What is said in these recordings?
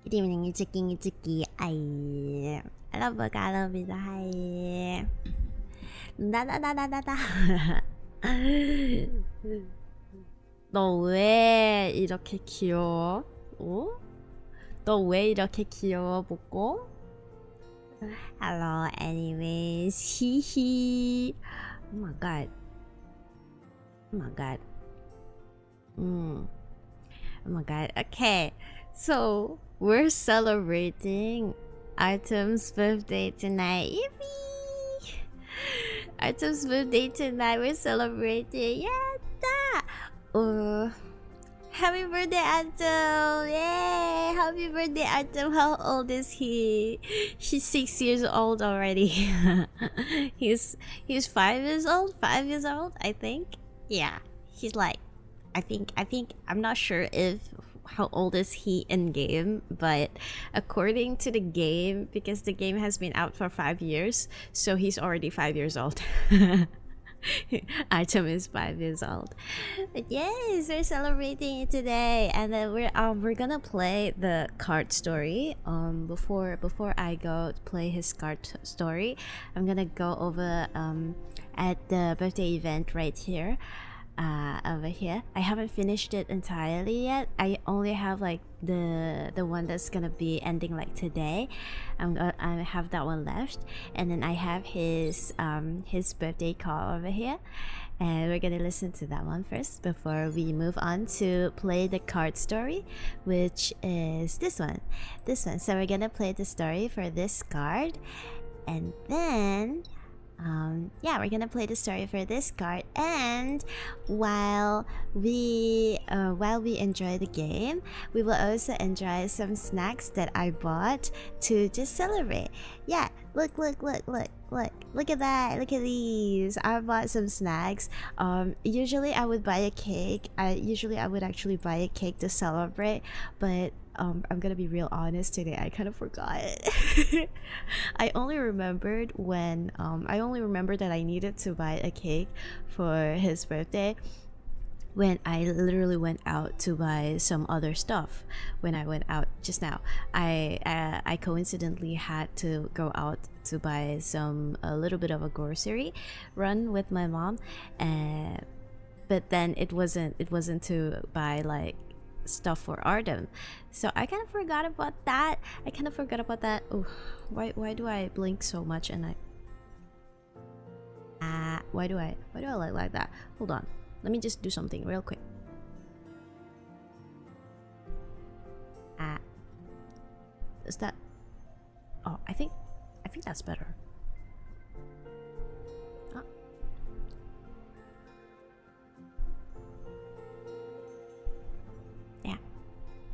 Good evening, Itsuki. I love it. Hi. Da. 너 왜 이렇게 귀여워? 어? 너 왜 이렇게 귀여워, 보고? Hello, anyways. Hihi. Oh my god. Oh my god. Okay. So, we're celebrating Artem's birthday tonight. Yippee! Artem's birthday tonight. We're celebrating. Yeah! Happy birthday, Artem! Yay! Happy birthday, Artem! How old is he? He's 6 years old already. he's 5 years old. 5 years old, I think. Yeah, he's like, I think. I'm not sure if how old is he in game, but according to the game, because the game has been out for 5 years, so he's already 5 years old. Artem is 5 years old. But yes, we're celebrating it today, and then we're gonna play the card story. Before I go to play his card story, I'm gonna go over at the birthday event right here. Over here, I haven't finished it entirely yet. I only have like the one that's gonna be ending like today. I have that one left, and then I have his birthday call over here, and we're gonna listen to that one first before we move on to play the card story, which is this one. So we're gonna play the story for this card, and then yeah, we're gonna play the story for this card, and while we enjoy the game, we will also enjoy some snacks that I bought to just celebrate. Yeah, look at that, look at these. I bought some snacks. Usually I would buy a cake. I would actually buy a cake to celebrate, but I'm gonna be real honest today, I kind of forgot. I only remembered that I needed to buy a cake for his birthday when I literally went out to buy some other stuff. When I went out just now, I coincidentally had to go out to buy a little bit of a grocery run with my mom, but then it wasn't to buy like stuff for Artem, so I kind of forgot about that. Oh, why do I blink so much? And why do I like that? Hold on, let me just do something real quick. Is that? Oh, I think that's better.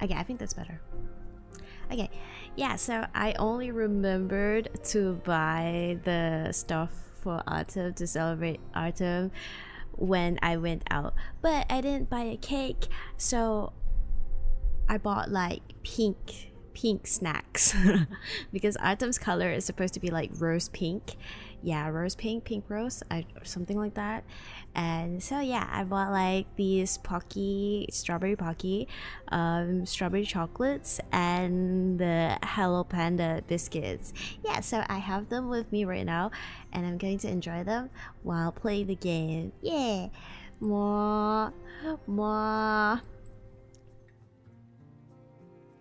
Okay, I think that's better. Okay, yeah, so I only remembered to buy the stuff for Artem to celebrate Artem when I went out, but I didn't buy a cake, so I bought like pink snacks because Artem's color is supposed to be like rose pink. Yeah, rose pink rose, or something like that. And so yeah, I bought like these strawberry pocky, strawberry chocolates, and the Hello Panda biscuits. Yeah, so I have them with me right now, and I'm going to enjoy them while playing the game. Yeah, more.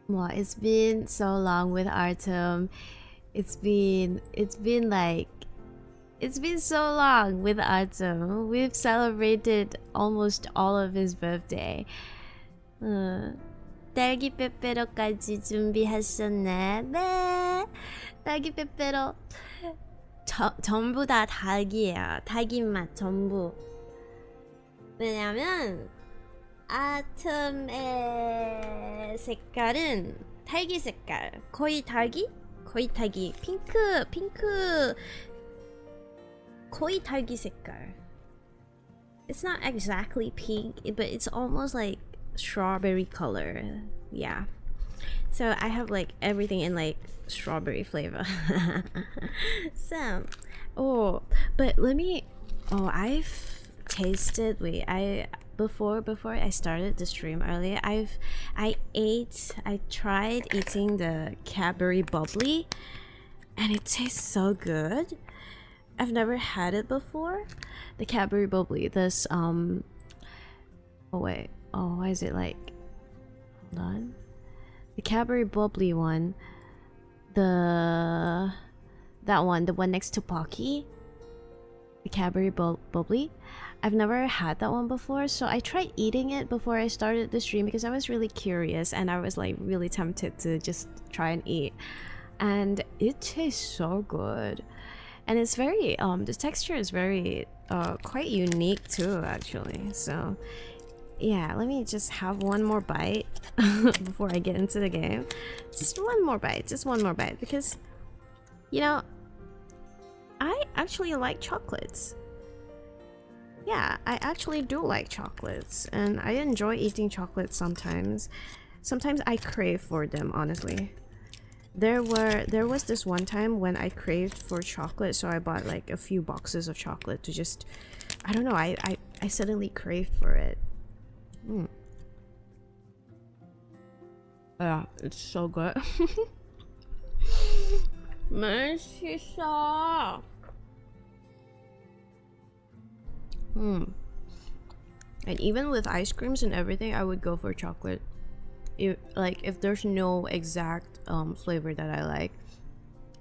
It's been so long with Artem. It's been so long with Artem. We've celebrated almost all of his birthday. 딸기 빼빼로까지 준비하셨네. 네. 딸기 빼빼로. 전부 다 닭이에요. 닭인 맛 전부. 왜냐면 아톰의 색깔은 탈기 색깔. 거의 탈기? 핑크. 거의 탈기 색깔. It's not exactly pink, but it's almost like strawberry color. Yeah. So I have like everything in like strawberry flavor. So, but let me. I've tasted. Wait, before I started the stream earlier, I tried eating the Cadbury bubbly, and it tastes so good. I've never had it before. The Cadbury bubbly, this oh wait, oh, why is it like, hold on, the Cadbury bubbly one, that one, the one next to Pocky, the Cadbury bubbly. I've never had that one before, so I tried eating it before I started the stream because I was really curious and I was like really tempted to just try and eat, and it tastes so good. And it's very the texture is very quite unique too, actually. So yeah, let me just have one more bite before I get into the game. Just one more bite, because you know, I actually like chocolates. Yeah, I actually do like chocolates, and I enjoy eating chocolates sometimes. Sometimes I crave for them, honestly. There was this one time when I craved for chocolate, so I bought like a few boxes of chocolate to just, I don't know, I suddenly craved for it. Yeah, it's so good. 맛있어. And even with ice creams and everything, I would go for chocolate. If there's no exact flavor that I like,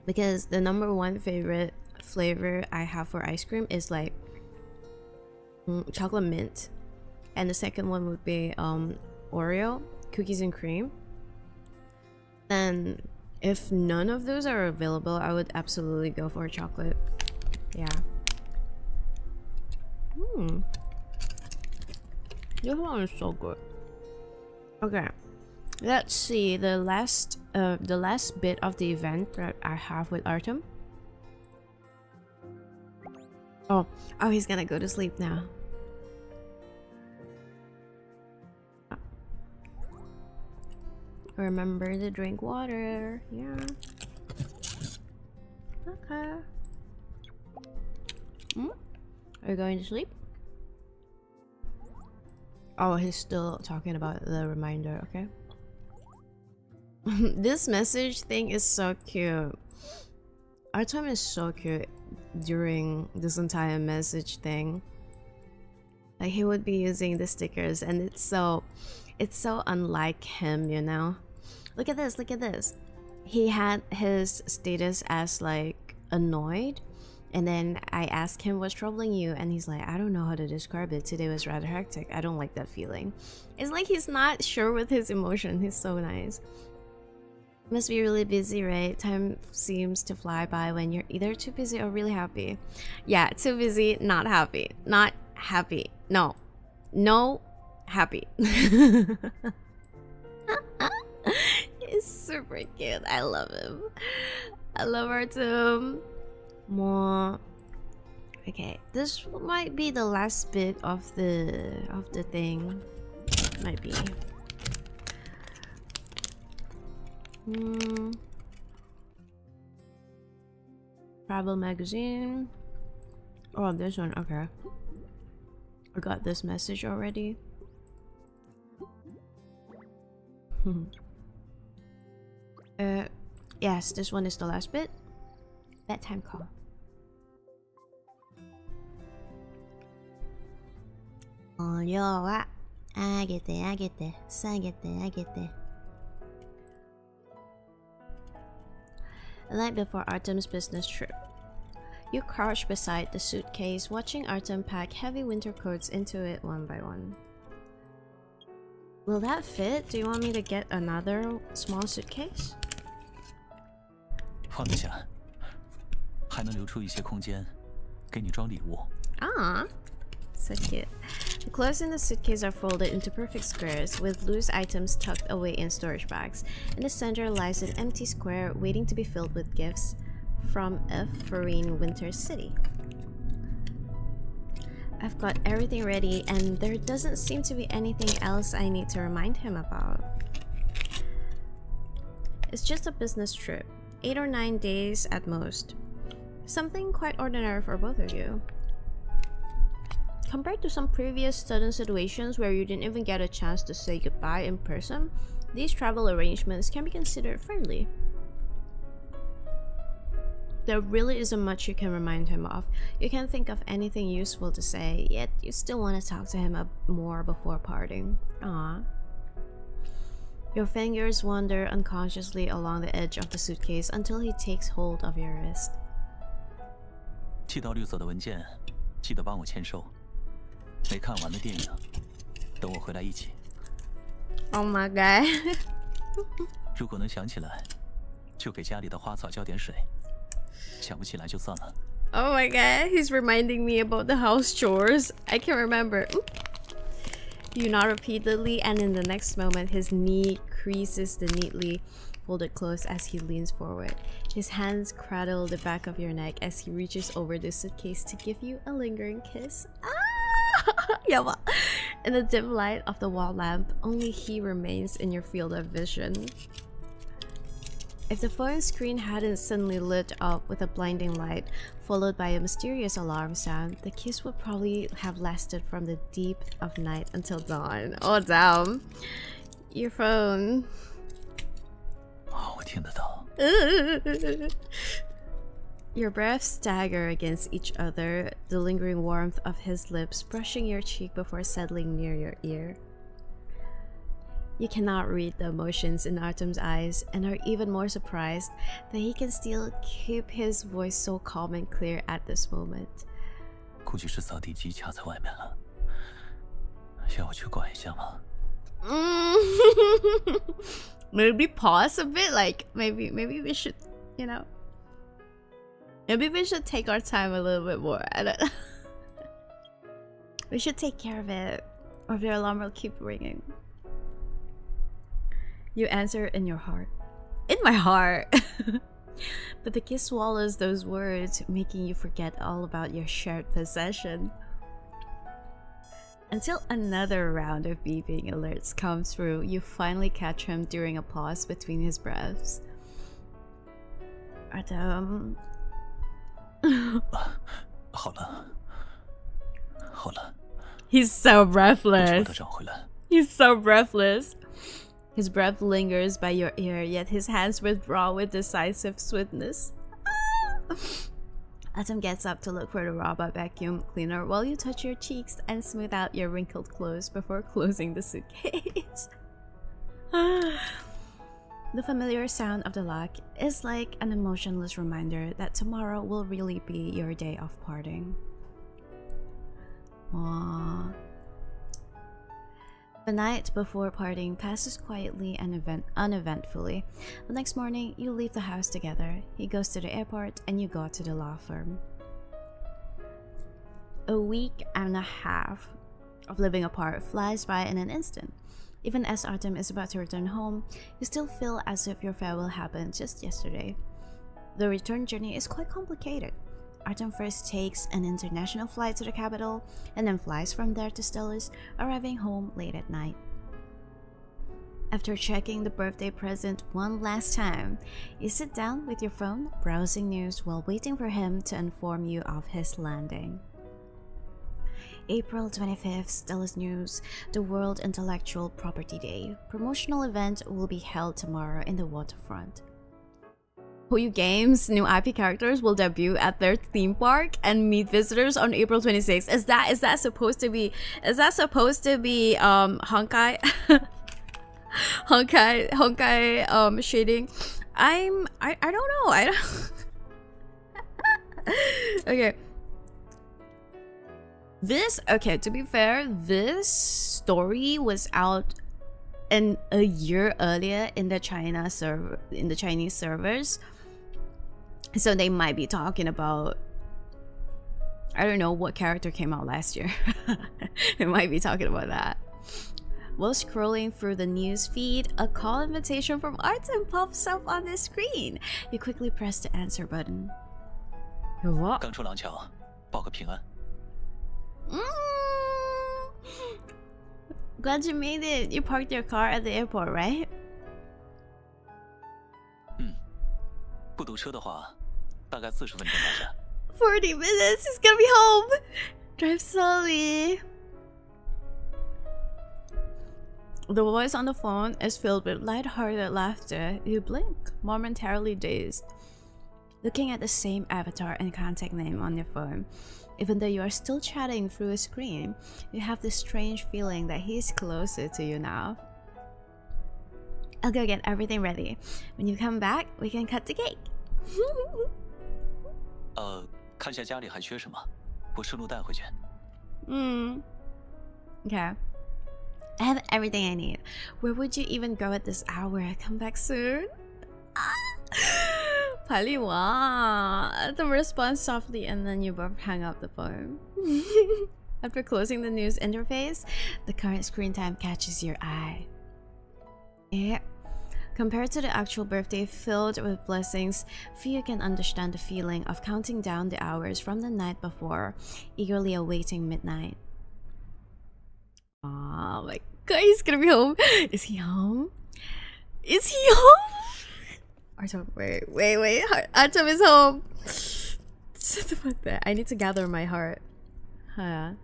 because the number one favorite flavor I have for ice cream is like chocolate mint, and the second one would be Oreo cookies and cream. And if none of those are available, I would absolutely go for chocolate. Yeah. This one is so good. Okay, let's see the last bit of the event that I have with Artem. Oh, he's gonna go to sleep now. Remember to drink water. Yeah. Okay. Are you going to sleep? Oh, he's still talking about the reminder. Okay. This message thing is so cute. Artem is so cute during this entire message thing. Like, he would be using the stickers, and it's so unlike him, you know. Look at this, look at this. He had his status as like annoyed, and then I asked him what's troubling you, and he's like, I don't know how to describe it. Today was rather hectic. I don't like that feeling. It's like he's not sure with his emotion. He's so nice. Must be really busy, right? Time seems to fly by when you're either too busy or really happy. Yeah, too busy, not happy. Not happy. No. No happy. He's super cute. I love him. I love Artem. More. Okay, this might be the last bit of the thing. Might be. Travel magazine. Oh, this one. Okay, I got this message already. Yes, this one is the last bit. Bedtime call. 알겠대. 싸겠대. The night before Artem's business trip. You crouch beside the suitcase, watching Artem pack heavy winter coats into it one by one. Will that fit? Do you want me to get another small suitcase? 放得下，还能留出一些空间给你装礼物。 Ah, so cute. The clothes in the suitcase are folded into perfect squares, with loose items tucked away in storage bags. In the center lies an empty square waiting to be filled with gifts from a foreign winter city. I've got everything ready, and there doesn't seem to be anything else I need to remind him about. It's just a business trip. 8 or 9 days at most. Something quite ordinary for both of you. Compared to some previous sudden situations where you didn't even get a chance to say goodbye in person, these travel arrangements can be considered friendly. There really isn't much you can remind him of. You can't think of anything useful to say, yet you still want to talk to him more before parting. Aww. Your fingers wander unconsciously along the edge of the suitcase until he takes hold of your wrist. 寄到律所的文件，记得帮我签收。没看完的电影，等我回来一起。Oh my god. 如果能想起来，就给家里的花草浇点水。 想不起来就算了。 Oh my god, he's reminding me about the house chores. I can remember. You nod repeatedly, and in the next moment, his knee creases the neatly folded clothes as he leans forward. His hands cradle the back of your neck as he reaches over the suitcase to give you a lingering kiss. Ah! Yawa. In the dim light of the wall lamp, only he remains in your field of vision. If the phone screen hadn't suddenly lit up with a blinding light, followed by a mysterious alarm sound, the kiss would probably have lasted from the deep of night until dawn. Oh damn. Your phone. 我听得到。Your breaths stagger against each other, the lingering warmth of his lips brushing your cheek before settling near your ear. You cannot read the emotions in Artem's eyes and are even more surprised that he can still keep his voice so calm and clear at this moment. 估计是扫地机卡在外面了，要我去管一下吗？ Maybe pause a bit, like maybe we should, you know, maybe we should take our time a little bit more. I don't know. We should take care of it, or the alarm will keep ringing. You answer in your heart. In my heart! But the kiss swallows those words, making you forget all about your shared possession. Until another round of beeping alerts comes through, you finally catch him during a pause between his breaths. Artem... 好了，好了。 He's so breathless. 我找回来。 He's so breathless. His breath lingers by your ear, yet his hands withdraw with decisive swiftness. Artem gets up to look for the robot vacuum cleaner while you touch your cheeks and smooth out your wrinkled clothes before closing the suitcase. The familiar sound of the lock is like an emotionless reminder that tomorrow will really be your day of parting. Aww. The night before parting passes quietly and uneventfully. The next morning, you leave the house together. He goes to the airport and you go to the law firm. A week and a half of living apart flies by in an instant. Even as Artem is about to return home, you still feel as if your farewell happened just yesterday. The return journey is quite complicated. Artem first takes an international flight to the capital and then flies from there to Stella's, arriving home late at night. After checking the birthday present one last time, you sit down with your phone, browsing news while waiting for him to inform you of his landing. April 25th, Stella's News, the World Intellectual Property Day. Promotional event will be held tomorrow in the waterfront. Huyu Games' new IP characters will debut at their theme park and meet visitors on April 26th. Is that supposed to be Honkai Honkai shading? I don't know. I don't Okay. To be fair, this story was out a year earlier in the Chinese servers. So they might be talking about, I don't know what character came out last year. They might be talking about that. While scrolling through the news feed, a call invitation from Artem pops up on the screen. You quickly press the answer button. What? 刚出廊桥，报个平安。 Glad you made it. You parked your car at the airport, right? 不堵车的话，大概40分钟到家。 40 minutes. He's gonna be home. Drive slowly. The voice on the phone is filled with light-hearted laughter. You blink, momentarily dazed, looking at the same avatar and contact name on your phone. Even though you are still chatting through a screen, you have this strange feeling that he's closer to you now. I'll go get everything ready. When you come back, we can cut the cake. 看下家里还缺什么，我顺路带回去。Okay. I have everything I need. Where would you even go at this hour? Come back soon. 빨리 와. The response softly, and then you both hang up the phone. After closing the news interface, the current screen time catches your eye. Yeah. Compared to the actual birthday filled with blessings, few can understand the feeling of counting down the hours from the night before, eagerly awaiting midnight. Oh my god, he's gonna be home. Is he home? Is he home? Artem, wait. Artem is home. Shut the fuck there. I need to gather my heart. I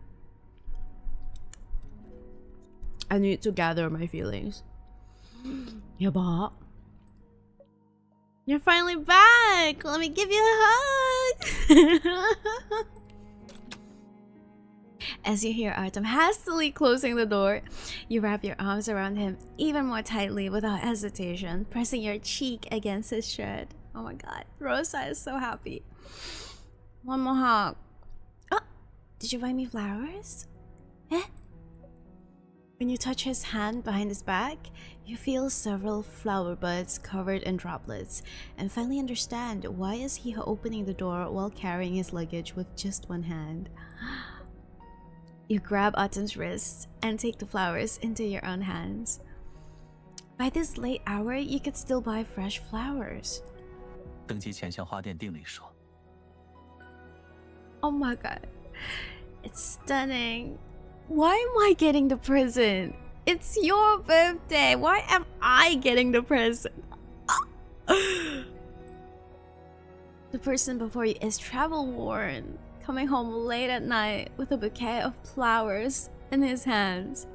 need to gather my feelings. Yaba. You're finally back. Let me give you a hug. As you hear Artem hastily closing the door, you wrap your arms around him even more tightly without hesitation, pressing your cheek against his shirt. Oh my god, Rosa is so happy. One more hug. Oh, did you buy me flowers? Eh? When you touch his hand behind his back, you feel several flower buds covered in droplets, and finally understand why is he opening the door while carrying his luggage with just one hand. You grab Artem's wrist and take the flowers into your own hands. By this late hour, you could still buy fresh flowers. 登机前向花店订了一束。 Oh my god. It's stunning. Why am I getting the present? It's your birthday. Why am I getting the present? The person before you is travel worn, coming home late at night with a bouquet of flowers in his hands.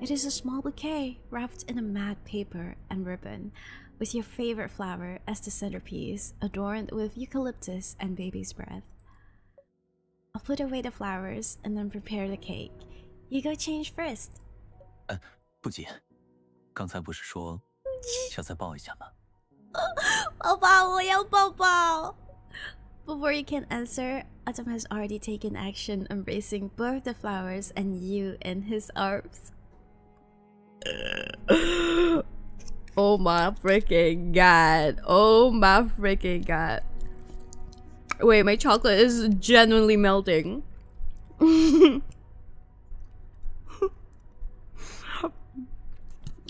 It is a small bouquet wrapped in a matte paper and ribbon, with your favorite flower as the centerpiece, adorned with eucalyptus and baby's breath. I'll put away the flowers and then prepare the cake. You go change first. 不急，刚才不是说想再抱一下吗？抱抱，我要抱抱。 Before you can answer, Artem has already taken action, embracing both the flowers and you in his arms. Oh my freaking god. Oh my freaking god. Wait, my chocolate is genuinely melting.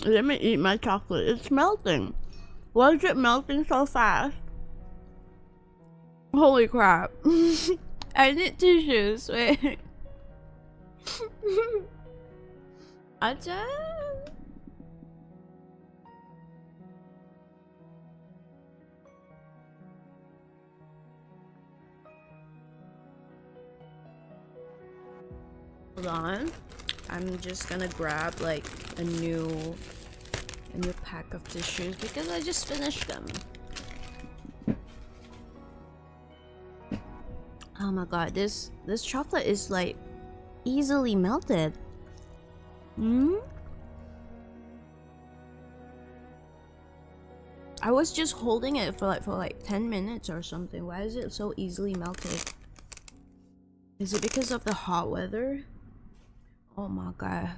Let me eat my chocolate. It's melting. Why is it melting so fast? Holy crap. I need tissues. Wait. Artem? Hold on. I'm just gonna grab like a new pack of tissues because I just finished them. Oh my god, this chocolate is like easily melted. I was just holding it for like 10 minutes or something. Why is it so easily melted? Is it because of the hot weather? Oh my god.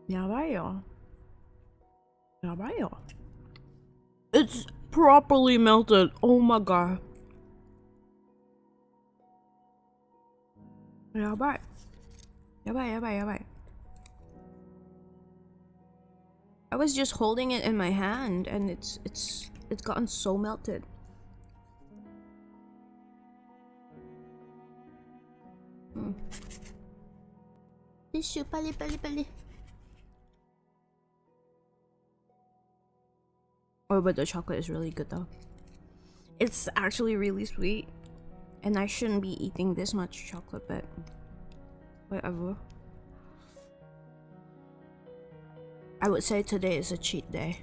야봐요. It's properly melted. Oh my god. 야봐. I was just holding it in my hand and it's gotten so melted. Tissue, 빨리. Oh, but the chocolate is really good though. It's actually really sweet, and I shouldn't be eating this much chocolate, but whatever. I would say today is a cheat day.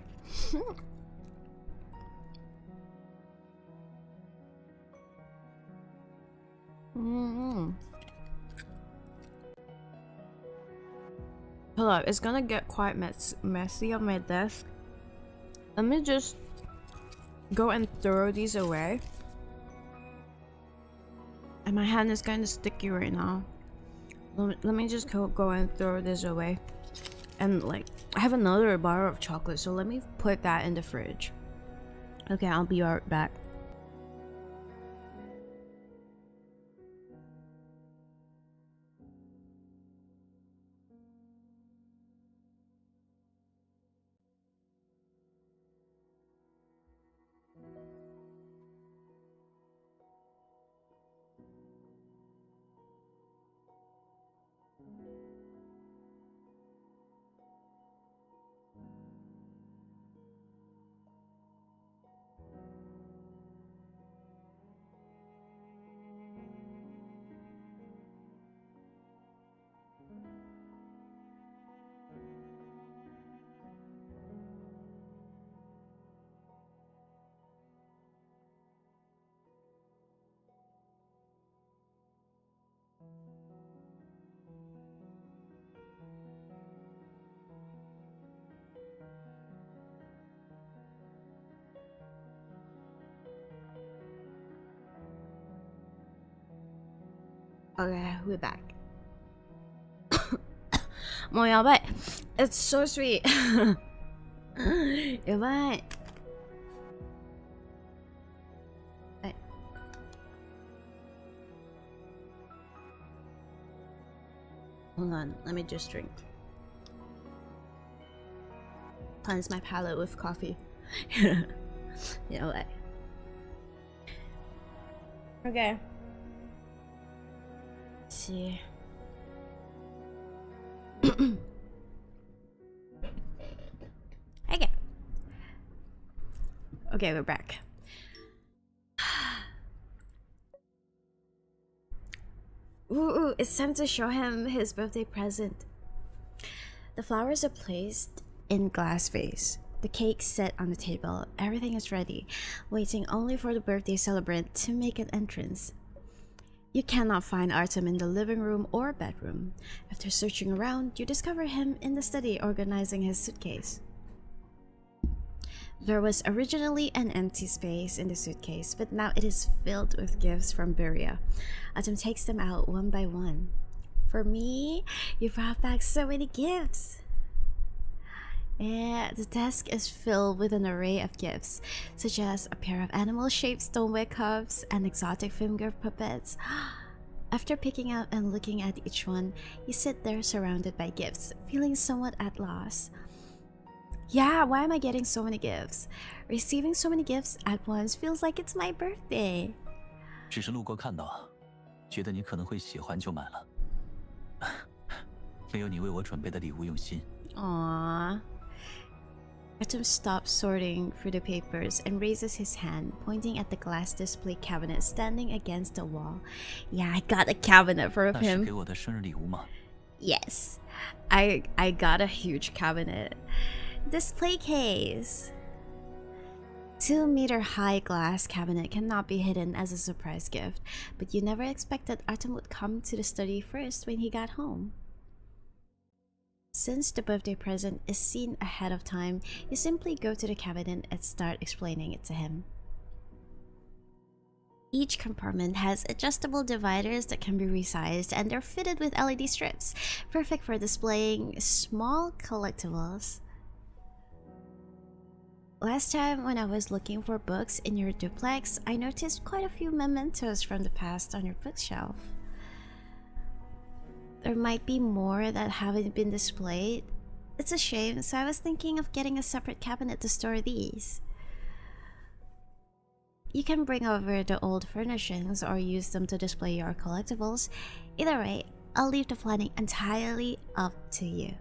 Hold up, it's gonna get quite messy on my desk. Let me just go and throw these away. And my hand is kind of sticky right now. Let me just go and throw this away. And like, I have another bar of chocolate, so let me put that in the fridge. Okay, I'll be right back. Okay, we're back. Mo yabai. It's so sweet. Yabai. Hold on, let me just drink. Cleanse my palate with coffee. You know what? Okay. Let's see. Okay. Okay, we're back. Ooh, it's time to show him his birthday present. The flowers are placed in glass vase. The cake set on the table. Everything is ready, waiting only for the birthday celebrant to make an entrance. You cannot find Artem in the living room or bedroom. After searching around, you discover him in the study organizing his suitcase. There was originally an empty space in the suitcase, but now it is filled with gifts from Beria. Artem takes them out one by one. For me, you brought back so many gifts. Yeah, the desk is filled with an array of gifts, such as a pair of animal-shaped stoneware cups and exotic finger puppets. After picking out and looking at each one, you sit there surrounded by gifts, feeling somewhat at loss. Yeah, why am I getting so many gifts? Receiving so many gifts at once feels like it's my birthday. 只是路过看到，觉得你可能会喜欢就买了。没有你为我准备的礼物用心。Aww. Artem stops sorting through the papers and raises his hand, pointing at the glass display cabinet standing against the wall. Yeah, I got a cabinet for 那是 him. 给我的生日礼物吗？ Yes, I got a huge cabinet. Display case. 2-meter high glass cabinet cannot be hidden as a surprise gift, but you never expected Artem would come to the study first when he got home. Since the birthday present is seen ahead of time, you simply go to the cabinet and start explaining it to him. Each compartment has adjustable dividers that can be resized, and they're fitted with LED strips, perfect for displaying small collectibles. Last time when I was looking for books in your duplex, I noticed quite a few mementos from the past on your bookshelf. There might be more that haven't been displayed. It's a shame, so I was thinking of getting a separate cabinet to store these. You can bring over the old furnishings or use them to display your collectibles. Either way, I'll leave the planning entirely up to you.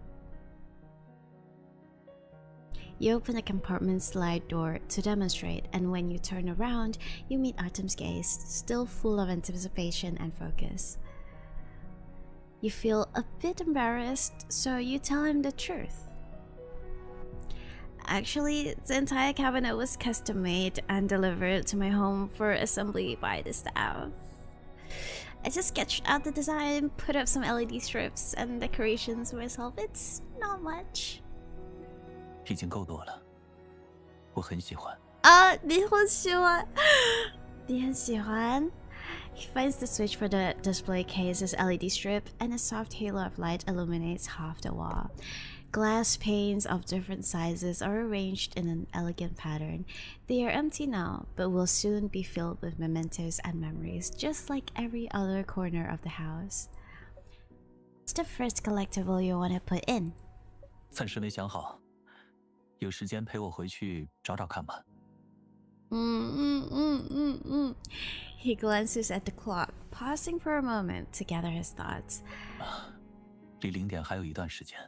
You open a compartment slide door to demonstrate, and when you turn around, you meet Artem's gaze, still full of anticipation and focus. You feel a bit embarrassed, so you tell him the truth. Actually, the entire cabinet was custom made and delivered to my home for assembly by the staff. I just sketched out the design, put up some LED strips and decorations myself. It's not much. 已经够多了，我很喜欢。你很喜欢，你很喜欢。He finds the switch for the display case's LED strip, and a soft halo of light illuminates half the wall. Glass panes of different sizes are arranged in an elegant pattern. They are empty now, but will soon be filled with mementos and memories, just like every other corner of the house. What's the first collectible you want to put in? 暂时没想好，有时间陪我回去找找看吧。He glances at the clock, pausing for a moment to gather his thoughts. 离0点还有一段时间。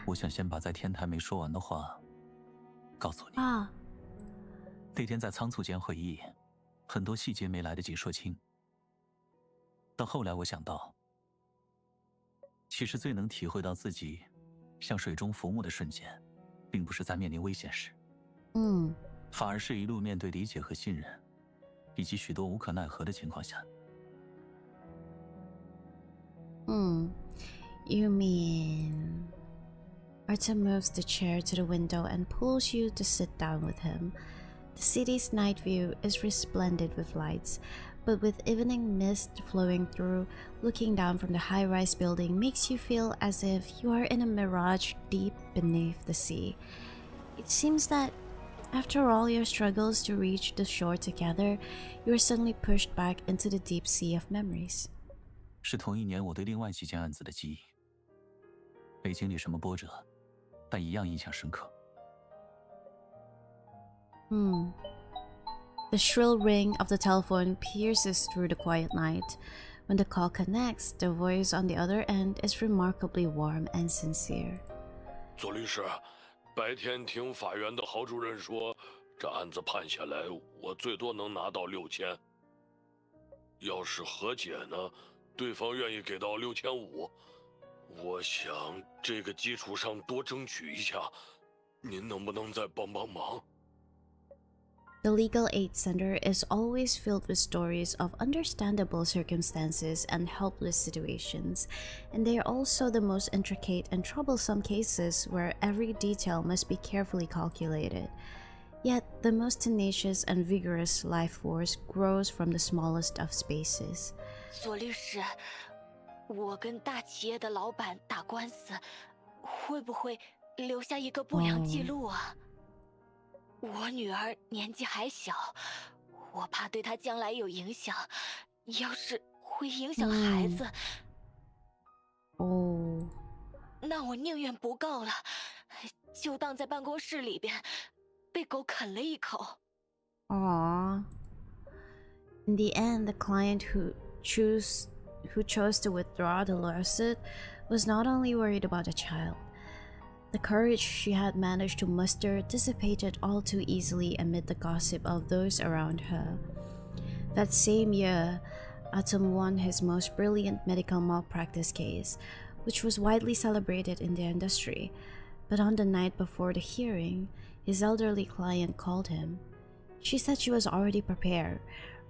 我想先把在天台没说完的话告诉你。那天在仓促间会议，很多细节没来得及说清。到后来我想到，其实最能体会到自己向水中浮木的瞬间，并不是在面临危险时，反而是一路面对理解和信任，以及许多无可奈何的情况下。You mean... Artem moves the chair to the window and pulls you to sit down with him. The city's night view is resplendent with lights, but with evening mist flowing through, looking down from the high-rise building makes you feel as if you are in a mirage deep beneath the sea. It seems that after all your struggles to reach the shore together, you are suddenly pushed back into the deep sea of memories. 是同一年我对另外几件案子的记忆，没经历什么波折，但一样印象深刻。The shrill ring of the telephone pierces through the quiet night. When the call connects, the voice on the other end is remarkably warm and sincere. 左律师，白天听法院的郝主任说，这案子判下来，我最多能拿到6000。要是和解呢，对方愿意给到6500。我想这个基础上多争取一下，您能不能再帮帮忙？ The Legal Aid Center is always filled with stories of understandable circumstances and helpless situations, and they are also the most intricate and troublesome cases where every detail must be carefully calculated. Yet, the most tenacious and vigorous life force grows from the smallest of spaces. 左律师，我跟大企业的老板打官司，会不会留下一个不良记录啊？我女儿年纪还小，我怕对她将来有影响，要是会影响孩子，那我宁愿不告了，就当在办公室里边被狗啃了一口。In the end, the client who chose to withdraw the lawsuit was not only worried about the child. The courage she had managed to muster dissipated all too easily amid the gossip of those around her. That same year, Artem won his most brilliant medical malpractice case, which was widely celebrated in the industry. But on the night before the hearing, his elderly client called him. She said she was already prepared,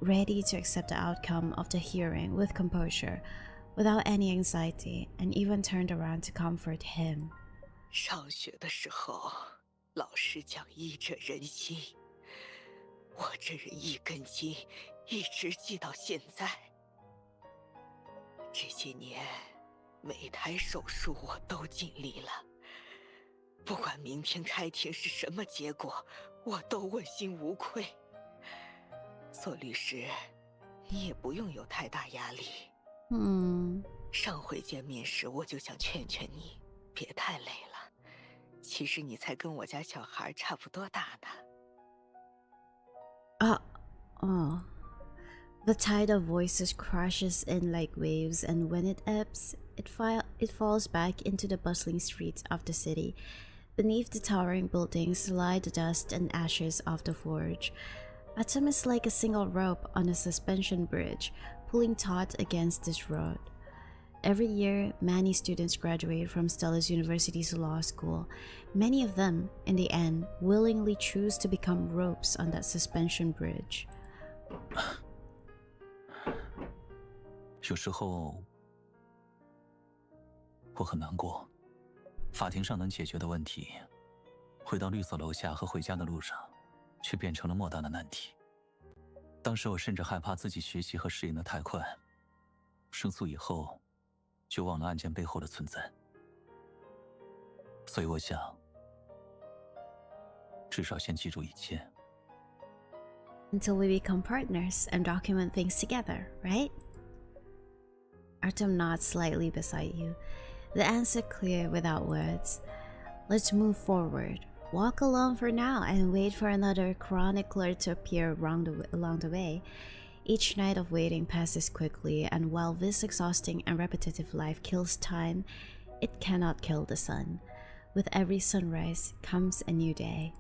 ready to accept the outcome of the hearing with composure, without any anxiety, and even turned around to comfort him. 上学的时候，老师讲医者仁心，我这人一根筋，一直记到现在。这些年，每台手术我都尽力了，不管明天开庭是什么结果，我都问心无愧。左律师，你也不用有太大压力。上回见面时，我就想劝劝你，别太累了。其实你才跟我家小孩差不多大呢。The tide of voices crashes in like waves, and when it ebbs, it falls back into the bustling streets of the city. Beneath the towering buildings lie the dust and ashes of the forge. Artem is like a single rope on a suspension bridge, pulling taut against this road. Every year, many students graduate from Stella's University's law school. Many of them, in the end, willingly choose to become ropes on that suspension bridge. 有时候我很难过，法庭上能解决的问题，回到律所楼下和回家的路上，却变成了莫大的难题。当时我甚至害怕自己学习和适应得太快，胜诉以后就忘了案件背后的存在。所以我想，至少先记住一切。 Until we become partners and document things together, right? Artem nods slightly beside you. The answer clear without words. Let's move forward. Walk along for now and wait for another chronicler to appear along the way. Each night of waiting passes quickly, and while this exhausting and repetitive life kills time, it cannot kill the sun. With every sunrise comes a new day.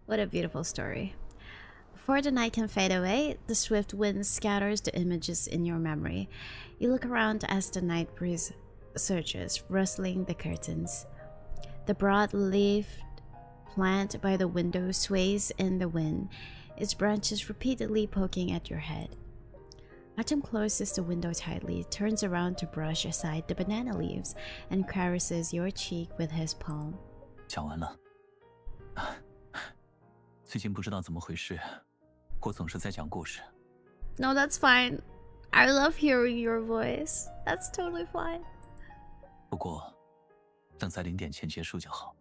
What a beautiful story. Before the night can fade away, the swift wind scatters the images in your memory. You look around as the night breeze surges, rustling the curtains. The broad-leaved plant by the window sways in the wind, its branches repeatedly poking at your head. Artem closes the window tightly, turns around to brush aside the banana leaves, and caresses your cheek with his palm. 讲完了。最近不知道怎么回事，我总是在讲故事。 No, that's fine. I love hearing your voice. That's totally fine. 不过，等在0点前结束就好。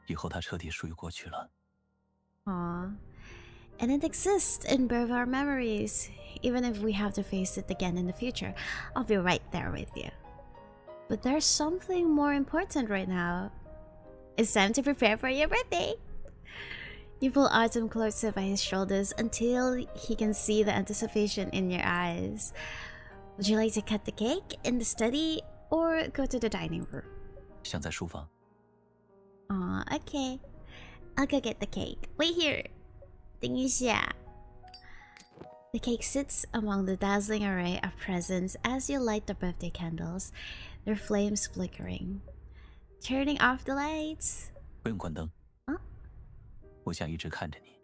以后它彻底属于过去了。 Aww. And it exists in both our memories, even if we have to face it again in the future. I'll be right there with you. But there's something more important right now. It's time to prepare for your birthday. You pull Artem closer by his shoulders until he can see the anticipation in your eyes. Would you like to cut the cake in the study or go to the dining room? 想在书房。 Aw, okay. I'll go get the cake. Wait here. 等一下. The cake sits among the dazzling array of presents as you light the birthday candles, their flames flickering. Turning off the lights. 不用关灯。 Huh? 我想一直看着你。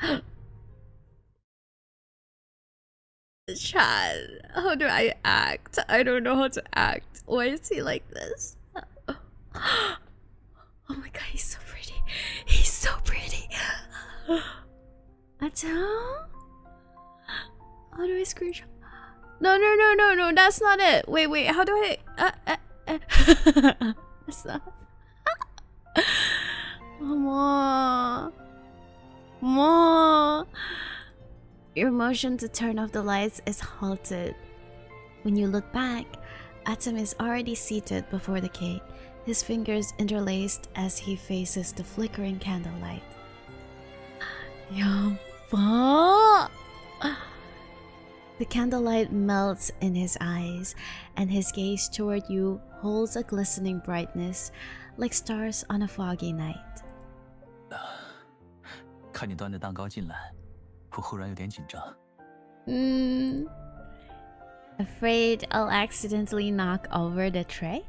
Chad, how do I act? I don't know how to act. Why is he like this? Oh my god, he's so pretty. He's so pretty. Artem? How do I screenshot? No, that's not it. Wait, how do I... That's not... More. Your motion to turn off the lights is halted. When you look back, Artem is already seated before the cake, his fingers interlaced as he faces the flickering candlelight. Yampa! The candlelight melts in his eyes, and his gaze toward you holds a glistening brightness, like stars on a foggy night. 看你端着蛋糕进来，我忽然有点紧张。Afraid I'll accidentally knock over the tray?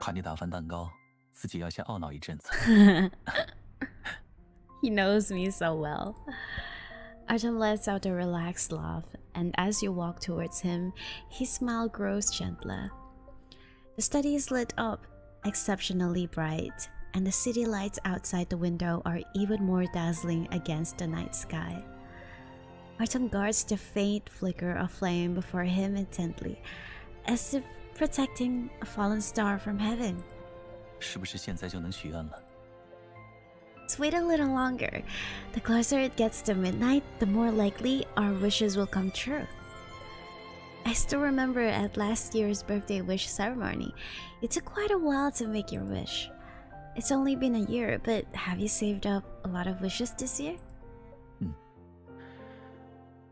怕你打翻蛋糕，自己要先懊恼一阵子。He knows me so well. Artem lets out a relaxed laugh, and as you walk towards him, his smile grows gentler. The study is lit up, exceptionally bright, and the city lights outside the window are even more dazzling against the night sky. Artem guards the faint flicker of flame before him intently, as if protecting a fallen star from heaven. 是不是现在就能许愿了？ Let's wait a little longer. The closer it gets to midnight, the more likely our wishes will come true. I still remember at last year's birthday wish ceremony, it took quite a while to make your wish. It's only been a year, but have you saved up a lot of wishes this year?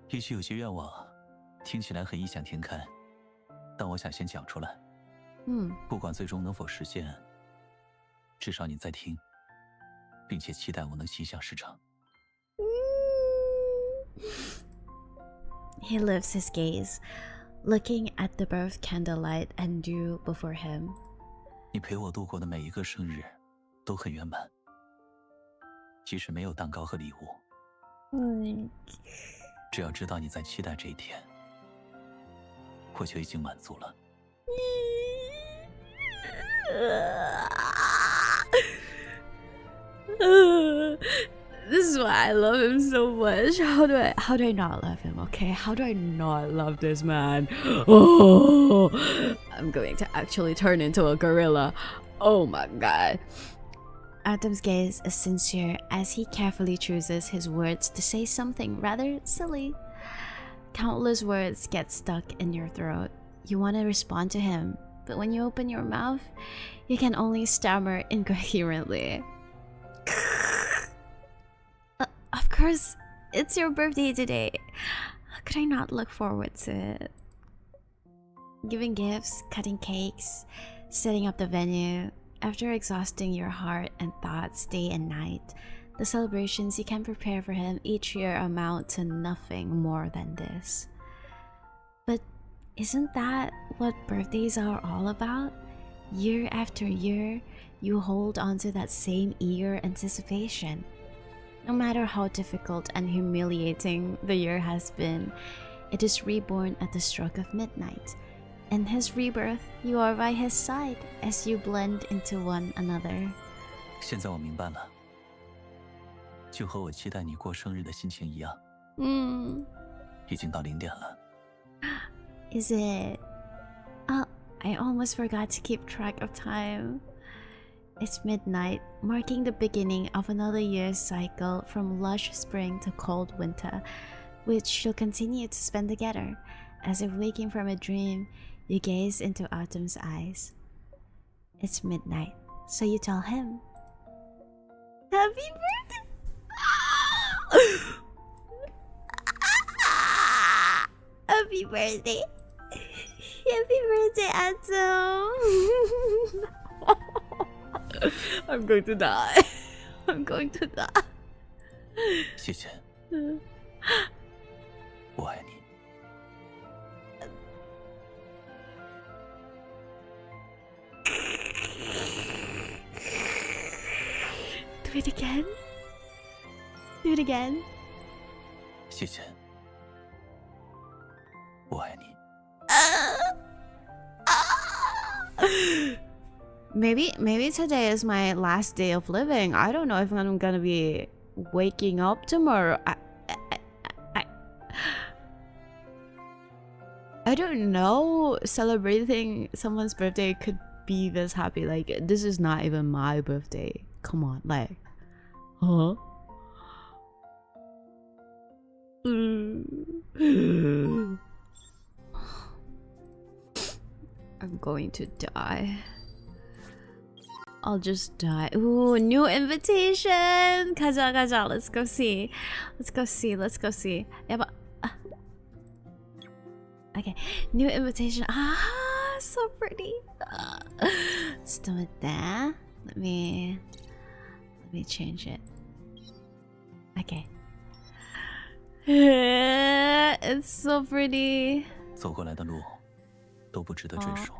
也许有些愿望听起来很异想天开，但我想先讲出来。不管最终能否实现，至少你在听，并且期待我能心想事成。He lifts his gaze, looking at the birth candlelight and dew before him. 你陪我度过的每一个生日都很圆满，即使没有蛋糕和礼物。只要知道你在期待这一天，我就已经满足了。This is why I love him so much. How do I not love him? Okay, how do I not love this man? Oh, I'm going to actually turn into a gorilla. Oh my god. Artem's gaze is sincere as he carefully chooses his words to say something rather silly. Countless words get stuck in your throat. You want to respond to him, but when you open your mouth, you can only stammer incoherently. Of course, it's your birthday today. How could I not look forward to it? Giving gifts, cutting cakes, setting up the venue. After exhausting your heart and thoughts day and night, the celebrations you can prepare for him each year amount to nothing more than this. But isn't that what birthdays are all about? Year after year, you hold on to that same eager anticipation. No matter how difficult and humiliating the year has been, it is reborn at the stroke of midnight. In his rebirth, you are by his side as you blend into one another. 现在我明白了，就和我期待你过生日的心情一样。已经到0点了。Is it? Oh, I almost forgot to keep track of time. It's midnight, marking the beginning of another year's cycle from lush spring to cold winter, which you'll continue to spend together. As if waking from a dream, you gaze into Artem's eyes. It's midnight, so you tell him, Happy birthday! Happy birthday! Happy birthday, Artem! I'm going to die. I'm going to die. 谢谢，我爱你。Do it again. Do it again. 谢谢，我爱你。Maybe today is my last day of living. I don't know if I'm gonna be waking up tomorrow. I don't know. Celebrating someone's birthday could be this happy. Like, this is not even my birthday. Come on, like, huh? I'm going to die. I'll just die. Ooh, new invitation! 가자, 가자. Let's go see. Let's go see. Let's go see. Yeah, but... Okay, new invitation. Ah, so pretty. Let's do it there. Let me change it. Okay. It's so pretty. 走过来的路都不值得追溯。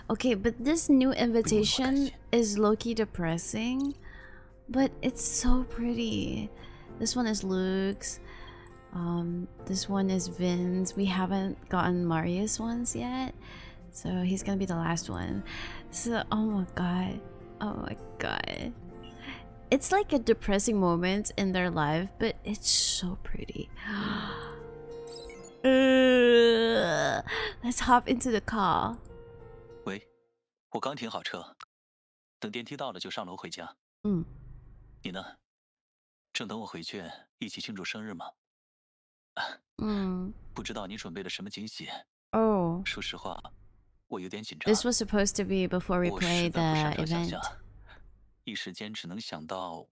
Okay, but this new invitation is low-key depressing, but it's so pretty. This one is Luke's. This one is Vin's. We haven't gotten Marius ones yet, so he's gonna be the last one. So, oh my god. Oh my god. It's like a depressing moment in their life, but it's so pretty. Let's hop into the car. 喂，我刚停好车，等电梯到了就上楼回家。你呢？正等我回去一起庆祝生日吗？不知道你准备了什么惊喜。说实话，我有点紧张。 This was supposed to be before we play the event. 一时间只能想到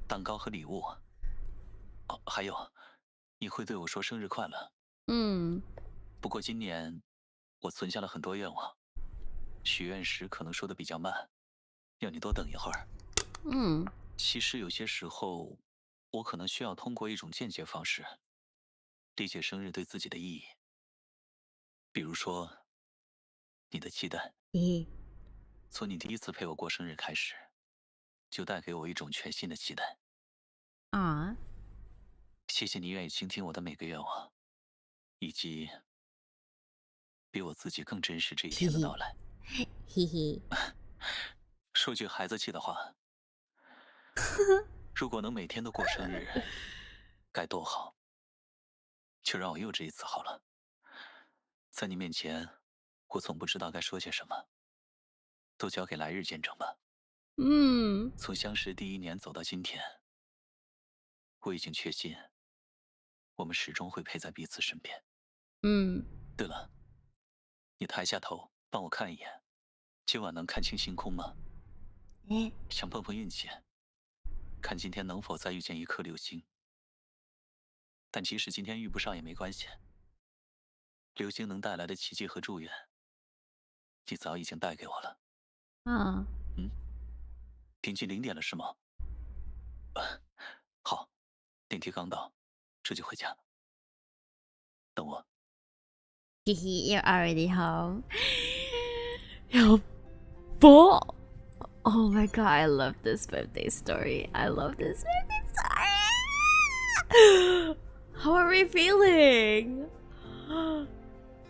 蛋糕和礼物。哦，还有，你会对我说生日快乐。不过今年我存下了很多愿望，许愿时可能说的比较慢，要你多等一会儿。其实有些时候，我可能需要通过一种间接方式理解生日对自己的意义。比如说，你的期待。从你第一次陪我过生日开始，就带给我一种全新的期待。谢谢你愿意倾听我的每个愿望，以及比我自己更珍视这一天的到来。说句孩子气的话，如果能每天都过生日，该多好！就让我幼稚一次好了。在你面前，我总不知道该说些什么，都交给来日见证吧。从相识第1年走到今天，我已经确信，我们始终会陪在彼此身边。对了，你抬下头帮我看一眼，今晚能看清星空吗？想碰碰运气，看今天能否再遇见一颗流星。但即使今天遇不上也没关系，流星能带来的奇迹和祝愿，你早已经带给我了。临近0点了是吗？好，电梯刚到，这就回家。等我。You're already home. Yo, Bo. Oh my god, I love this birthday story. I love this birthday story. How are we feeling? Oh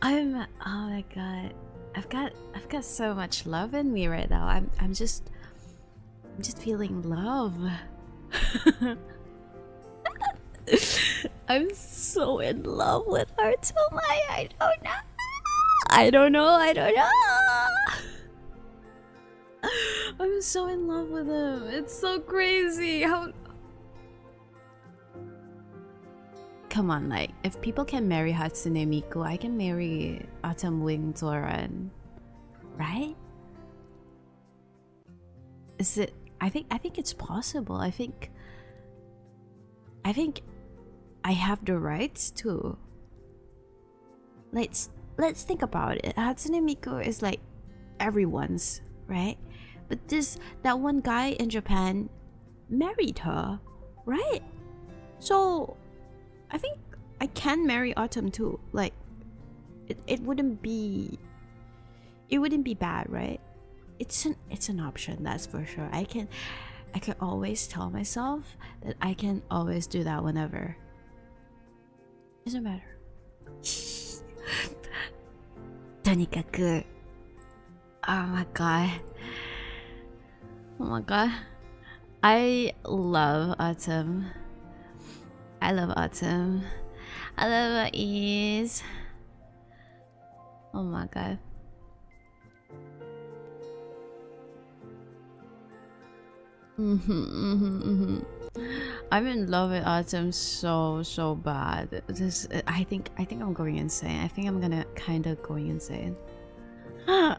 my god. I've got so much love in me right now. I'm just feeling love. I'm so in love with Artem. I don't know. I'm so in love with him. It's so crazy. How? Come on, like, if people can marry Hatsune Miku, I can marry Autumn Wing Zoran, right? Is it? I think it's possible. I think I have the rights to. Let's think about it. Hatsune Miku is like everyone's, right? But that one guy in Japan married her, right? So I think I can marry Autumn too. Like it wouldn't be bad, right? It's an option, that's for sure. I can always tell myself that I can always do that whenever. Doesn't matter. とにかく Oh my god. Oh my god. I love Autumn. I love Autumn. I love Ease. Oh my god. I'm in love with Autumn so bad. I think I'm going insane. I think I'm gonna kind of going insane. But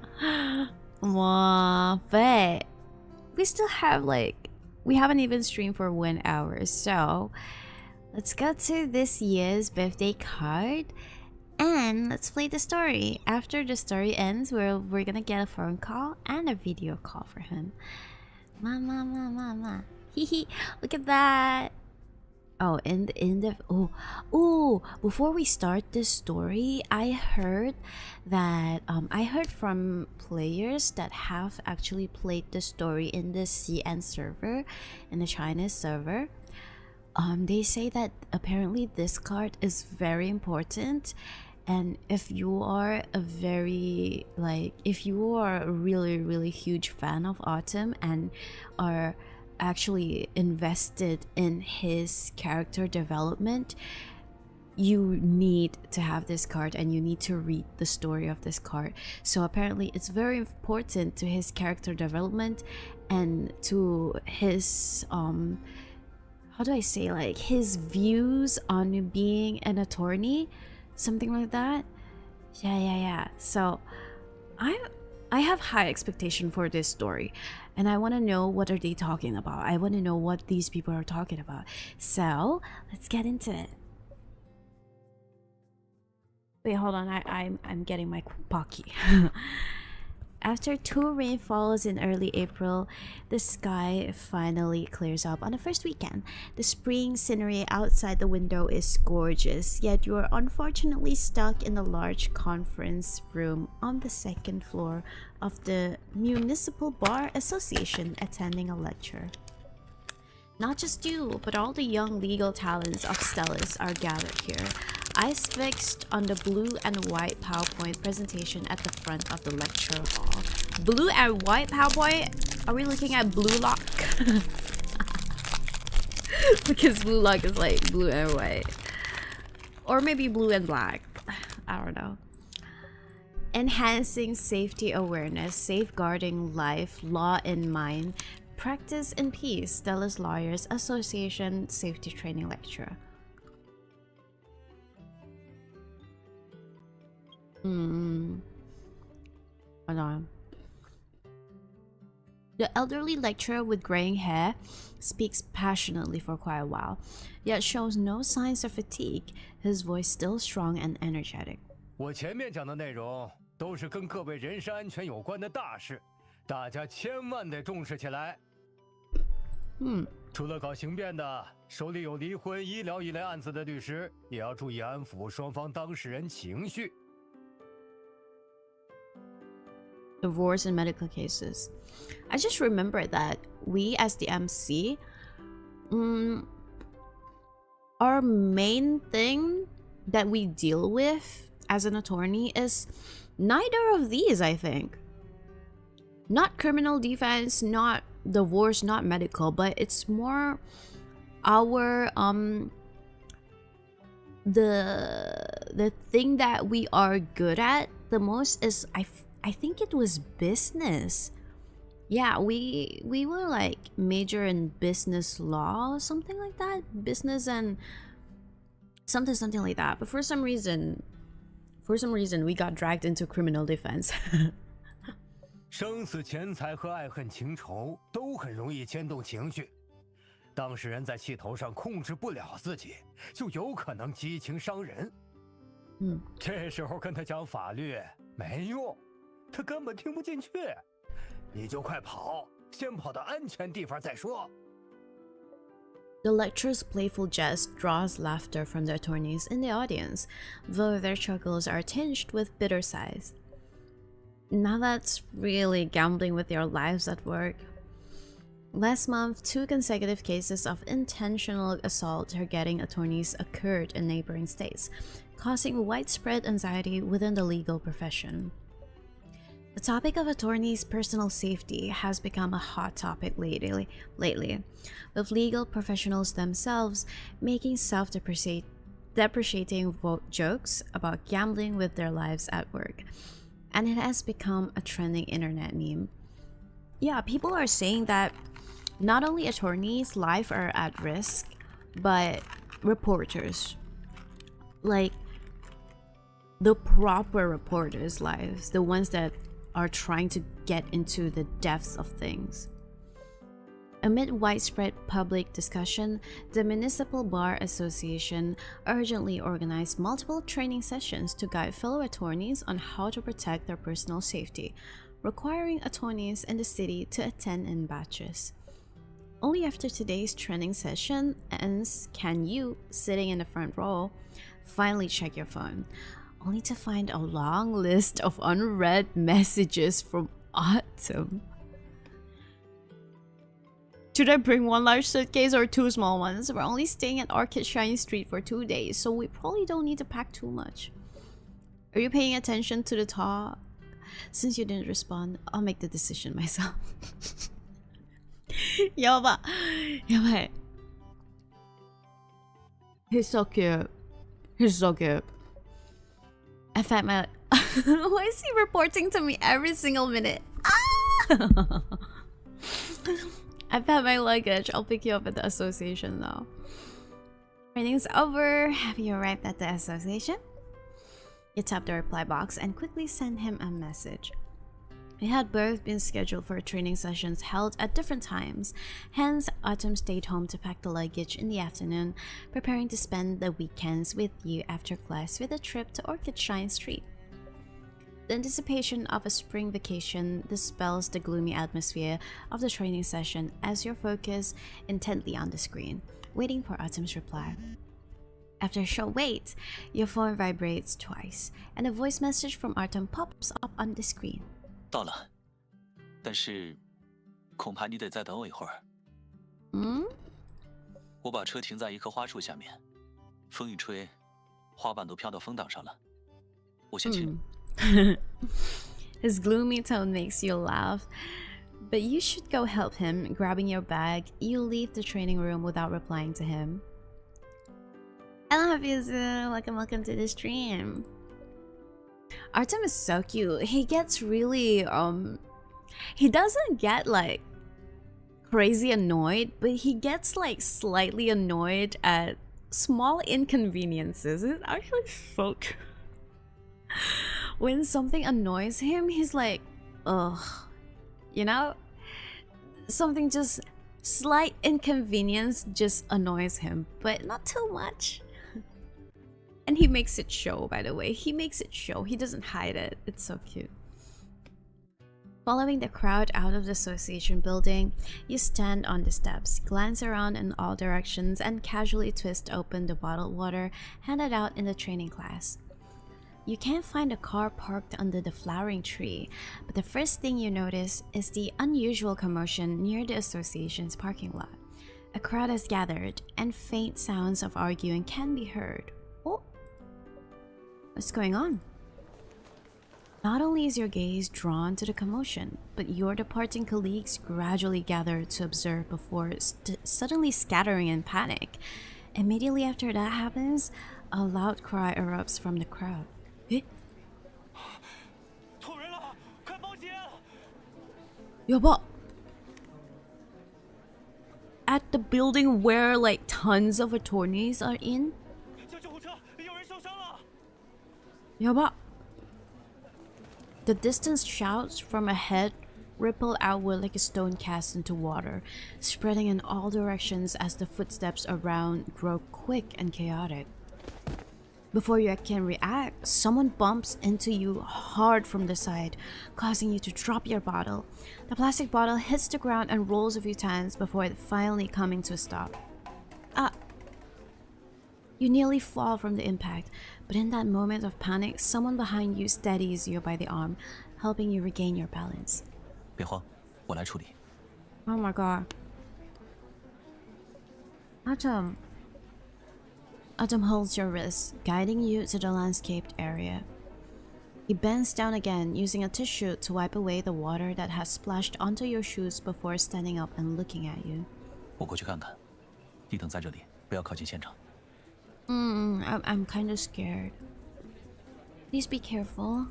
we still have we haven't even streamed for 1 hour, so let's go to this year's birthday card and let's play the story. After the story ends, we're gonna get a phone call and a video call for him. Mama. Hehe, look at that. Oh, before we start this story, I heard that I heard from players that have actually played the story in the CN server, in the Chinese server. They say that apparently this card is very important, and if you are a really huge fan of Autumn and are actually invested in his character development, you need to have this card and you need to read the story of this card. So apparently it's very important to his character development and to his how do I say, his views on being an attorney, something like that. Yeah. So I have high expectation for this story, and I want to know what are they talking about. I want to know what these people are talking about. So let's get into it. Wait, hold on. I'm getting my Pocky. After 2 rainfalls in early April, the sky finally clears up on the first weekend. The spring scenery outside the window is gorgeous, yet you are unfortunately stuck in a large conference room on the second floor of the Municipal Bar Association attending a lecture. Not just you, but all the young legal talents of Stellus are gathered here. Eyes fixed on the blue and white PowerPoint presentation at the front of the lecture hall. Blue and white PowerPoint? Are we looking at Blue Lock? Because Blue Lock is like blue and white. Or maybe blue and black. I don't know. Enhancing safety awareness, safeguarding life, law in mind, practice in peace, Stellus Lawyers Association Safety Training Lecture. Hold on. The elderly lecturer with graying hair speaks passionately for quite a while, yet shows no signs of fatigue, his voice still strong and energetic. 我前面讲的内容都是跟各位人身安全有关的大事，大家千万得重视起来。除了搞刑辩的，手里有离婚、医疗一类案子的律师，也要注意安抚双方当事人情绪。 Divorce and medical cases. I just remember that we as the MC, our main thing that we deal with as an attorney is neither of these, I think. Not criminal defense, not divorce, not medical, but it's more our the thing that we are good at the most is I think it was business. Yeah, we were like major in business law or something like that. Business and something like that. But for some reason we got dragged into criminal defense. 生死钱财和爱恨情仇都很容易牵动情绪，当事人在气头上控制不了自己，就有可能激情伤人。这时候跟他讲法律没用。 他根本听不进去，你就快跑，先跑到安全地方再说。The lecturer's playful jest draws laughter from the attorneys in the audience, though their chuckles are tinged with bitter sighs. Now that's really gambling with your lives at work. Last month, 2 consecutive cases of intentional assault targeting attorneys occurred in neighboring states, causing widespread anxiety within the legal profession. The topic of attorneys' personal safety has become a hot topic lately, with legal professionals themselves making self-depreciating jokes about gambling with their lives at work. And it has become a trending internet meme. Yeah, people are saying that not only attorneys' lives are at risk, but reporters. Like, the proper reporters' lives, the ones that are trying to get into the depths of things. Amid widespread public discussion, the Municipal Bar Association urgently organized multiple training sessions to guide fellow attorneys on how to protect their personal safety, requiring attorneys in the city to attend in batches. Only after today's training session ends can you, sitting in the front row, finally check your phone, only to find a long list of unread messages from Artem. Should I bring 1 large suitcase or 2 small ones? We're only staying at Orchid Shine Street for 2 days, so we probably don't need to pack too much. Are you paying attention to the talk? Since you didn't respond, I'll make the decision myself. Yabai. He's so cute. He's so cute. I found my... Why is he reporting to me every single minute? Ah! I found my luggage. I'll pick you up at the association though. Training's over. Have you arrived at the association? You tap the reply box and quickly send him a message. We had both been scheduled for training sessions held at different times, hence Autumn stayed home to pack the luggage in the afternoon, preparing to spend the weekends with you after class with a trip to Orchid Shine Street. The anticipation of a spring vacation dispels the gloomy atmosphere of the training session as you focus intently on the screen, waiting for Artem's reply. After a short wait, your phone vibrates twice, and a voice message from Artem pops up on the screen. 到了，但是恐怕你得再等我一会儿。我把车停在一棵花树下面，风一吹，花瓣都飘到风挡上了。我先去。His gloomy tone makes you laugh, but you should go help him. Grabbing your bag, you leave the training room without replying to him. Hello, Hafizu. Welcome to the stream. Artem is so cute. He gets really he doesn't get like crazy annoyed, but he gets like slightly annoyed at small inconveniences. It's actually so cute. When something annoys him, he's like, ugh, you know? Something just slight inconvenience just annoys him, but not too much. And he makes it show, by the way. He makes it show. He doesn't hide it. It's so cute. Following the crowd out of the association building, you stand on the steps, glance around in all directions, and casually twist open the bottled water handed out in the training class. You can't find a car parked under the flowering tree, but the first thing you notice is the unusual commotion near the association's parking lot. A crowd has gathered, and faint sounds of arguing can be heard. Oh, what's going on? Not only is your gaze drawn to the commotion, but your departing colleagues gradually gather to observe before suddenly scattering in panic. Immediately after that happens, a loud cry erupts from the crowd. Eh? Yaba! At the building where like tons of attorneys are in? Yaba! The distant shouts from ahead ripple outward like a stone cast into water, spreading in all directions as the footsteps around grow quick and chaotic. Before you can react, someone bumps into you hard from the side, causing you to drop your bottle. The plastic bottle hits the ground and rolls a few times before finally coming to a stop. Ah! You nearly fall from the impact, but in that moment of panic, someone behind you steadies you by the arm, helping you regain your balance. 别慌，我来处理。 Oh my god. Artem holds your wrist, guiding you to the landscaped area. He bends down again, using a tissue to wipe away the water that has splashed onto your shoes before standing up and looking at you. 我过去看看，你等在这里，不要靠近现场。 I'm kind of scared. Please be careful.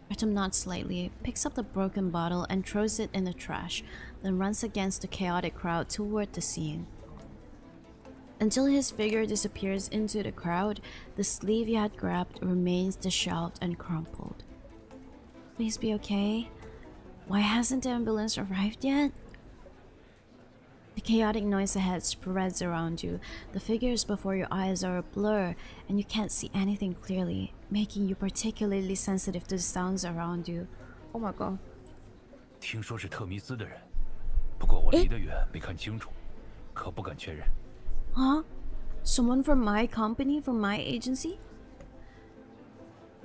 Artem nods slightly, picks up the broken bottle and throws it in the trash, then runs against the chaotic crowd toward the scene. Until his figure disappears into the crowd, the sleeve you had grabbed remains disheveled and crumpled. Please be okay. Why hasn't the ambulance arrived yet? The chaotic noise ahead spreads around you. The figures before your eyes are a blur, and you can't see anything clearly, making you particularly sensitive to the sounds around you. Oh my god. 听说是特密斯的人，不过我离得远，没看清楚，可不敢确认。 Huh? Someone from my company, from my agency?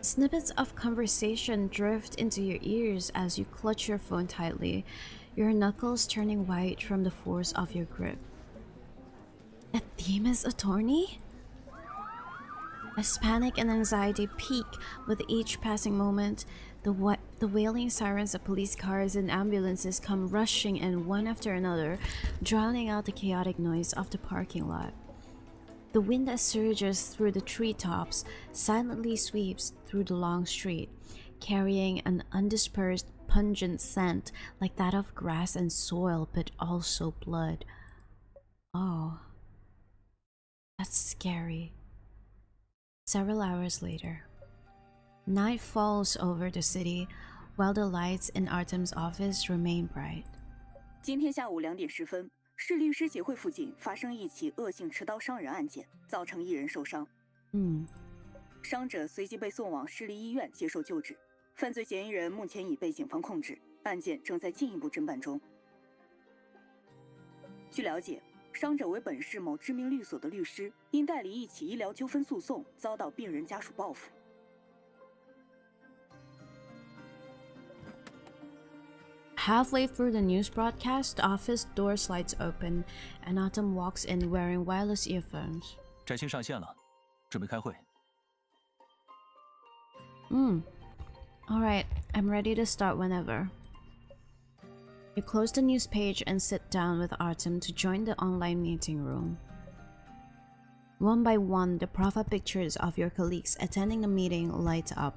Snippets of conversation drift into your ears as you clutch your phone tightly, your knuckles turning white from the force of your grip. A Themis attorney? As panic and anxiety peak with each passing moment, the wailing sirens of police cars and ambulances come rushing in one after another, drowning out the chaotic noise of the parking lot. The wind that surges through the treetops silently sweeps through the long street, carrying an undispersed, pungent scent like that of grass and soil, but also blood. Oh, that's scary. Several hours later, night falls over the city, while the lights in Artem's office remain bright. 今天下午2点10分，市律师协会附近发生一起恶性持刀伤人案件，造成1人受伤。伤者随即被送往市立医院接受救治。犯罪嫌疑人目前已被警方控制，案件正在进一步侦办中。据了解，伤者为本市某知名律所的律师，因代理一起医疗纠纷诉讼，遭到病人家属报复。Halfway through the news broadcast, the office door slides open, and Artem walks in wearing wireless earphones. 摘星上线了，准备开会。Alright, I'm ready to start whenever. You close the news page and sit down with Artem to join the online meeting room. One by one, the profile pictures of your colleagues attending the meeting light up.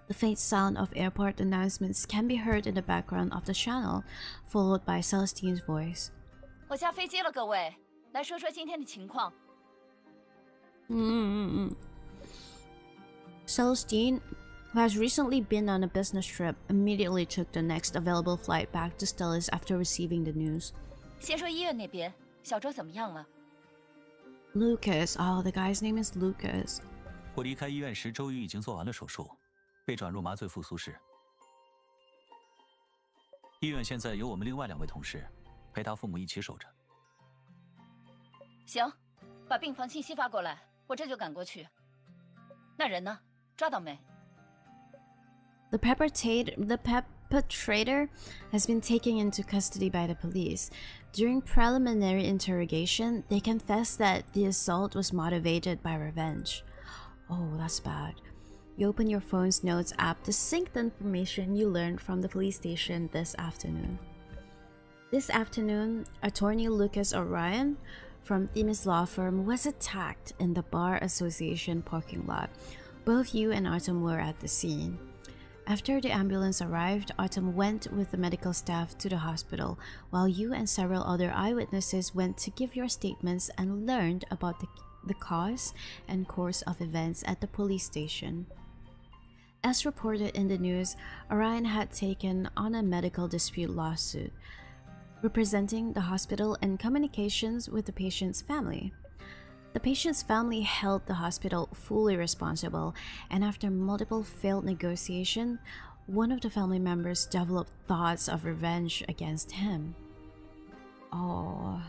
The faint sound of airport announcements can be heard in the background of the channel, followed by Celestine's voice. 我下飞机了，各位，来说说今天的情况。Celestine, who has recently been on a business trip, immediately took the next available flight back to Stellis after receiving the news. 先说医院那边，小周怎么样了？ Lucas, oh, the guy's name is Lucas. 我离开医院时，周瑜已经做完了手术，被转入麻醉复苏室。医院现在有我们另外2位同事陪他父母一起守着。行，把病房信息发过来，我这就赶过去。那人呢？抓到没？ The perpetrator has been taken into custody by the police. During preliminary interrogation, they confessed that the assault was motivated by revenge. Oh, that's bad. You open your phone's notes app to sync the information you learned from the police station this afternoon. This afternoon, attorney Lucas Orion from Themis Law Firm was attacked in the Bar Association parking lot. Both you and Artem were at the scene. After the ambulance arrived, Artem went with the medical staff to the hospital, while you and several other eyewitnesses went to give your statements and learned about the cause and course of events at the police station. As reported in the news, Orion had taken on a medical dispute lawsuit, representing the hospital and communications with the patient's family. The patient's family held the hospital fully responsible, and after multiple failed negotiation, one of the family members developed thoughts of revenge against him. Oh.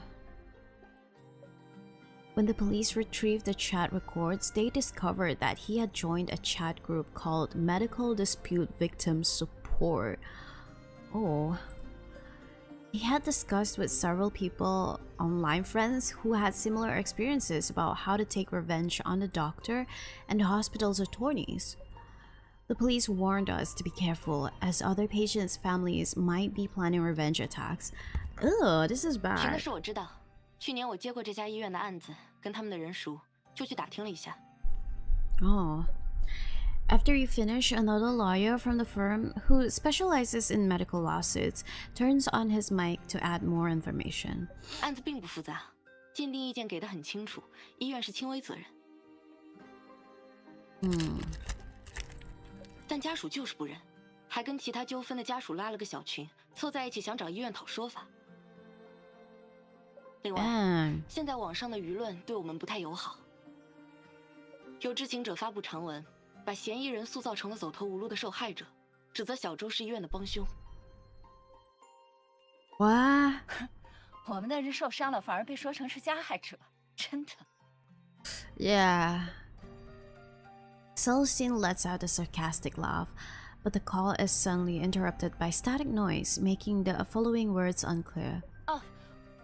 When the police retrieved the chat records, they discovered that he had joined a chat group called Medical Dispute Victim Support. Oh. He had discussed with several people, online friends, who had similar experiences about how to take revenge on the doctor and the hospital's attorneys. The police warned us to be careful, as other patients' families might be planning revenge attacks. Ugh, this is 停的 bad. 事我知道，去年我接过这家医院的案子，跟他们的人熟，就去打听了一下。Oh. After you finish, another lawyer from the firm, who specializes in medical lawsuits, turns on his mic to add more information. 案子并不复杂，鉴定意见给得很清楚，医院是轻微责任。但家属就是不认，还跟其他纠纷的家属拉了个小群，凑在一起想找医院讨说法。另外，现在网上的舆论对我们不太友好，有知情者发布长文。 把嫌疑人塑造成了走投无路的受害者，指责小周是医院的帮凶。What? 我们的人受伤了，反而被说成是加害者，真的。Yeah. Celestine lets out a sarcastic laugh, but the call is suddenly interrupted by static noise, making the following words unclear. 哦，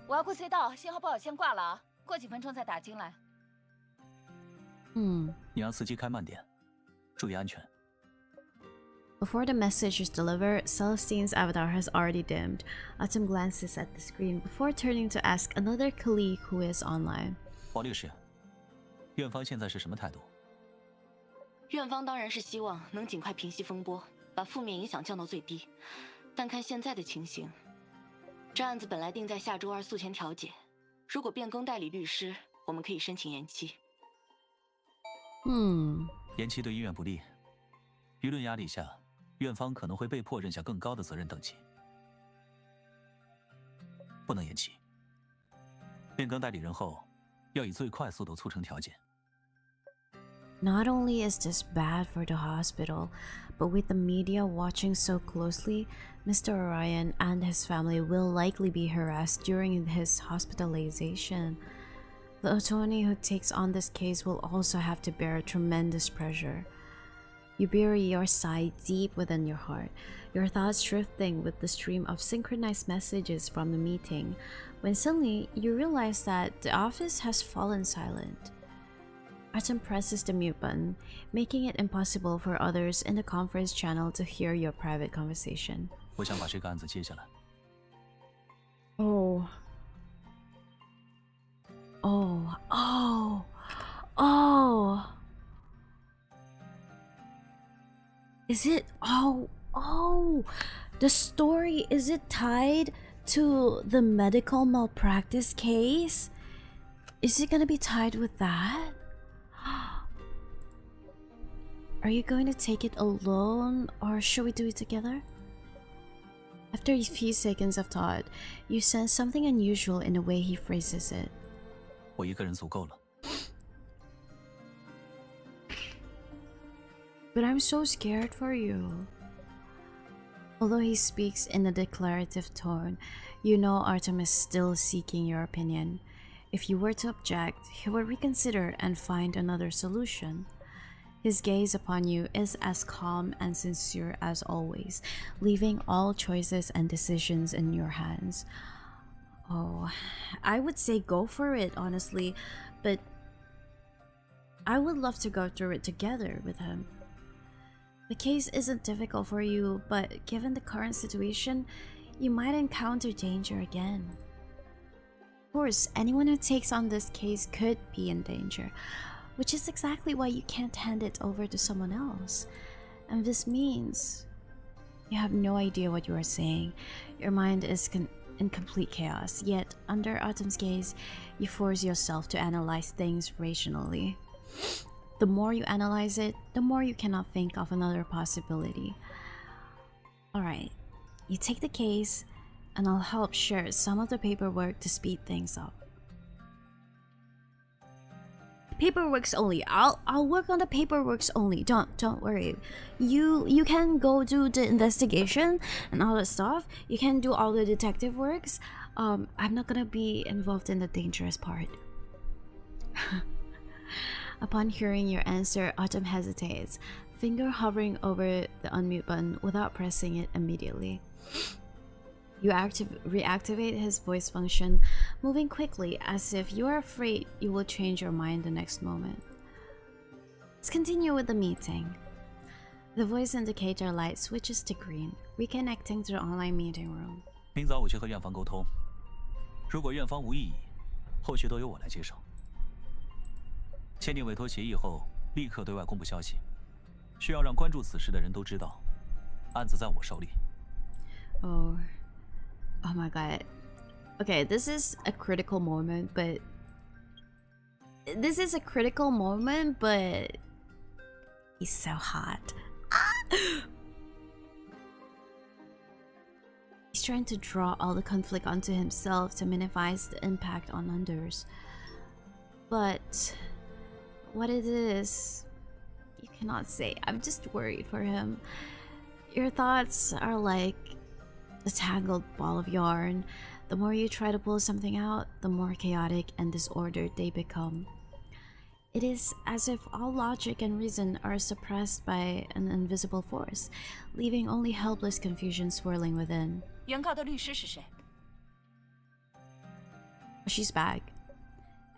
我要过隧道，信号不好，先挂了啊，过几分钟再打进来。你让司机开慢点。 注意安全。 Before the message is delivered, Celestine's avatar has already dimmed. Artem glances at the screen before turning to ask another colleague who is online. 王律师，院方现在是什么态度？院方当然是希望能尽快平息风波，把负面影响降到最低。但看现在的情形，这案子本来定在下周2诉前调解，如果变更代理律师，我们可以申请延期。延期对医院不利，舆论压力下，院方可能会被迫认下更高的责任等级。不能延期。变更代理人后，要以最快速度促成调解。Not only is this bad for the hospital, but with the media watching so closely, Mr. Orion and his family will likely be harassed during his hospitalization. The attorney who takes on this case will also have to bear tremendous pressure. You bury your sigh deep within your heart, your thoughts drifting with the stream of synchronized messages from the meeting, when suddenly you realize that the office has fallen silent. Artem presses the mute button, making it impossible for others in the conference channel to hear your private conversation. 我想把这个案子接下来。Oh. Oh. Oh. Oh. Is it? Oh. Oh. The story, is it tied to the medical malpractice case? Is it gonna be tied with that? Are you going to take it alone, or should we do it together? After a few seconds of thought, you sense something unusual in the way he phrases it. 我一个人足够了。 But I'm so scared for you. Although he speaks in a declarative tone, you know Artem is still seeking your opinion. If you were to object, he would reconsider and find another solution. His gaze upon you is as calm and sincere as always, leaving all choices and decisions in your hands. Oh, I would say go for it, honestly, but I would love to go through it together with him. The case isn't difficult for you, but given the current situation, you might encounter danger again. Of course, anyone who takes on this case could be in danger, which is exactly why you can't hand it over to someone else. And this means you have no idea what you are saying. Your mind is in complete chaos, yet under Artem's gaze, you force yourself to analyze things rationally. The more you analyze it, the more you cannot think of another possibility. Alright, you take the case, and I'll help share some of the paperwork to speed things up. Paperwork's only. I'll work on the paperwork's only. Don't worry. You can go do the investigation and all that stuff. You can do all the detective works. I'm not gonna be involved in the dangerous part. Upon hearing your answer, Artem hesitates, finger hovering over the unmute button without pressing it immediately. You reactivate his voice function, moving quickly as if you are afraid you will change your mind the next moment. Let's continue with the meeting. The voice indicator light switches to green, reconnecting to the online meeting room. 明早我去和院方沟通，如果院方无异议，后续都由我来接手。签订委托协议后，立刻对外公布消息，需要让关注此事的人都知道，案子在我手里。Oh my god. Okay, this is a critical moment, but he's so hot. He's trying to draw all the conflict onto himself to minimize the impact on others. But what it is, you cannot say. I'm just worried for him. Your thoughts are like a tangled ball of yarn. The more you try to pull something out, the more chaotic and disordered they become. It is as if all logic and reason are suppressed by an invisible force, leaving only helpless confusion swirling within. 原告的律师是谁？ She's back.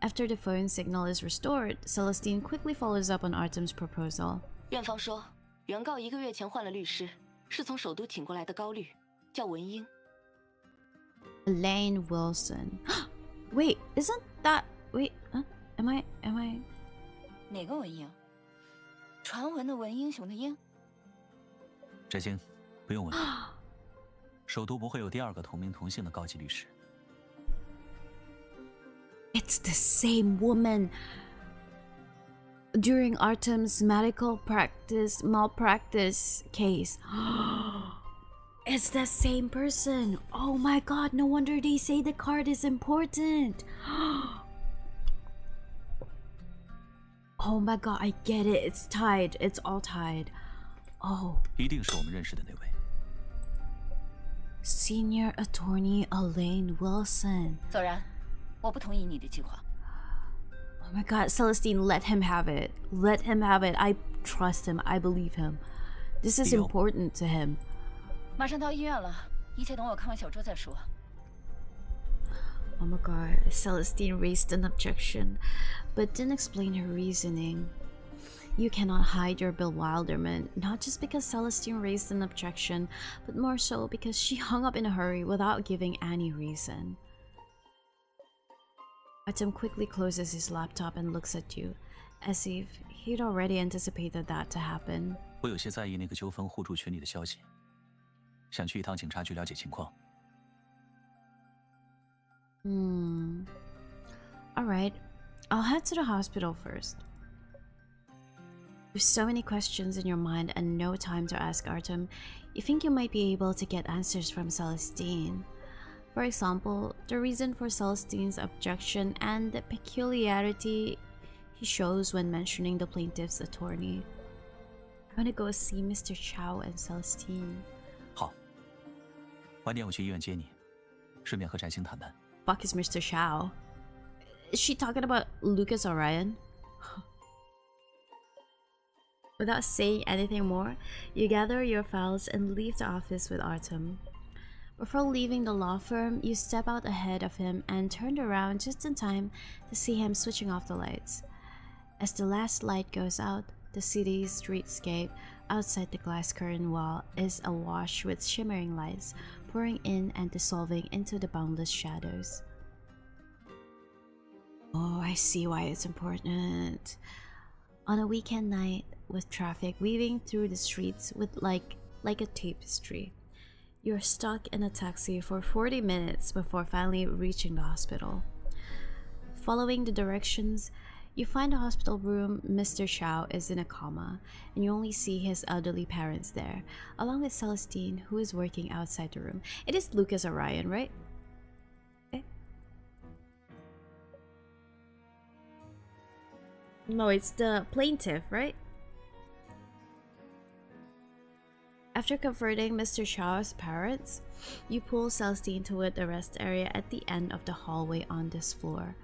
After the phone signal is restored, Celestine quickly follows up on Artem's proposal. 院方说，原告1个月前换了律师，是从首都请过来的高律，叫文英。 Elaine Wilson. Wait, isn't that... Wait, am I... 哪个文英？传闻的文英雄的英？翟星，不用问。首都不会有第二个同名同姓的高级律师。 It's the same woman. During Artem's medical malpractice case. It's the same person. Oh my god, no wonder they say the card is important. Oh my god, I get it. It's tied. It's all tied. Oh. 一定是我们认识的那位。 Senior Attorney Elaine Wilson. 走然，我不同意你的计划。 Oh my god, Celestine, let him have it. Let him have it. I trust him. I believe him. This is important to him. 马上到医院了，一切等我看完小周再说。 Oh my god, Celestine raised an objection, but didn't explain her reasoning. You cannot hide your bewilderment, not just because Celestine raised an objection, but more so because she hung up in a hurry without giving any reason. Artem quickly closes his laptop and looks at you, as if he'd already anticipated that to happen. 我有些在意那个纠纷互助群里的消息，想去一趟警察局了解情况。 Alright, I'll head to the hospital first. With so many questions in your mind and no time to ask Artem, you think you might be able to get answers from Celestine. For example, the reason for Celestine's objection and the peculiarity he shows when mentioning the plaintiff's attorney. I want to go see Mr. Chow and Celestine. 好，晚点我去医院接你，顺便和翟星谈谈。 Fuck is Mr. Chow? Is she talking about Lucas Orion? Without saying anything more, you gather your files and leave the office with Artem. Before leaving the law firm, you step out ahead of him and turn around just in time to see him switching off the lights. As the last light goes out, the city's streetscape outside the glass curtain wall is awash with shimmering lights, pouring in and dissolving into the boundless shadows. Oh, I see why it's important. On a weekend night, with traffic weaving through the streets with like a tapestry, you're stuck in a taxi for 40 minutes before finally reaching the hospital. Following the directions, you find a hospital room. Mr. Chow is in a coma, and you only see his elderly parents there, along with Celestine, who is working outside the room. It is Lucas Orion, right? Okay. No, it's the plaintiff, right? After comforting Mr. Chow's parents, you pull Celestine toward the rest area at the end of the hallway on this floor.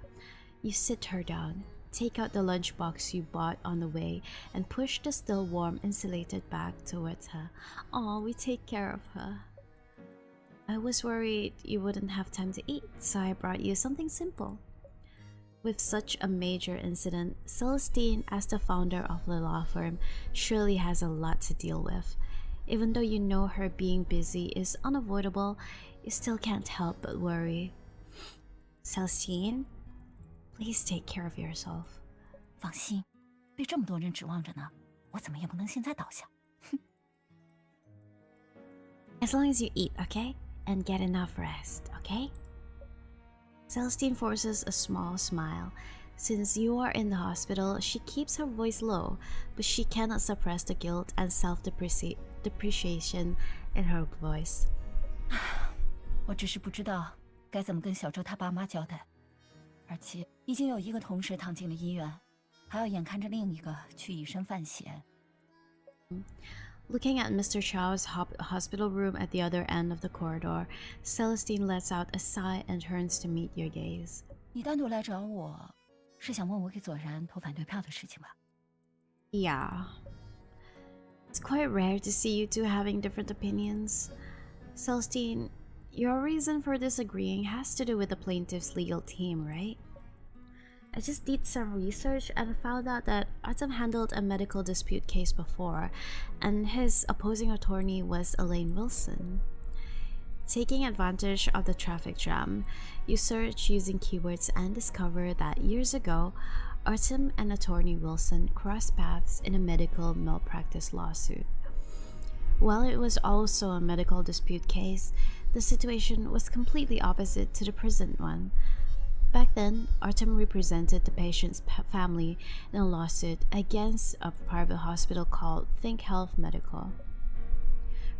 You sit her down, take out the lunchbox you bought on the way, and push the still warm insulated bag towards her. Aw, we take care of her. I was worried you wouldn't have time to eat, so I brought you something simple. With such a major incident, Celestine, as the founder of the law firm, surely has a lot to deal with. Even though you know her being busy is unavoidable, you still can't help but worry. Celestine, please take care of yourself. 放心，被这么多人指望着呢，我怎么也不能现在倒下。As long as you eat, okay? And get enough rest, okay? Celestine forces a small smile. Since you are in the hospital, she keeps her voice low, but she cannot suppress the guilt and self-depreciation in her voice. 我只是不知道该怎么跟小周他爸妈交代，而且已经有一个同事躺进了医院，还要眼看着另一个去以身犯险。Looking at Mr. Chow's hospital room at the other end of the corridor, Celestine lets out a sigh and turns to meet your gaze. 你单独来找我，是想问我给左然投反对票的事情吧？ Yeah. It's quite rare to see you two having different opinions. Celestine, your reason for disagreeing has to do with the plaintiff's legal team, right? I just did some research and found out that Artem handled a medical dispute case before, and his opposing attorney was Elaine Wilson. Taking advantage of the traffic jam, you search using keywords and discover that years ago, Artem and attorney Wilson crossed paths in a medical malpractice lawsuit. While it was also a medical dispute case, the situation was completely opposite to the present one. Back then, Artem represented the patient's family in a lawsuit against a private hospital called Think Health Medical.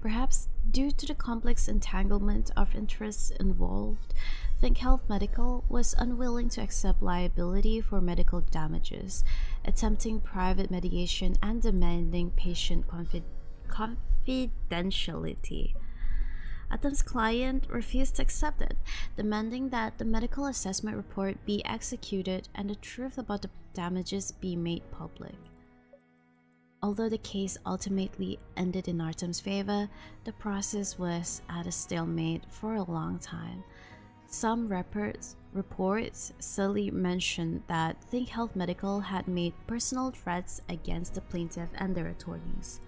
Perhaps due to the complex entanglement of interests involved, Think Health Medical was unwilling to accept liability for medical damages, attempting private mediation and demanding patient confidentiality. Artem's client refused to accept it, demanding that the medical assessment report be executed and the truth about the damages be made public. Although the case ultimately ended in Artem's favor, the process was at a stalemate for a long time. Some reports silly mentioned that Think Health Medical had made personal threats against the plaintiff and their attorneys.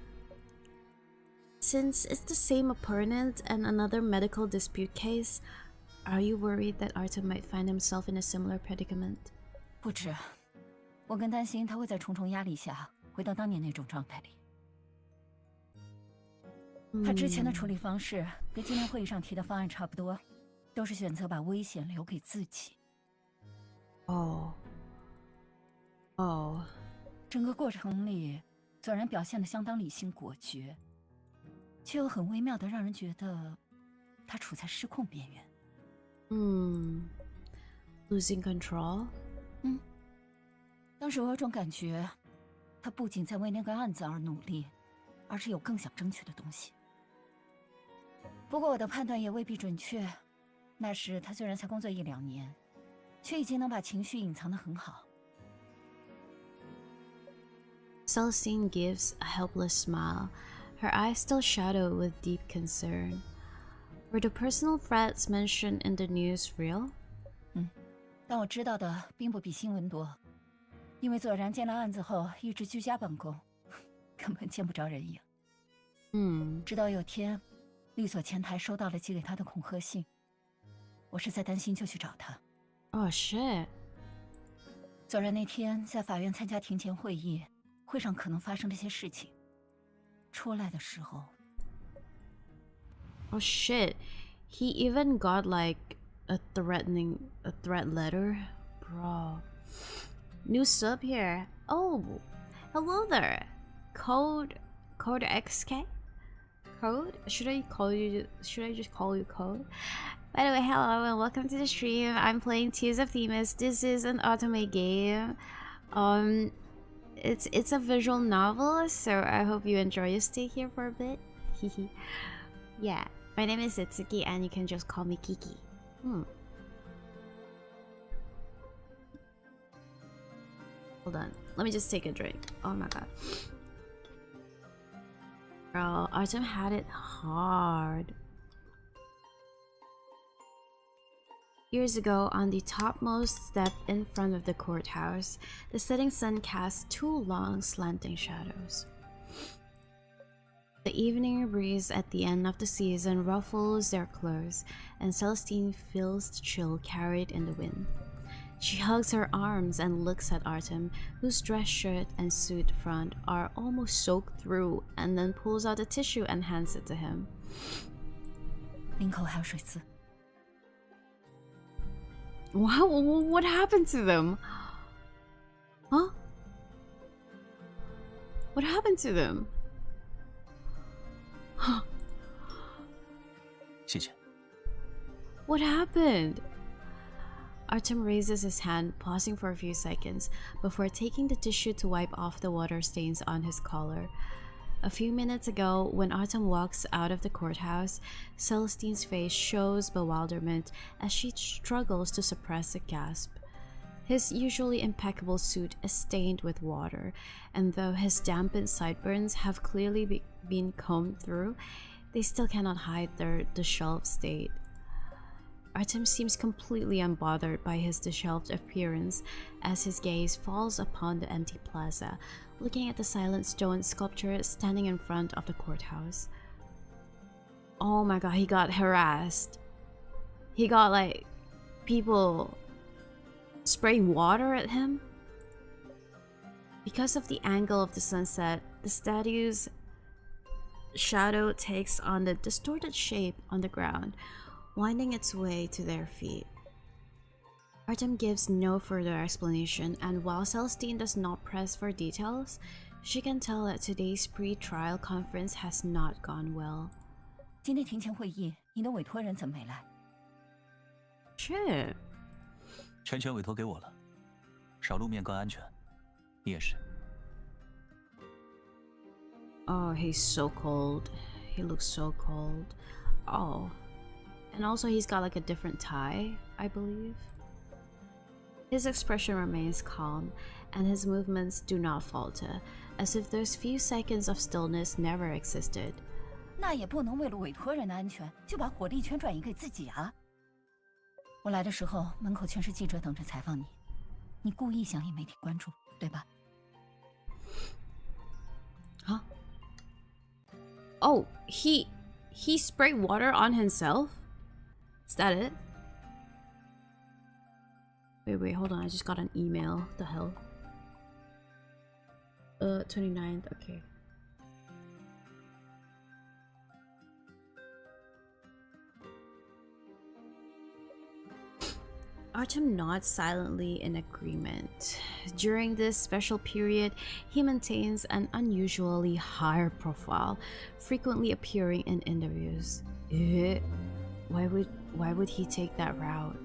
Since it's the same opponent and another medical dispute case, are you worried that Artem might find himself in a similar predicament? 不止，我更担心他会在重重压力下回到当年那种状态里。他之前的处理方式跟今天会议上提的方案差不多，都是选择把危险留给自己。整个过程里，虽然表现得相当理性果决，却又很微妙的让人觉得他处在失控边缘。Losing control? 当时我有种感觉，他不仅在为那个案子而努力，而是有更想争取的东西。不过我的判断也未必准确。那时他虽然才工作1-2年，却已经能把情绪隐藏得很好。Celestine gives a helpless smile, her eyes still shadowed with deep concern. Were the personal threats mentioned in the news real? 但我知道的并不比新闻多，因为左然见了案子后一直居家办公，根本见不着人影。直到有天，律所前台收到了寄给他的恐吓信，我实在担心，就去找他。Oh shit！ 左然那天在法院参加庭前会议，会上可能发生这些事情。出来的时候 Oh shit! He even got like a threat letter, bro. New sub here. Oh, hello there. Code XK. Code? Should I just call you Code? By the way, hello and welcome to the stream. I'm playing Tears of Themis. This is an automate game. It's a visual novel, so I hope you enjoy your stay here for a bit. Yeah, my name is Itsuki and you can just call me Kiki. Hold on, let me just take a drink. Oh my god. Bro, Artem had it hard. Years ago, on the topmost step in front of the courthouse, the setting sun cast 2 long, slanting shadows. The evening breeze at the end of the season ruffles their clothes, and Celestine feels the chill carried in the wind. She hugs her arms and looks at Artem, whose dress shirt and suit front are almost soaked through, and then pulls out a tissue and hands it to him. 领口还有水渍。What happened to them? Huh? What happened to them? 谢谢。 What happened? Artem raises his hand, pausing for a few seconds before taking the tissue to wipe off the water stains on his collar. A few minutes ago, when Artem walks out of the courthouse, Celestine's face shows bewilderment as she struggles to suppress a gasp. His usually impeccable suit is stained with water, and though his dampened sideburns have clearly been combed through, they still cannot hide their disheveled state. Artem seems completely unbothered by his disheveled appearance as his gaze falls upon the empty plaza, looking at the silent stone sculpture standing in front of the courthouse. Oh my god, he got harassed. He got like people spraying water at him. Because of the angle of the sunset, the statue's shadow takes on the distorted shape on the ground, winding its way to their feet. Artem gives no further explanation, and while Celestine does not press for details, she can tell that today's pre-trial conference has not gone well. 今天庭前会议，你的委托人怎么没来？是，全权委托给我了，少露面更安全。你也是。Oh, he's so cold. He looks so cold. Oh, and also he's got like a different tie, I believe. His expression remains calm, and his movements do not falter, as if those few seconds of stillness never existed. 那也不能为了委托人的安全，就把火力全转移给自己啊！我来的时候，门口全是记者等着采访你，你故意想引媒体关注，对吧？ Huh? Oh, he sprayed water on himself? Is that it? Wait, hold on. I just got an email. The hell? 29th. Okay. Artem nods silently in agreement. During this special period, he maintains an unusually high profile, frequently appearing in interviews. Why would he take that route?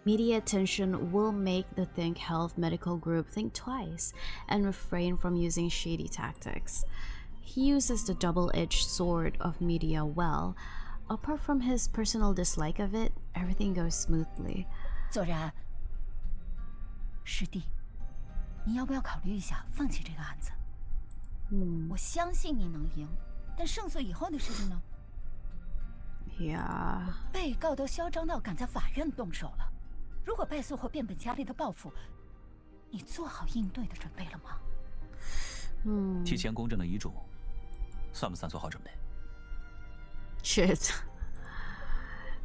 Media attention will make the Think Health medical group think twice and refrain from using shady tactics. He uses the double-edged sword of media well. Apart from his personal dislike of it, everything goes smoothly. 左然，师弟，你要不要考虑一下放弃这个案子？我相信你能赢，但胜诉以后的事情呢 ？Yeah. 被告都嚣张到敢在法院动手了，如果败诉后变本加厉的报复，你做好应对的准备了吗？提前公证的遗嘱，算不算做好准备？ Shit.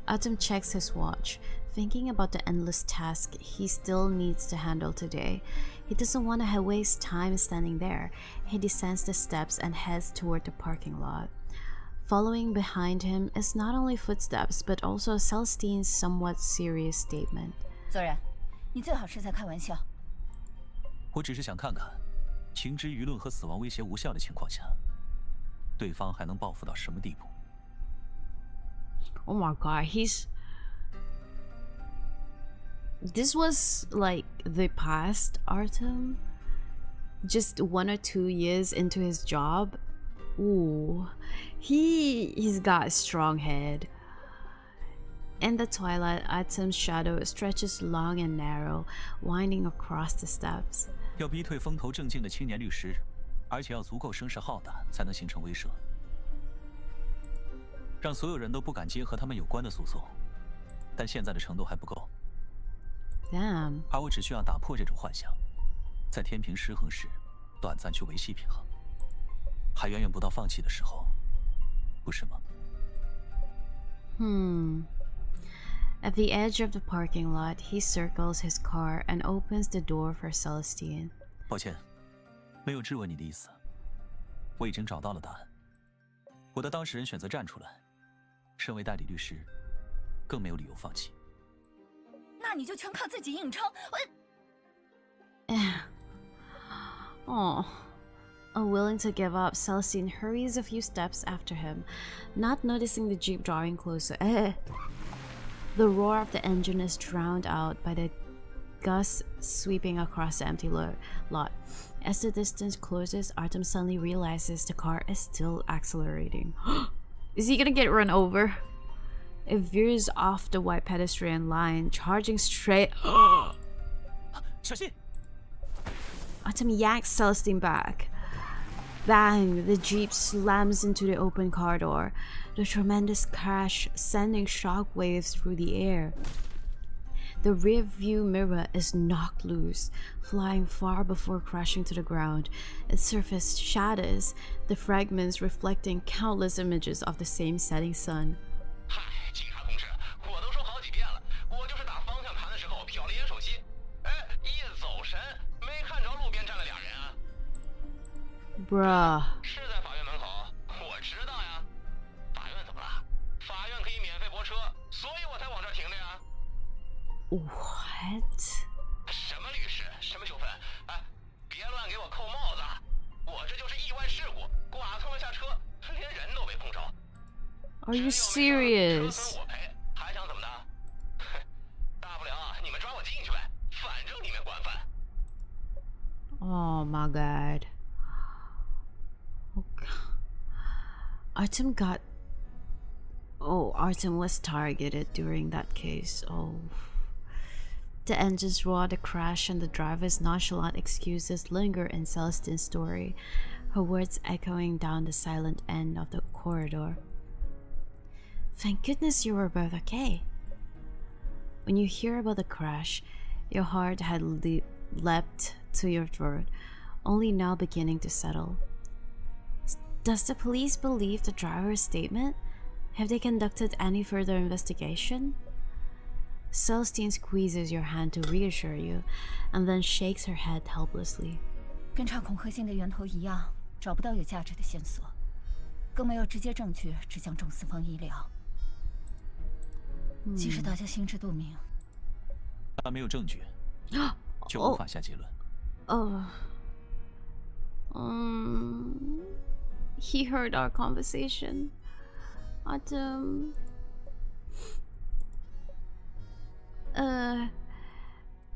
Artem checks his watch, thinking about the endless task he still needs to handle today. He doesn't want to waste time standing there. He descends the steps and heads toward the parking lot. Following behind him is not only footsteps, but also Celestine's somewhat serious statement. 左然，你最好是在开玩笑。我只是想看看，情知舆论和死亡威胁无效的情况下，对方还能报复到什么地步。 Oh my god, This was like the past Artem. Just 1 or 2 years into his job. Ooh. He's got a strong head. In the twilight, Artem's shadow stretches long and narrow, winding across the steps. 要逼退风头正劲的青年律师，而且要足够声势浩大，才能形成威慑。 让所有人都不敢接和他们有关的诉讼，但现在的程度还不够。Damn. 而我只需要打破这种幻想，在天平失衡时，短暂去维系平衡，还远远不到放弃的时候，不是吗？ At the edge of the parking lot, he circles his car and opens the door for Celestine. 抱歉，没有质问你的意思。我已经找到了答案。我的当事人选择站出来。 身为代理律师，更没有理由放弃。那你就全靠自己硬撑。Oh, unwilling to give up, Celestine hurries a few steps after him, not noticing the jeep drawing closer. The roar of the engine is drowned out by the gust sweeping across the empty lot. As the distance closes, Artem suddenly realizes the car is still accelerating. Is he gonna get run over? It veers off the white pedestrian line, charging straight. 小心! Artem yanks Celestine back. Bang! The jeep slams into the open car door. The tremendous crash sending shockwaves through the air. The rear view mirror is knocked loose, flying far before crashing to the ground. Its surface shatters, the fragments reflecting countless images of the same setting sun. 嗨，警察同志，我都说好几遍了，我就是打方向盘的时候瞟了一眼手机，哎，一走神，没看着路边站了俩人啊。Bruh. 是在法院门口，我知道呀。法院怎么了？法院可以免费泊车，所以我才往这儿停的呀。 What? 什么律师？什么纠纷？哎，别乱给我扣帽子！我这就是意外事故，剐蹭了下车，连人都没碰着， Are you serious? Oh my god. Oh, Artem got... Oh, Artem was targeted during that case. Oh. The engines roar, the crash, and the driver's nonchalant excuses linger in Celestine's story, her words echoing down the silent end of the corridor. Thank goodness you were both okay. When you hear about the crash, your heart had leapt to your throat, only now beginning to settle. Does the police believe the driver's statement? Have they conducted any further investigation? Celestine squeezes your hand to reassure you, and then shakes her head helplessly. 跟查恐吓信的源头一样，找不到有价值的线索，更没有直接证据指向重四方医疗。其实大家心知肚明。他没有证据，就无法下结论。He heard our conversation. Artem.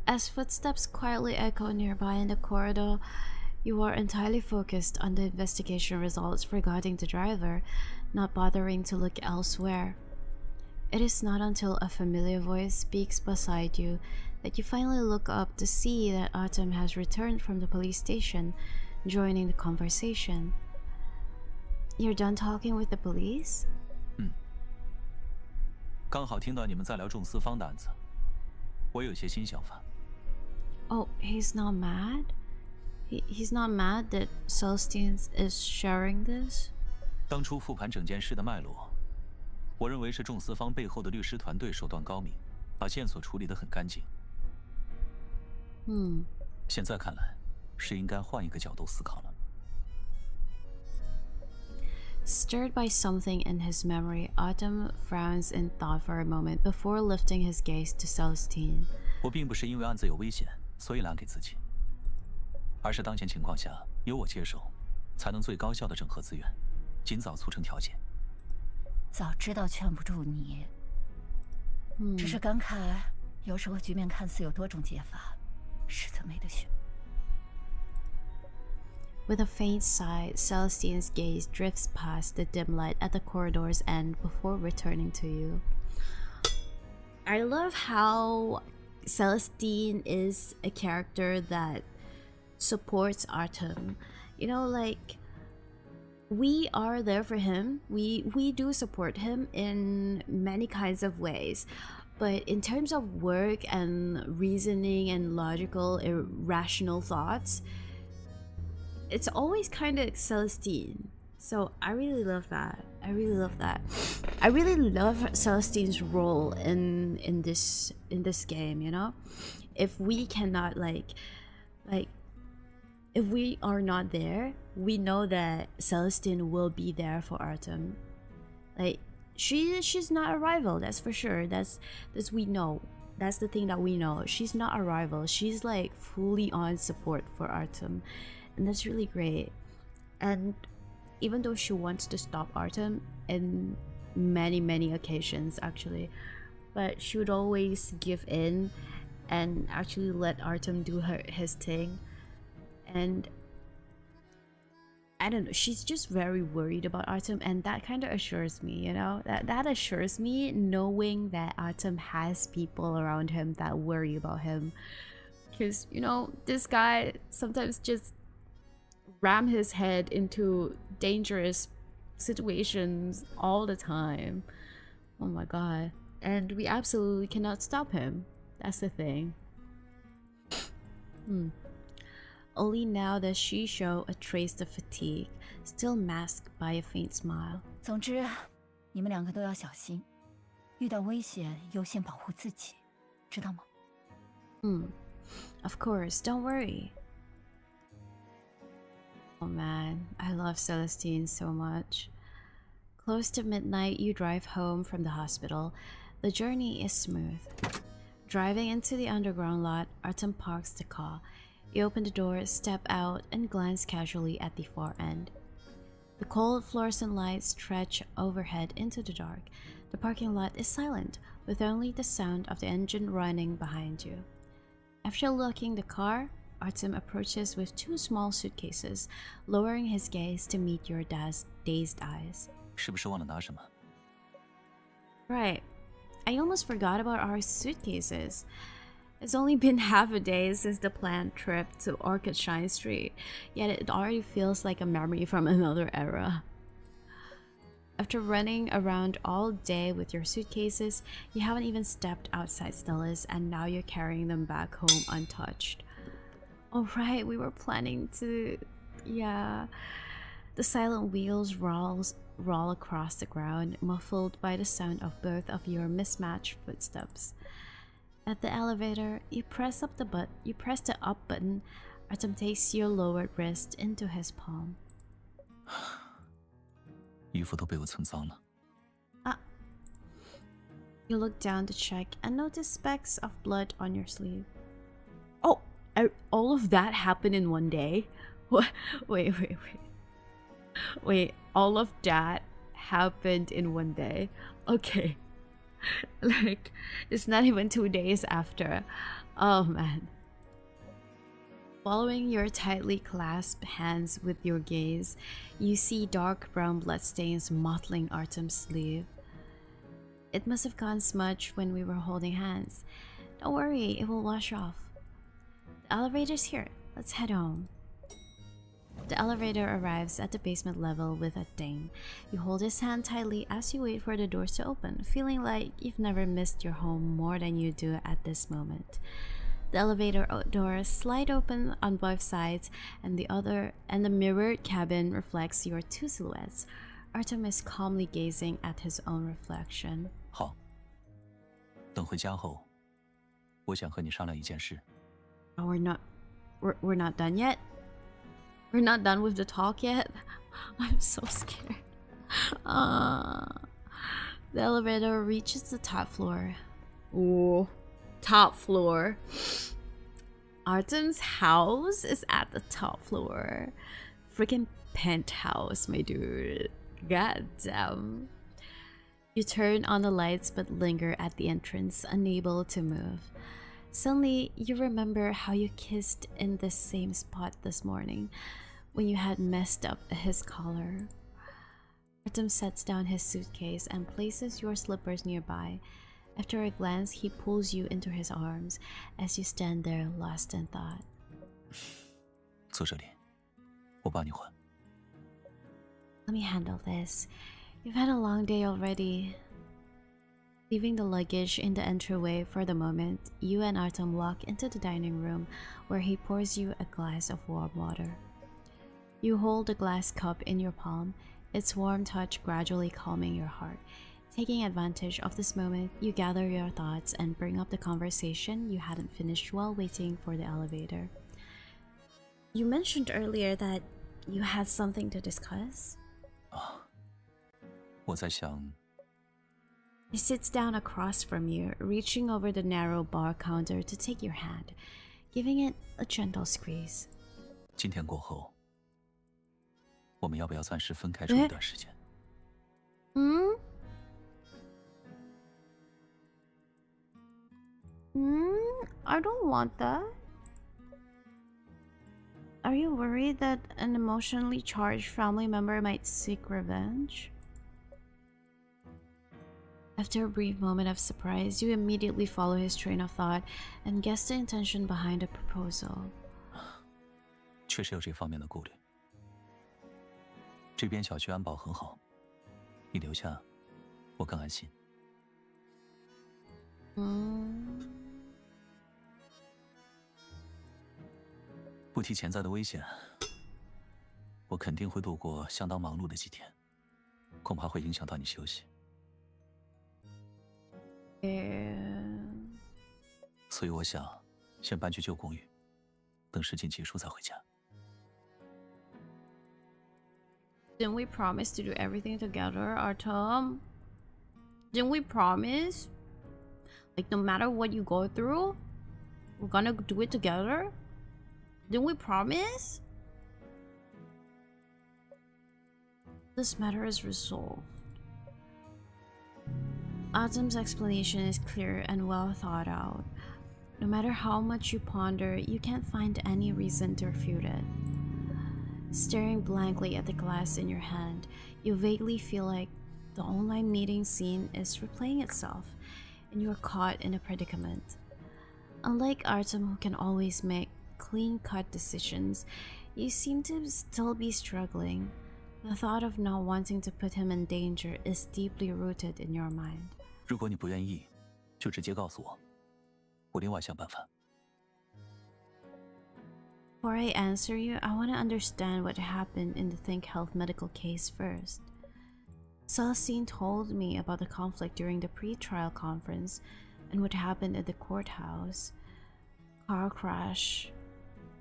As footsteps quietly echo nearby in the corridor, you are entirely focused on the investigation results regarding the driver, not bothering to look elsewhere. It is not until a familiar voice speaks beside you that you finally look up to see that Artem has returned from the police station, joining the conversation. You're done talking with the police? 刚好听到你们在聊重四方的案子，我有些新想法。Oh, he's not mad? He's not mad that Celestine is sharing this? 当初复盘整件事的脉络，我认为是重四方背后的律师团队手段高明，把线索处理得很干净。现在看来，是应该换一个角度思考了。Stirred by something in his memory, Artem frowns in thought for a moment before lifting his gaze to Celestine. 我并不是因为案子有危险，所以拦给自己，而是当前情况下，由我接手，才能最高效的整合资源，尽早促成调解。早知道劝不住你，只是感慨，有时候局面看似有多种解法，实则没得选。With a faint sigh, Celestine's gaze drifts past the dim light at the corridor's end before returning to you. I love how Celestine is a character that supports Artem. You know, like, we are there for him. We do support him in many kinds of ways. But in terms of work and reasoning and logical, irrational thoughts, it's always kind of Celestine. So I really love that. I really love that. I really love Celestine's role in this game, you know? If we cannot like if we are not there, we know that Celestine will be there for Artem. Like she's not a rival, that's for sure. That's we know. That's the thing that we know. She's not a rival. She's like fully on support for Artem. And that's really great. And even though she wants to stop Artem in many occasions actually, but she would always give in and actually let Artem do his thing. And I don't know, she's just very worried about Artem, and that kind of assures me, you know, that assures me knowing that Artem has people around him that worry about him. Because, you know, this guy sometimes just ram his head into dangerous situations all the time. Oh my god. And we absolutely cannot stop him. That's the thing. Only now does she show a trace of fatigue, still masked by a faint smile. 总之，你们两个都要小心，遇到危险优先保护自己，知道吗？Of course, don't worry. Oh man, I love Celestine so much. Close to midnight, you drive home from the hospital. The journey is smooth. Driving into the underground lot, Artem parks the car. You open the door, step out, and glance casually at the far end. The cold fluorescent lights stretch overhead into the dark. The parking lot is silent, with only the sound of the engine running behind you. After locking the car, Artem approaches with 2 small suitcases, lowering his gaze to meet your dazed eyes. 是不是忘了拿什么？ Right. I almost forgot about our suitcases. It's only been half a day since the planned trip to Orchid Shine Street, yet it already feels like a memory from another era. After running around all day with your suitcases, you haven't even stepped outside Stella's, and now you're carrying them back home untouched. Oh right, we were planning to... yeah. The silent wheels roll across the ground, muffled by the sound of both of your mismatched footsteps. At the elevator, you press the up button. Artem takes your lowered wrist into his palm. 衣服都被我蹭脏了。 You look down to check and notice specks of blood on your sleeve. Oh, all of that happened in one day? Wait, all of that happened in one day? Okay. Like, it's not even 2 days after. Oh man. Following your tightly clasped hands with your gaze, you see dark brown bloodstains mottling Artem's sleeve. It must have gone smudged when we were holding hands. Don't worry, it will wash off. The elevator's here. Let's head home. The elevator arrives at the basement level with a ding. You hold his hand tightly as you wait for the doors to open, feeling like you've never missed your home more than you do at this moment. The elevator doors slide open on both sides, and the mirrored cabin reflects your 2 silhouettes. Artem is calmly gazing at his own reflection. 好，等回家后，我想和你商量一件事。 Oh, we're not done yet? We're not done with the talk yet? I'm so scared. The elevator reaches the top floor. Ooh, top floor. Artem's house is at the top floor. Freaking penthouse, my dude. God damn. You turn on the lights but linger at the entrance, unable to move. Suddenly, you remember how you kissed in this same spot this morning when you had messed up his collar. Artem sets down his suitcase and places your slippers nearby. After a glance, he pulls you into his arms as you stand there lost in thought. 坐这里，我帮你换。 Let me handle this. You've had a long day already. Leaving the luggage in the entryway for the moment, you and Artem walk into the dining room where he pours you a glass of warm water. You hold the glass cup in your palm, its warm touch gradually calming your heart. Taking advantage of this moment, you gather your thoughts and bring up the conversation you hadn't finished while waiting for the elevator. You mentioned earlier that you had something to discuss? 我在想。 He sits down across from you, reaching over the narrow bar counter to take your hand, giving it a gentle squeeze. 今天过后，我们要不要暂时分开住一段时间？ I don't want that. Are you worried that an emotionally charged family member might seek revenge? After a brief moment of surprise, you immediately follow his train of thought and guess the intention behind the proposal. 确实有这方面的顾虑。这边小区安保很好，你留下，我更安心。不提潜在的危险，我肯定会度过相当忙碌的几天，恐怕会影响到你休息。 所以我想先搬去旧公寓，等事情结束再回家。Didn't we promise to do everything together, Artem? Didn't we promise? Like, no matter what you go through, we're gonna do it together? Didn't we promise? this matter is resolved. Artem's explanation is clear and well thought out. No matter how much you ponder, you can't find any reason to refute it. Staring blankly at the glass in your hand, you vaguely feel like the online meeting scene is replaying itself, and you are caught in a predicament. Unlike Artem, who can always make clean-cut decisions, you seem to still be struggling. The thought of not wanting to put him in danger is deeply rooted in your mind. 如果你不愿意，就直接告诉我，我另外想办法。 Before I answer you, I want to understand what happened in the Think Health medical case first. Celestine told me about the conflict during the pre-trial conference and what happened at the courthouse. Car crash.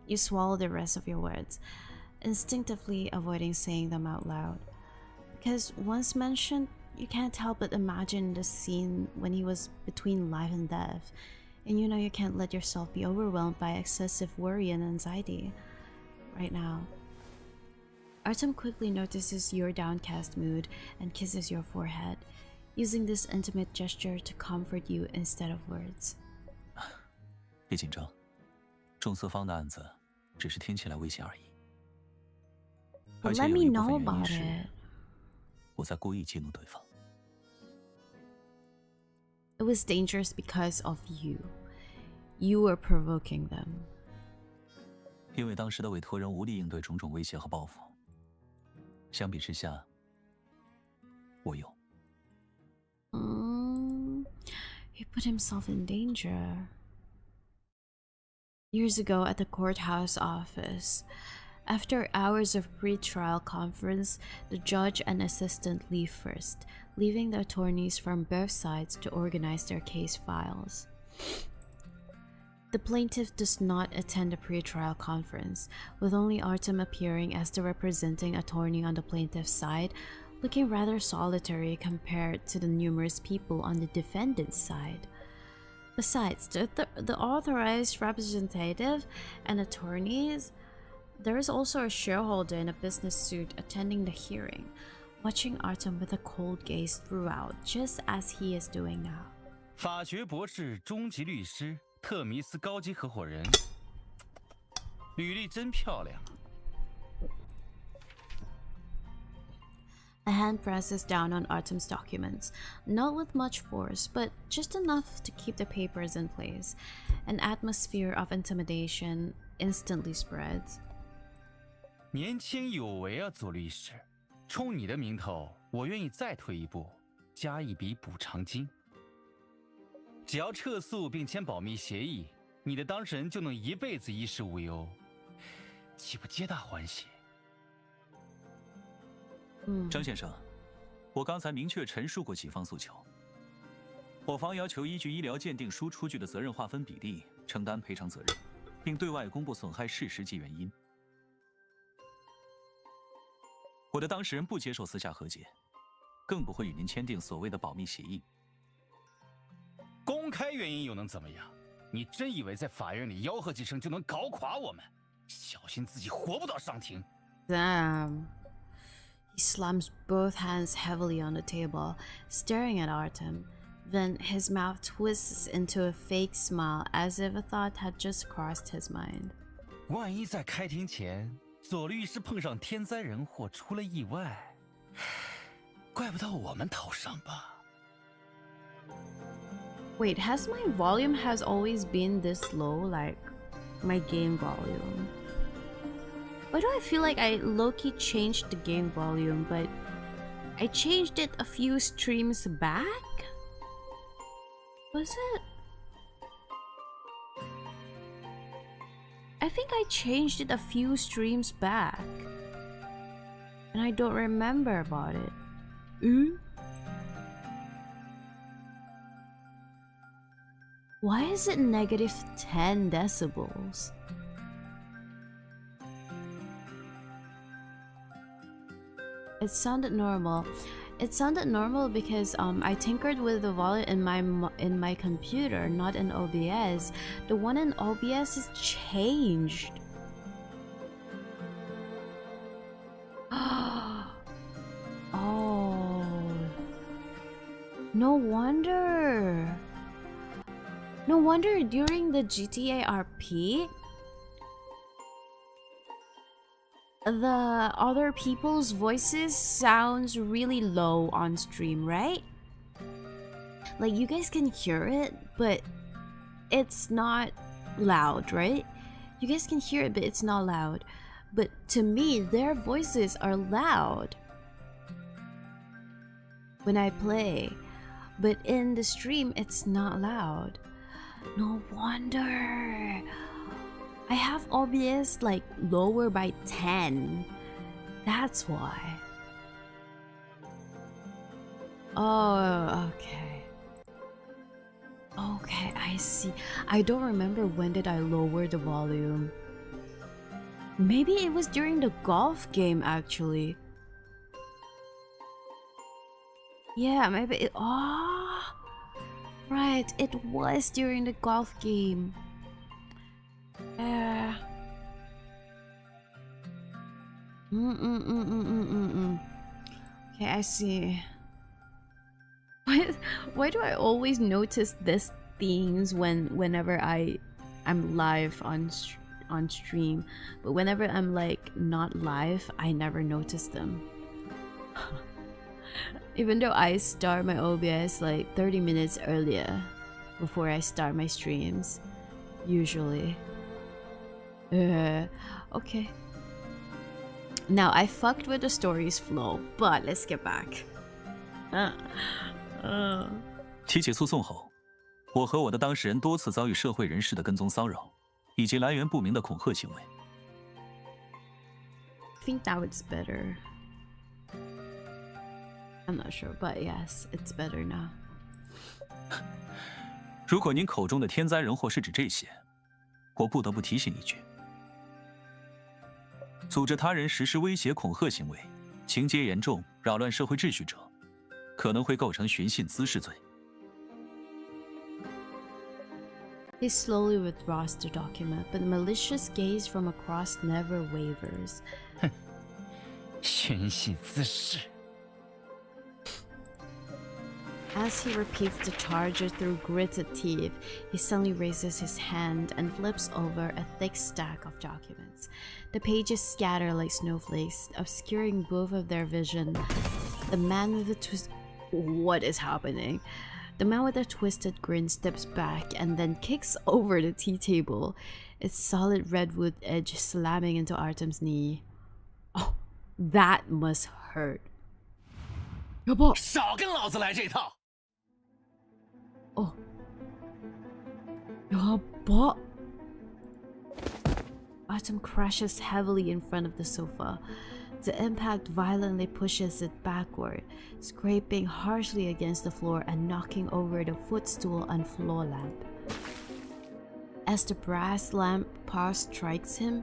You swallow the rest of your words, instinctively avoiding saying them out loud. Because once mentioned, you can't help but imagine the scene when he was between life and death, and you know you can't let yourself be overwhelmed by excessive worry and anxiety right now. Artem quickly notices your downcast mood and kisses your forehead, using this intimate gesture to comfort you instead of words. 别紧张，重色方的案子只是听起来危险而已。 But let me know about it. 我在故意激怒对方。 It was dangerous because of you. You were provoking them. 因为当时的委托人无力应对种种威胁和报复。相比之下，我有。He put himself in danger. Years ago at the courthouse office, after hours of pre-trial conference, the judge and assistant leave first, leaving the attorneys from both sides to organize their case files. The plaintiff does not attend the pre-trial conference, with only Artem appearing as the representing attorney on the plaintiff's side, looking rather solitary compared to the numerous people on the defendant's side. Besides the authorized representative and attorneys, there is also a shareholder in a business suit attending the hearing, watching Artem with a cold gaze throughout, just as he is doing now. 法学博士、中级律师、特弥斯高级合伙人，履历真漂亮。 A hand presses down on Artem's documents, not with much force, but just enough to keep the papers in place. An atmosphere of intimidation instantly spreads. 年轻有为啊，左律师。冲你的名头，我愿意再退一步，加一笔补偿金。只要撤诉并签保密协议，你的当事人就能一辈子衣食无忧，岂不皆大欢喜？ 张先生，我刚才明确陈述过几方诉求。我方要求依据医疗鉴定书出具的责任划分比例承担赔偿责任，并对外公布损害事实及原因。我的当事人不接受私下和解，更不会与您签订所谓的保密协议。公开原因又能怎么样？你真以为在法院里吆喝几声就能搞垮我们？小心自己活不到上庭。Damn. He slams both hands heavily on the table, staring at Artem. Then his mouth twists into a fake smile, as if a thought had just crossed his mind. 万一在开庭前，左律师碰上天灾人祸，出了意外，怪不到我们头上吧？ Wait, has my volume has always been this low, like my game volume? Why do I feel like I low-key changed the game volume, but I changed it a few streams back? Was it? I think I changed it a few streams back. And I don't remember about it. Why is it negative 10 decibels? It sounded normal. It sounded normal because I tinkered with the volume in my computer, not in OBS. The one in OBS is changed. No wonder. No wonder during the GTA RP, the other people's voices sounds really low on stream, right? Like you guys can hear it, but it's not loud, right? You guys can hear it, but it's not loud. But to me, their voices are loud when I play. But in the stream, it's not loud. No wonder. I have OBS like lower by 10. That's why. Oh, okay. Okay, I see. I don't remember when did I lower the volume. Maybe it was during the golf game actually. Yeah, maybe it... Oh, right. It was during the golf game. Yeah. Okay, I see. Why do I always notice these things whenever I'm live on stream, but whenever I'm like not live, I never notice them. Even though I start my OBS like 30 minutes earlier before I start my streams, usually. Okay. Now I fucked with the story's flow, but let's get back. 提起诉讼后，我和我的当事人多次遭遇社会人士的跟踪骚扰，以及来源不明的恐吓行为。I think now it's better. I'm not sure, but yes, it's better now. 如果您口中的天灾人祸是指这些，我不得不提醒一句：组织他人实施威胁恐吓行为，情节严重，扰乱社会秩序者，可能会构成寻衅滋事罪。He slowly withdraws the document, but the malicious gaze from across never wavers. 寻衅滋事。As he repeats the charges through gritted teeth, he suddenly raises his hand and flips over a thick stack of documents. The pages scatter like snowflakes, obscuring both of their vision. The man with the twist... What is happening? The man with a twisted grin steps back and then kicks over the tea table, its solid redwood edge slamming into Artem's knee. Oh, that must hurt. 少跟老子来这套！ Oh. Yaba. Artem crashes heavily in front of the sofa. The impact violently pushes it backward, scraping harshly against the floor and knocking over the footstool and floor lamp. As the brass lamp paw strikes him,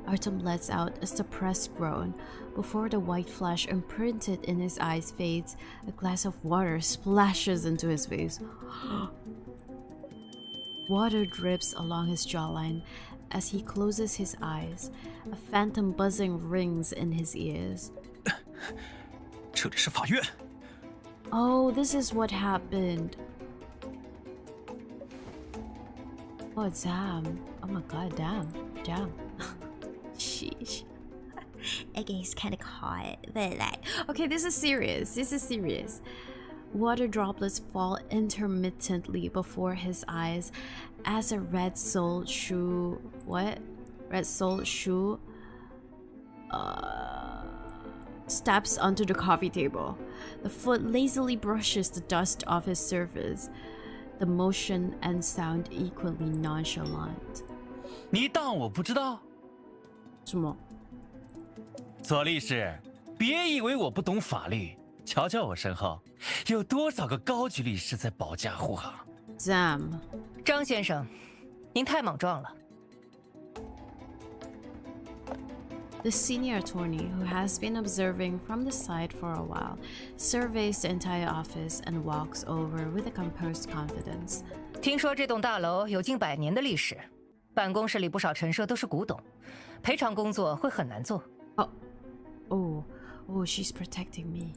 Artem lets out a suppressed groan. Before the white flash imprinted in his eyes fades, a glass of water splashes into his face. Water drips along his jawline as he closes his eyes. A phantom buzzing rings in his ears. 这里是法院。 Oh, this is what happened. Oh, damn. Oh my god, damn. Sheesh. Okay, it's kind of hot, but like... Okay, this is serious. Water droplets fall intermittently before his eyes as a red-soled shoe... What? Red-soled shoe... steps onto the coffee table. The foot lazily brushes the dust off his surface. The motion and sound equally nonchalant. 你当我不知道？什么？左律师，别以为我不懂法律，瞧瞧我身后，有多少个高级律师在保驾护航。Damn. 张先生，您太莽撞了。 The senior attorney, who has been observing from the side for a while, surveys the entire office and walks over with a composed confidence. 听说这栋大楼有近100年的历史，办公室里不少陈设都是古董，赔偿工作会很难做。Oh, she's protecting me.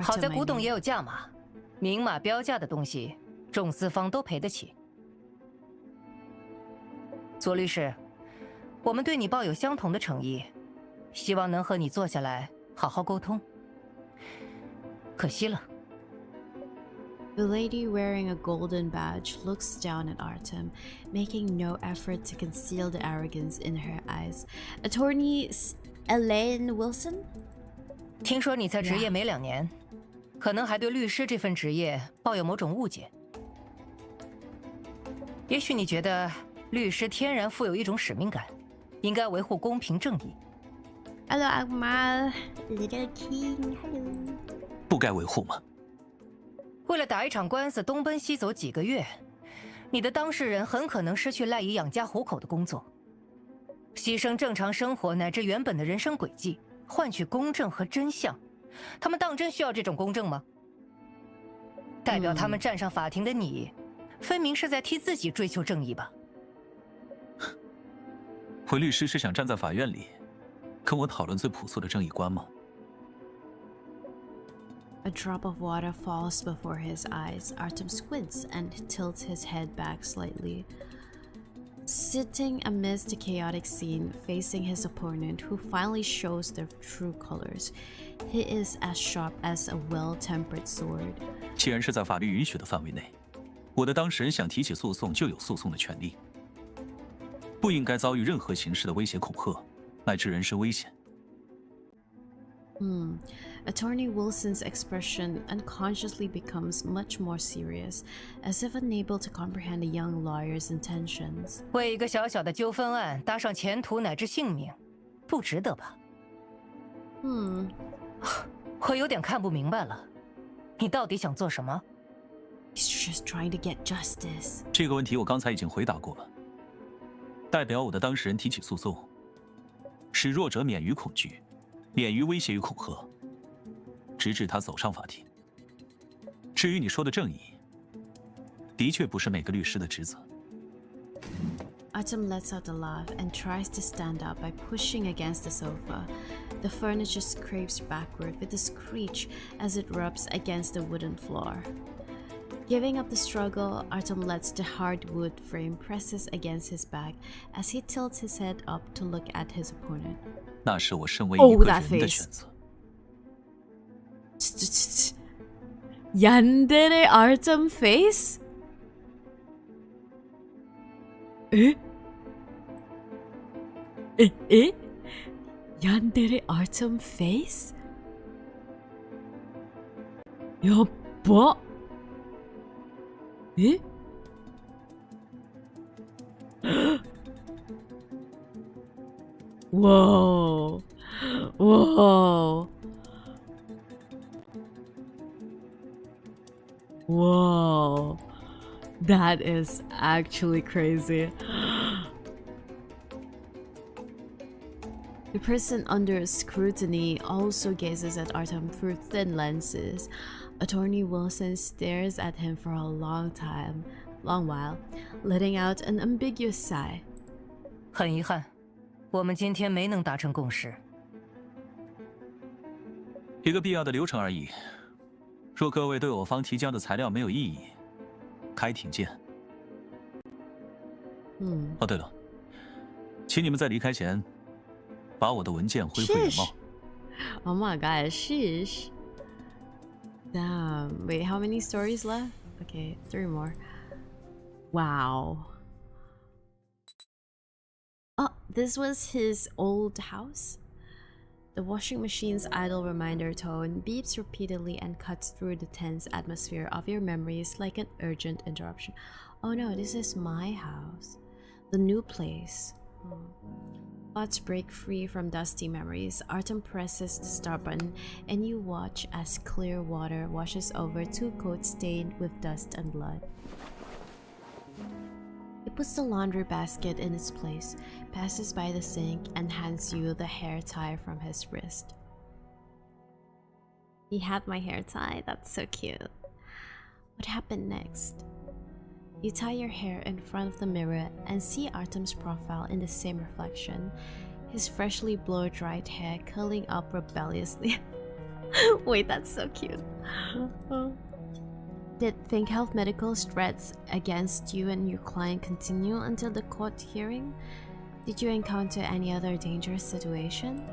好在古董也有价码，明码标价的东西，众资方都赔得起。左律师，我们对你抱有相同的诚意，希望能和你坐下来好好沟通。可惜了。The lady wearing a golden badge looks down at Artem, making no effort to conceal the arrogance in her eyes. Attorney Elaine Wilson? 听说你才执业没2年，可能还对律师这份职业抱有某种误解。也许你觉得律师天然富有一种使命感，应该维护公平正义。Hello, Akmal. Little King. Hello. 不该维护吗？为了打一场官司东奔西走几个月，你的当事人很可能失去赖以养家糊口的工作，牺牲正常生活乃至原本的人生轨迹，换取公正和真相。他们当真需要这种公正吗？代表他们站上法庭的你，分明是在替自己追求正义吧？回律师是想站在法院里，跟我讨论最朴素的正义观吗？ A drop of water falls before his eyes. Artem squints and tilts his head back slightly. Sitting amidst the chaotic scene, facing his opponent, who finally shows their true colors, he is as sharp as a well-tempered sword. 既然是在法律允许的范围内，我的当事人想提起诉讼就有诉讼的权利，不应该遭遇任何形式的威胁恐吓，乃至人身危险。Attorney Wilson's expression unconsciously becomes much more serious, as if unable to comprehend the young lawyer's intentions. 为一个小小的纠纷案搭上前途乃至性命，不值得吧？我有点看不明白了，你到底想做什么 He's just trying to get justice. 这个问题我刚才已经回答过了。代表我的当事人提起诉讼，使弱者免于恐惧，免于威胁与恐吓，直至他走上法庭。至于你说的正义，的确不是每个律师的职责。Artem lets out a laugh and tries to stand up by pushing against the sofa. The furniture scrapes backward with a screech as it rubs against the wooden floor. Giving up the struggle, Artem lets the hardwood frame presses against his back as he tilts his head up to look at his opponent. 那是我身为一个人的选择。Yandere Artem face? え Yandere Artem face? やっば。Whoa. Whoa. Whoa. That is actually crazy. The person under scrutiny also gazes at Artem through thin lenses. Attorney Wilson stares at him for a long while, letting out an ambiguous sigh. 很遗憾，我们今天没能达成共识。一个必要的流程而已。若各位对我方提交的材料没有异议，开庭见。哦，对了，请你们在离开前，把我的文件恢复原貌。Oh my god, sheesh. Damn. Wait, how many stories left? Okay, 3 more. Wow. Oh, this was his old house? The washing machine's idle reminder tone beeps repeatedly and cuts through the tense atmosphere of your memories like an urgent interruption. Oh no, this is my house. The new place. Thoughts break free from dusty memories. Artem presses the start button and you watch as clear water washes over 2 coats stained with dust and blood. He puts the laundry basket in its place, passes by the sink, and hands you the hair tie from his wrist. He had my hair tie. That's so cute. What happened next? You tie your hair in front of the mirror and see Artem's profile in the same reflection, his freshly blow-dried hair curling up rebelliously. Wait, that's so cute. Did Think Health Medical's threats against you and your client continue until the court hearing? Did you encounter any other dangerous situation?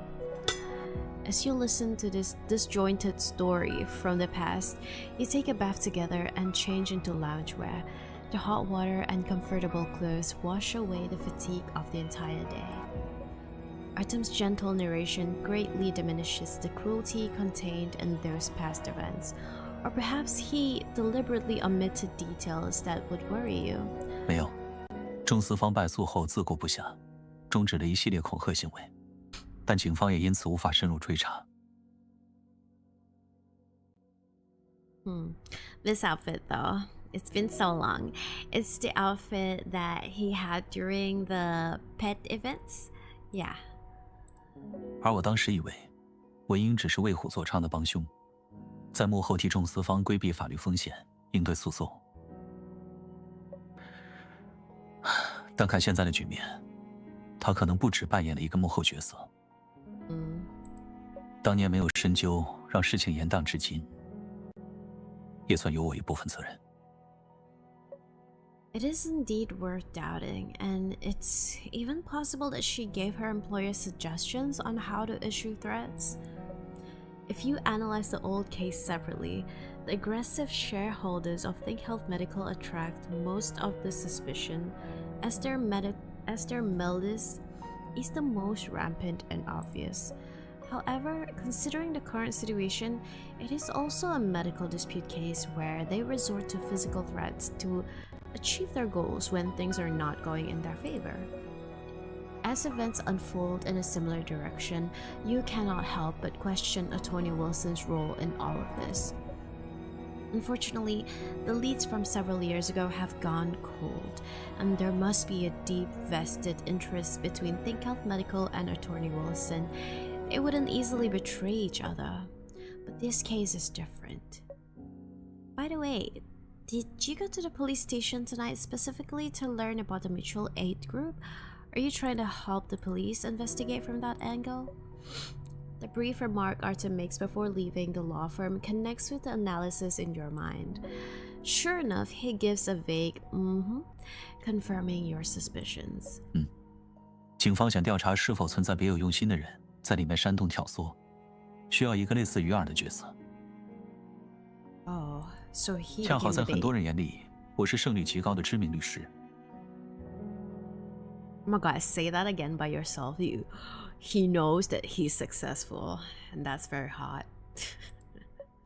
As you listen to this disjointed story from the past, you take a bath together and change into loungewear. The hot water and comfortable clothes wash away the fatigue of the entire day. Artem's gentle narration greatly diminishes the cruelty contained in those past events, or perhaps he deliberately omitted details that would worry you. 没有，中司方败诉后自顾不暇，终止了一系列恐吓行为，但警方也因此无法深入追查。This outfit, though, it's been so long. It's the outfit that he had during the pet events. Yeah. 而我当时以为，文英只是为虎作伥的帮凶，在幕后替众司方规避法律风险，应对诉讼。但看现在的局面，他可能不只扮演了一个幕后角色。当年没有深究，让事情延宕至今，也算有我一部分责任。 It is indeed worth doubting, and it's even possible that she gave her employer suggestions on how to issue threats. If you analyze the old case separately, the aggressive shareholders of Think Health Medical attract most of the suspicion, as their malice is the most rampant and obvious. However, considering the current situation, it is also a medical dispute case where they resort to physical threats to achieve their goals when things are not going in their favor. As events unfold in a similar direction, you cannot help but question Attorney Wilson's role in all of this. Unfortunately, the leads from several years ago have gone cold, and there must be a deep vested interest between Think Health Medical and Attorney Wilson. They wouldn't easily betray each other, but this case is different. By the way, did you go to the police station tonight specifically to learn about the mutual aid group? Are you trying to help the police investigate from that angle? The brief remark Artem makes before leaving the law firm connects with the analysis in your mind. Sure enough, he gives a vague confirming your suspicions. 警方想调查是否存在别有用心的人在里面煽动挑唆，需要一个类似鱼饵的角色。 Oh, so he 恰好在很多人眼里，我是胜率极高的知名律师。 Oh my god, say that again by yourself. He knows that he's successful, and that's very hot.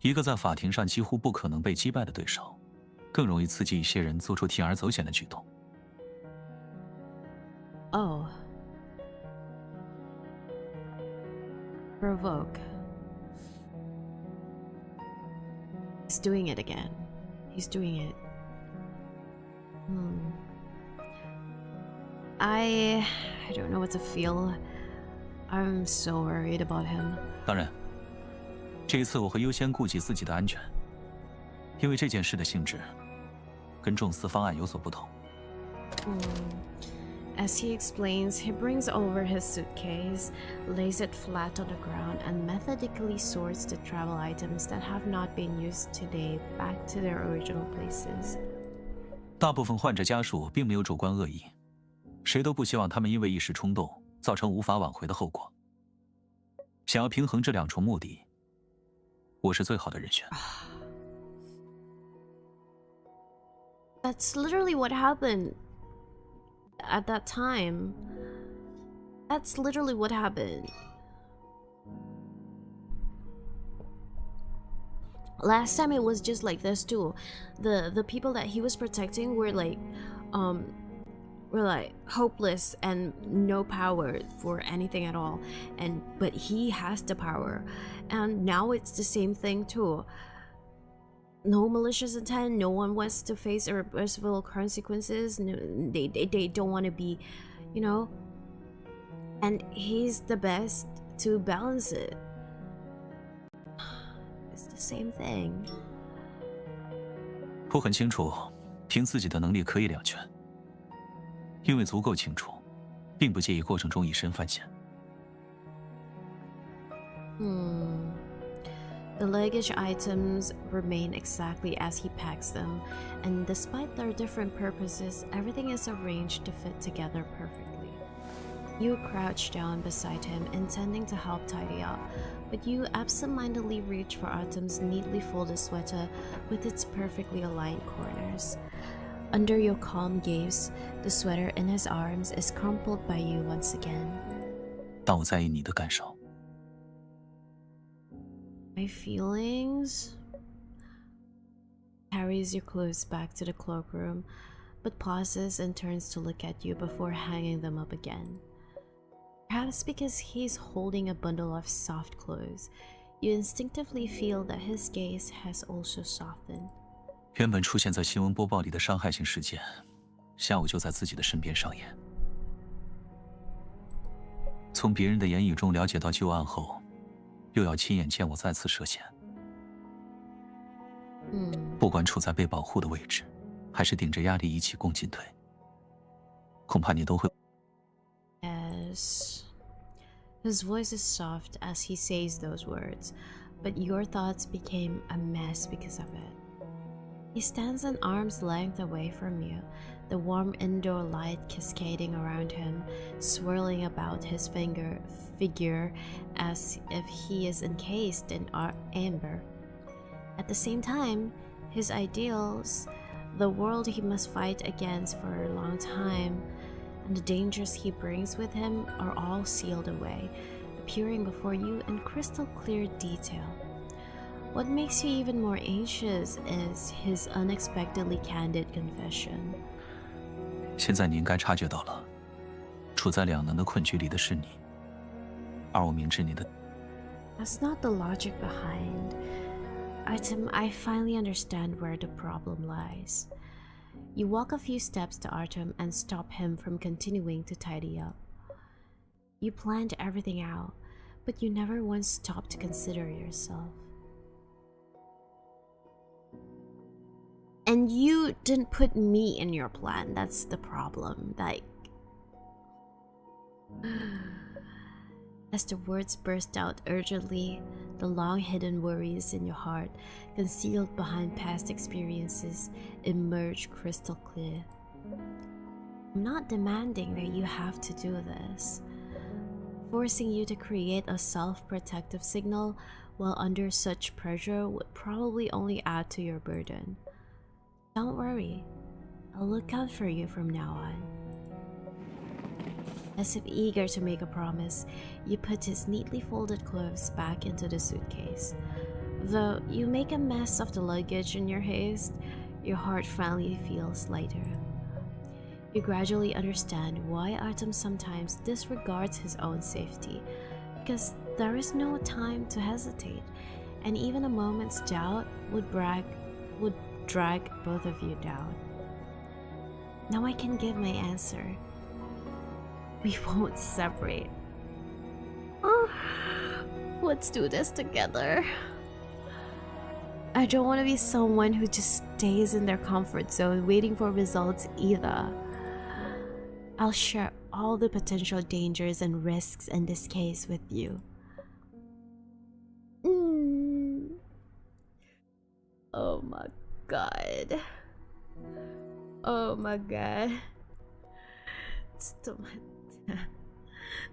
一个在法庭上几乎不可能被击败的对手，更容易刺激一些人做出铤而走险的举动。 Oh. Provoke. He's doing it again. He's doing it. I don't know what to feel. I'm so worried about him. 当然，这一次我会优先顾及自己的安全，因为这件事的性质跟众司方案有所不同。As he explains, he brings over his suitcase, lays it flat on the ground, and methodically sorts the travel items that have not been used today back to their original places. 大部分患者家属并没有主观恶意，谁都不希望他们因为一时冲动造成无法挽回的后果。想要平衡这两重目的，我是最好的人选。That's literally what happened. At that time, that's literally what happened. Last time it was just like this too. The people that he was protecting were like hopeless and no power for anything at all. But he has the power, and now it's the same thing too. No malicious intent. No one wants to face irreversible consequences. No, they don't want to be, you know. And he's the best to balance it. It's the same thing. 我很清楚，凭自己的能力可以两全，因为足够清楚，并不介意过程中以身犯险。The luggage items remain exactly as he packs them, and despite their different purposes, everything is arranged to fit together perfectly. You crouch down beside him, intending to help tidy up, but you absentmindedly reach for Artem'S neatly folded sweater with its perfectly aligned corners. Under your calm gaze, the sweater in his arms is crumpled by you once again. 但我在意你的感受。 My feelings? Carries your clothes back to the cloakroom, but pauses and turns to look at you before hanging them up again. Perhaps because he's holding a bundle of soft clothes, you instinctively feel that his gaze has also softened. 原本出现在新闻播报里的伤害性事件，下午就在自己的身边上演。从别人的言语中了解到旧案后，又要亲眼见我再次涉险。不管处在被保护的位置，还是顶着压力一起共进退，恐怕你都会。Yes. His voice is soft as he says those words, but your thoughts became a mess because of it. He stands an arm's length away from you, the warm indoor light cascading around him, swirling about his figure as if he is encased in amber. At the same time, his ideals, the world he must fight against for a long time, and the dangers he brings with him are all sealed away, appearing before you in crystal clear detail. What makes you even more anxious is his unexpectedly candid confession. 现在你应该察觉到了，处在两难的困局里的是你，而我明知你的。That's not the logic behind. Artem, I finally understand where the problem lies. You walk a few steps to Artem and stop him from continuing to tidy up. You planned everything out, but you never once stopped to consider yourself. And you didn't put me in your plan, that's the problem. Like... As the words burst out urgently, the long-hidden worries in your heart, concealed behind past experiences, emerge crystal clear. I'm not demanding that you have to do this. Forcing you to create a self-protective signal while under such pressure would probably only add to your burden. Don't worry, I'll look out for you from now on. As if eager to make a promise, you put his neatly folded clothes back into the suitcase. Though you make a mess of the luggage in your haste, your heart finally feels lighter. You gradually understand why Artem sometimes disregards his own safety, because there is no time to hesitate, and even a moment's doubt would drag both of you down. Now I can give my answer. We won't separate. Let's do this together. I don't want to be someone who just stays in their comfort zone waiting for results either. I'll share all the potential dangers and risks in this case with you. Oh my god. Oh my god.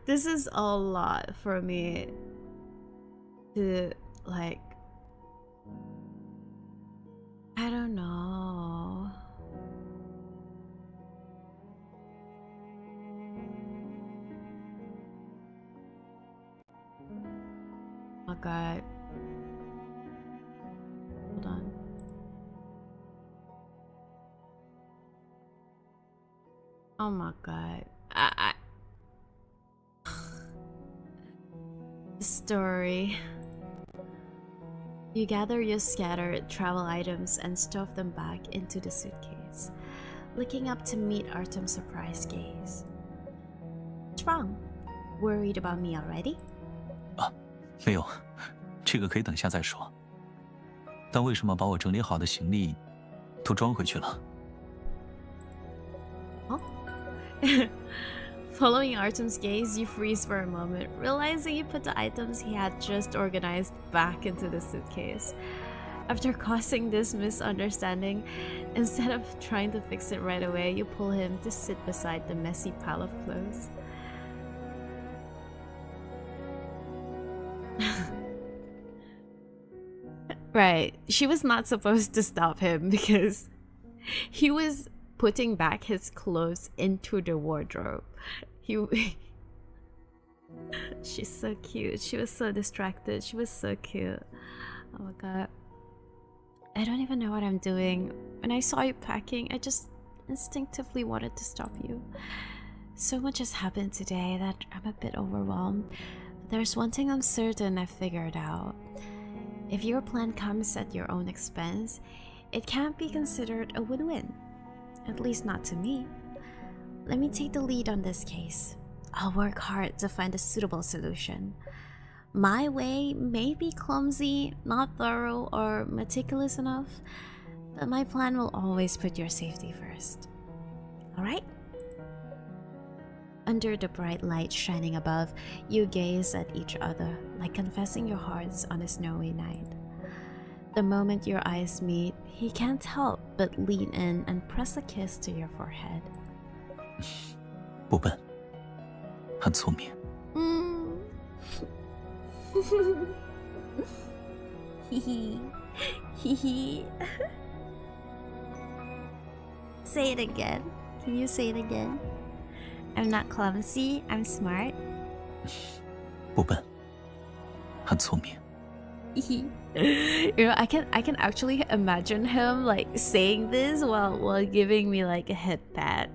This is a lot for me to, like, I don't know. Oh my god. Hold on. Oh my god. The story. You gather your scattered travel items and stuff them back into the suitcase, looking up to meet Artem's surprised gaze. What's wrong? Worried about me already? 没有，这个可以等下再说。但为什么把我整理好的行李都装回去了？ Following Artem's gaze, you freeze for a moment, realizing you put the items he had just organized back into the suitcase. After causing this misunderstanding, instead of trying to fix it right away, you pull him to sit beside the messy pile of clothes. Right, she was not supposed to stop him because he was putting back his clothes into the wardrobe. She's so cute. She was so distracted. She was so cute. Oh my god. I don't even know what I'm doing. When I saw you packing, I just instinctively wanted to stop you. So much has happened today that I'm a bit overwhelmed. But there's one thing I'm certain I've figured out. If your plan comes at your own expense, it can't be considered a win-win. At least not to me. Let me take the lead on this case. I'll work hard to find a suitable solution. My way may be clumsy, not thorough, or meticulous enough, but my plan will always put your safety first. Alright? Under the bright light shining above, you gaze at each other, like confessing your hearts on a snowy night. The moment your eyes meet, he can't help but lean in and press a kiss to your forehead. 不笨，很聪明。Say it again. Can you say it again? I'm not clumsy, I'm smart. 不笨，很聪明。You know, I can actually imagine him like saying this while giving me like a head pat.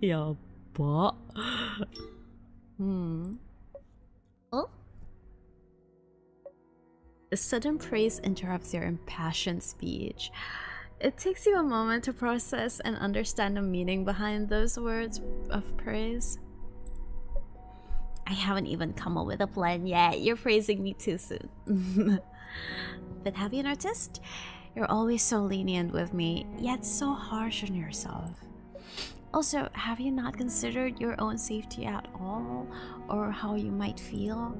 Yeah, but Oh? A sudden praise interrupts your impassioned speech. It takes you a moment to process and understand the meaning behind those words of praise. I haven't even come up with a plan yet. You're praising me too soon. But have you noticed? You're always so lenient with me, yet so harsh on yourself. Also, have you not considered your own safety at all, or how you might feel?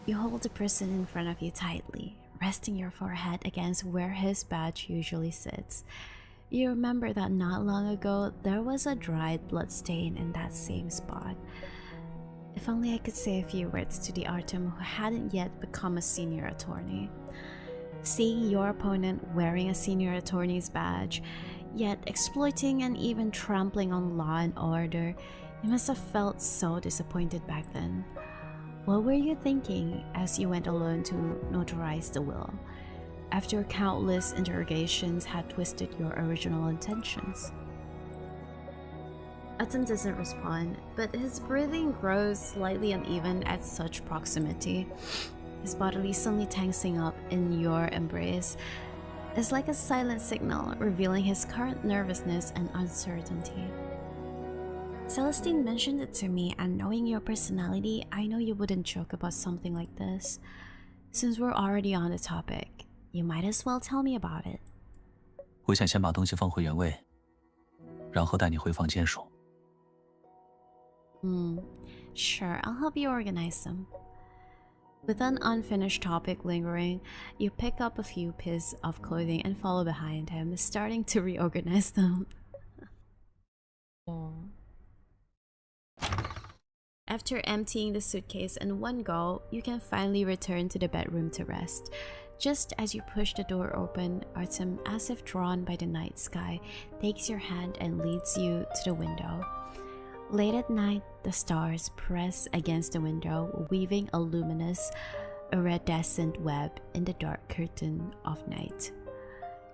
You hold the person in front of you tightly, resting your forehead against where his badge usually sits. You remember that not long ago, there was a dried blood stain in that same spot. If only I could say a few words to the Artem who hadn't yet become a senior attorney. Seeing your opponent wearing a senior attorney's badge, yet exploiting and even trampling on law and order, you must have felt so disappointed back then. What were you thinking as you went alone to notarize the will, after countless interrogations had twisted your original intentions? Artem doesn't respond, but his breathing grows slightly uneven at such proximity. His body suddenly tensing up in your embrace is like a silent signal revealing his current nervousness and uncertainty. Celestine mentioned it to me, and knowing your personality, I know you wouldn't joke about something like this. Since we're already on the topic, you might as well tell me about it. 我想先把东西放回原位，然后带你回房间数。Sure, I'll help you organize them. With an unfinished topic lingering, you pick up a few pieces of clothing and follow behind him, starting to reorganize them. After emptying the suitcase in one go, you can finally return to the bedroom to rest. Just as you push the door open, Artem, as if drawn by the night sky, takes your hand and leads you to the window. Late at night, the stars press against the window, weaving a luminous, iridescent web in the dark curtain of night.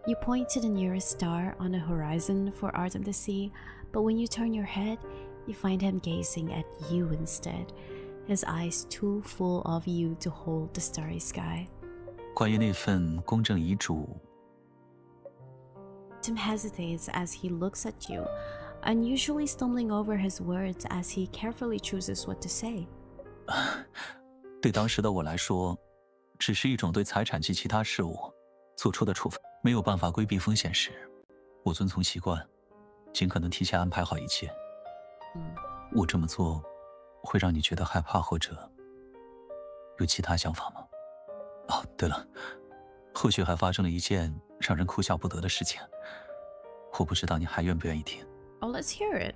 You point to the nearest star on the horizon for Artem to see, but when you turn your head, you find him gazing at you instead, his eyes too full of you to hold the starry sky. 关于那份公证遗嘱， Tim hesitates as he looks at you, unusually stumbling over his words as he carefully chooses what to say. 对当时的我来说，只是一种对财产及其他事务做出的处分，没有办法规避风险时，我遵从习惯，尽可能提前安排好一切。我这么做会让你觉得害怕或者有其他想法吗？哦，对了，后续还发生了一件让人哭笑不得的事情，我不知道你还愿不愿意听。Oh, let's hear it.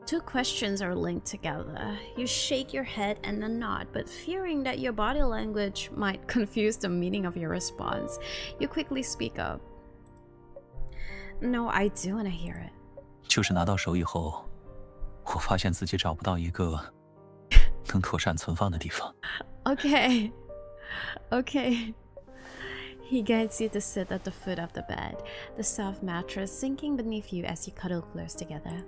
Two questions are linked together. You shake your head and then nod, but fearing that your body language might confuse the meaning of your response, you quickly speak up. No, I do want to hear it. 就是拿到手以后，我发现自己找不到一个能妥善存放的地方。Okay. Okay. He guides you to sit at the foot of the bed, the soft mattress sinking beneath you as you cuddle close together.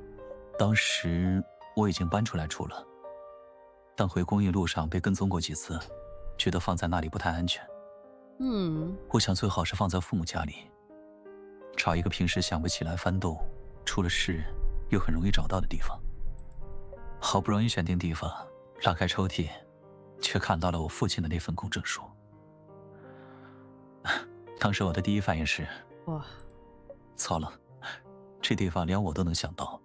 当时我已经搬出来住了，但回公寓路上被跟踪过几次，觉得放在那里不太安全。我想最好是放在父母家里，找一个平时想不起来翻动，出了事又很容易找到的地方。好不容易选定地方，拉开抽屉，却看到了我父亲的那份公证书。当时我的第一反应是，哇，糟了，这地方连我都能想到，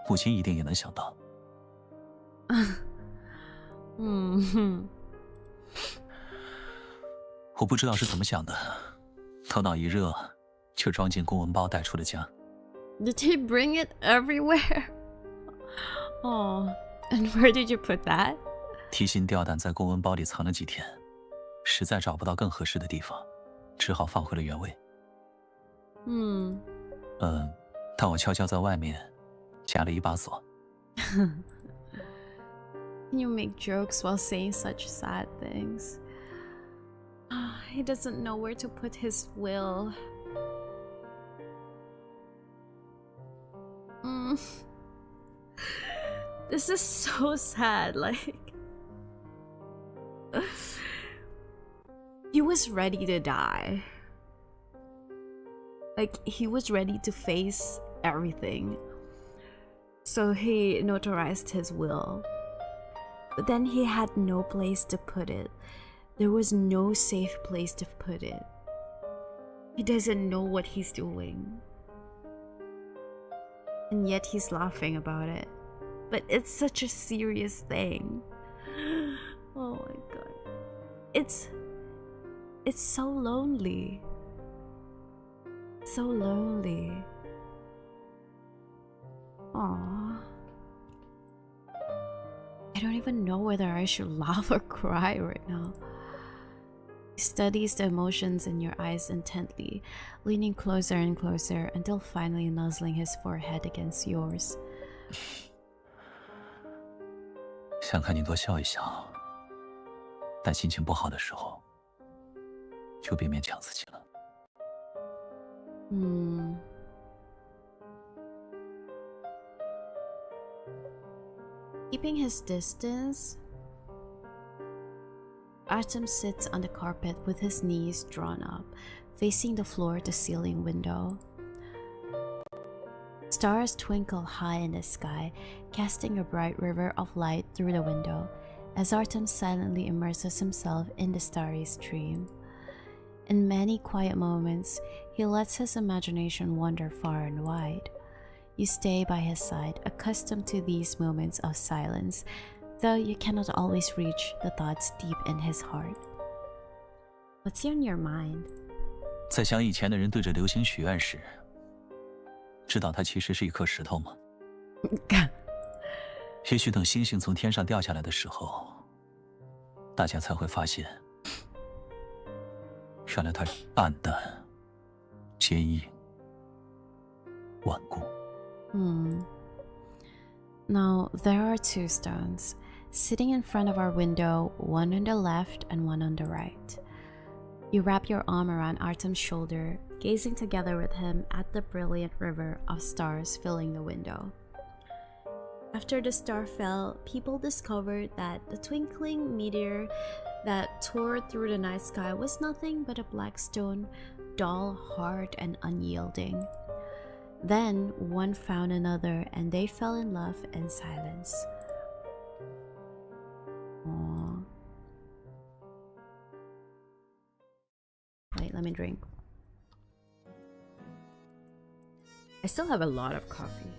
母亲一定也能想到。我不知道是怎么想的，头脑一热，就装进公文包带出了家。Did he bring it everywhere? Oh, and where did you put that? 提心吊胆在公文包里藏了几天，实在找不到更合适的地方，只好放回了原位。但我悄悄在外面加了一把锁。Can you make jokes while saying such sad things? He doesn't know where to put his will. This is so sad, like... He was ready to die. Like, he was ready to face everything. So he notarized his will. But then he had no place to put it. There was no safe place to put it. He doesn't know what he's doing. And yet he's laughing about it. But it's such a serious thing. Oh my god. It's so lonely. So lonely. Aww. I don't even know whether I should laugh or cry right now. He studies the emotions in your eyes intently, leaning closer and closer until finally nuzzling his forehead against yours. 想看你多笑一笑，但心情不好的时候，就别勉强自己了。Keeping his distance, Artem sits on the carpet with his knees drawn up, facing the floor-to-ceiling window. Stars twinkle high in the sky, casting a bright river of light through the window, as Artem silently immerses himself in the starry stream. In many quiet moments, he lets his imagination wander far and wide. You stay by his side, accustomed to these moments of silence, though you cannot always reach the thoughts deep in his heart. What's on your mind? 在想以前的人对着流星许愿时，知道它其实是一颗石头吗？也许等星星从天上掉下来的时候，大家才会发现，原来它暗淡、坚硬、顽固。Now, there are two stones, sitting in front of our window, one on the left and one on the right. You wrap your arm around Artem's shoulder, gazing together with him at the brilliant river of stars filling the window. After the star fell, people discovered that the twinkling meteor that tore through the night sky was nothing but a black stone, dull, hard, and unyielding. Then one found another, and they fell in love in silence. Aww. Wait, let me drink. I still have a lot of coffee.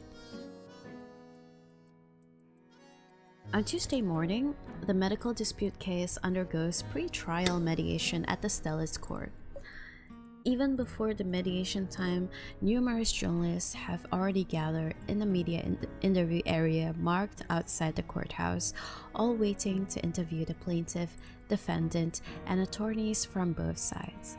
On Tuesday morning, the medical dispute case undergoes pre-trial mediation at the Stella's court. Even before the mediation time, numerous journalists have already gathered in the media interview area marked outside the courthouse, all waiting to interview the plaintiff, defendant, and attorneys from both sides.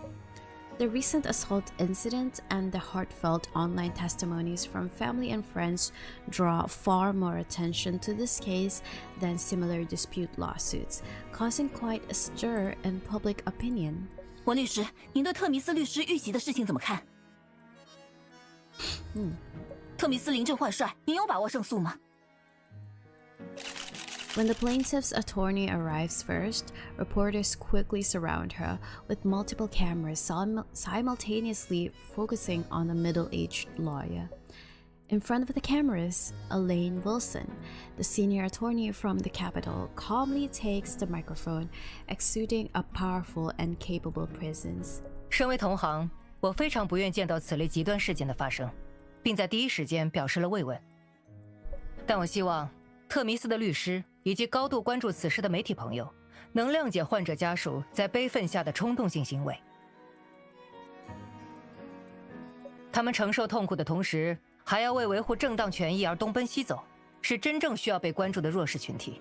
The recent assault incident and the heartfelt online testimonies from family and friends draw far more attention to this case than similar dispute lawsuits, causing quite a stir in public opinion. 文律师，您对特米斯律师遇袭的事情怎么看？特米斯临阵换帅，您有把握胜诉吗？ When the plaintiff's attorney arrives first, reporters quickly surround her, with multiple cameras simultaneously focusing on the middle-aged lawyer. In front of the cameras, Elaine Wilson, the senior attorney from the Capitol, calmly takes the microphone, exuding a powerful and capable presence. 身为同行，我非常不愿见到此类极端事件的发生，并在第一时间表示了慰问。但我希望特弥斯的律师以及高度关注此事的媒体朋友能谅解患者家属在悲愤下的冲动性行为。他们承受痛苦的同时，还要为维护正当权益而东奔西走，是真正需要被关注的弱势群体。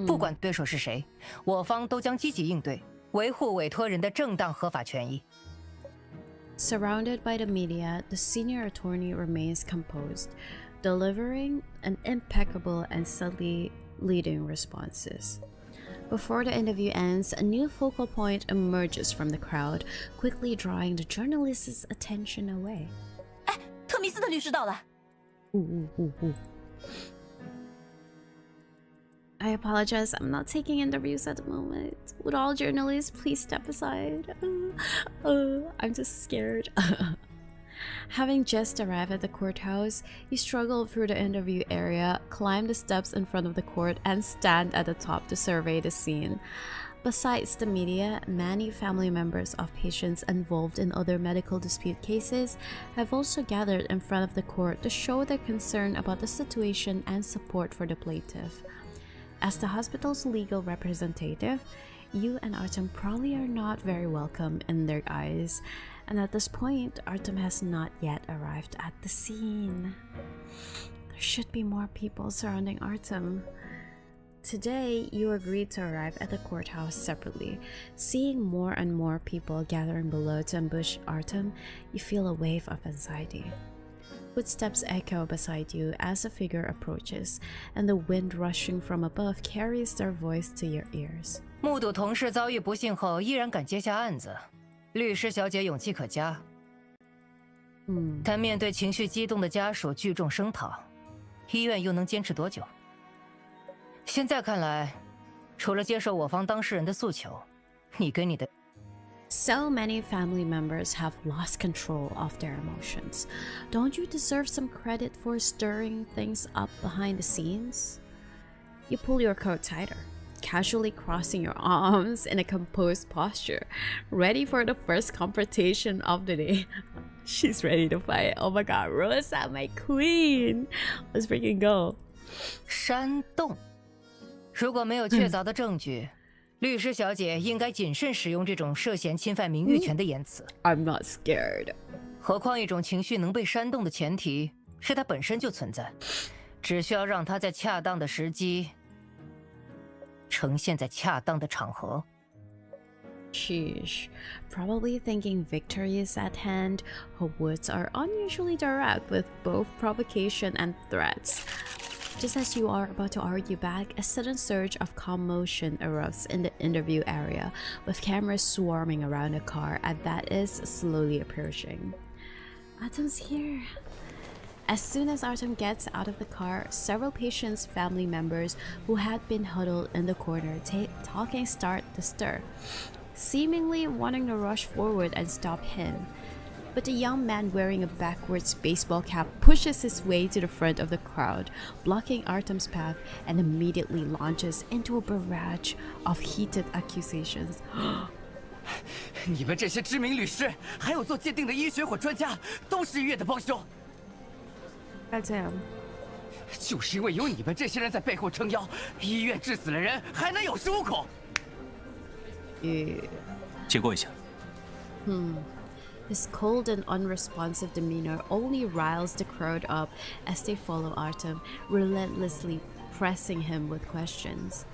不管对手是谁，我方都将积极应对，维护委托人的正当合法权益。Surrounded by the media, the senior attorney remains composed, delivering an impeccable and subtly leading responses. Before the interview ends, a new focal point emerges from the crowd, quickly drawing the journalists' attention away. 特米斯的律师到了。I apologize, I'm not taking interviews at the moment. Would all journalists please step aside? I'm just scared. Having just arrived at the courthouse, you struggle through the interview area, climb the steps in front of the court, and stand at the top to survey the scene. Besides the media, many family members of patients involved in other medical dispute cases have also gathered in front of the court to show their concern about the situation and support for the plaintiff. As the hospital's legal representative, you and Artem probably are not very welcome in their eyes, and at this point, Artem has not yet arrived at the scene. There should be more people surrounding Artem. Today, you agreed to arrive at the courthouse separately. Seeing more and more people gathering below to ambush Artem, you feel a wave of anxiety. Footsteps echo beside you as a figure approaches, and the wind rushing from above carries their voice to your ears. 目睹同事遭遇不幸后，依然敢接下案子，律师小姐勇气可嘉。但面对情绪激动的家属聚众声讨，医院又能坚持多久？现在看来，除了接受我方当事人的诉求，你跟你的 So many family members have lost control of their emotions. Don't you deserve some credit for stirring things up behind the scenes? You pull your coat tighter, casually crossing your arms in a composed posture, ready for the first confrontation of the day. She's ready to fight. Oh my god, Rosa, my queen! Let's freaking go. 煽动。如果没有确凿的证据，律师小姐应该谨慎使用这种涉嫌侵犯名誉权的言辞。I'm not scared. 何况一种情绪能被煽动的前提是它本身就存在，只需要让它在恰当的时机呈现在恰当的场合。Sheesh. Probably thinking victory is at hand, her words are unusually direct with both provocation and threats. Just as you are about to argue back, a sudden surge of commotion erupts in the interview area, with cameras swarming around a car that is slowly approaching. Artem's here. As soon as Artem gets out of the car, several patients' family members who had been huddled in the corner talking start to stir, seemingly wanting to rush forward and stop him. But the young man wearing a backwards baseball cap pushes his way to the front of the crowd, blocking Artem's path, and immediately launches into a barrage of heated accusations. 你们这些知名律师，还有做鉴定的医学或专家，都是医院的帮凶。Goddamn. 就是因为有你们这些人在背后撑腰，医院治死了人还能有恃无恐。借过一下。His cold and unresponsive demeanor only riles the crowd up as they follow Artem, relentlessly pressing him with questions.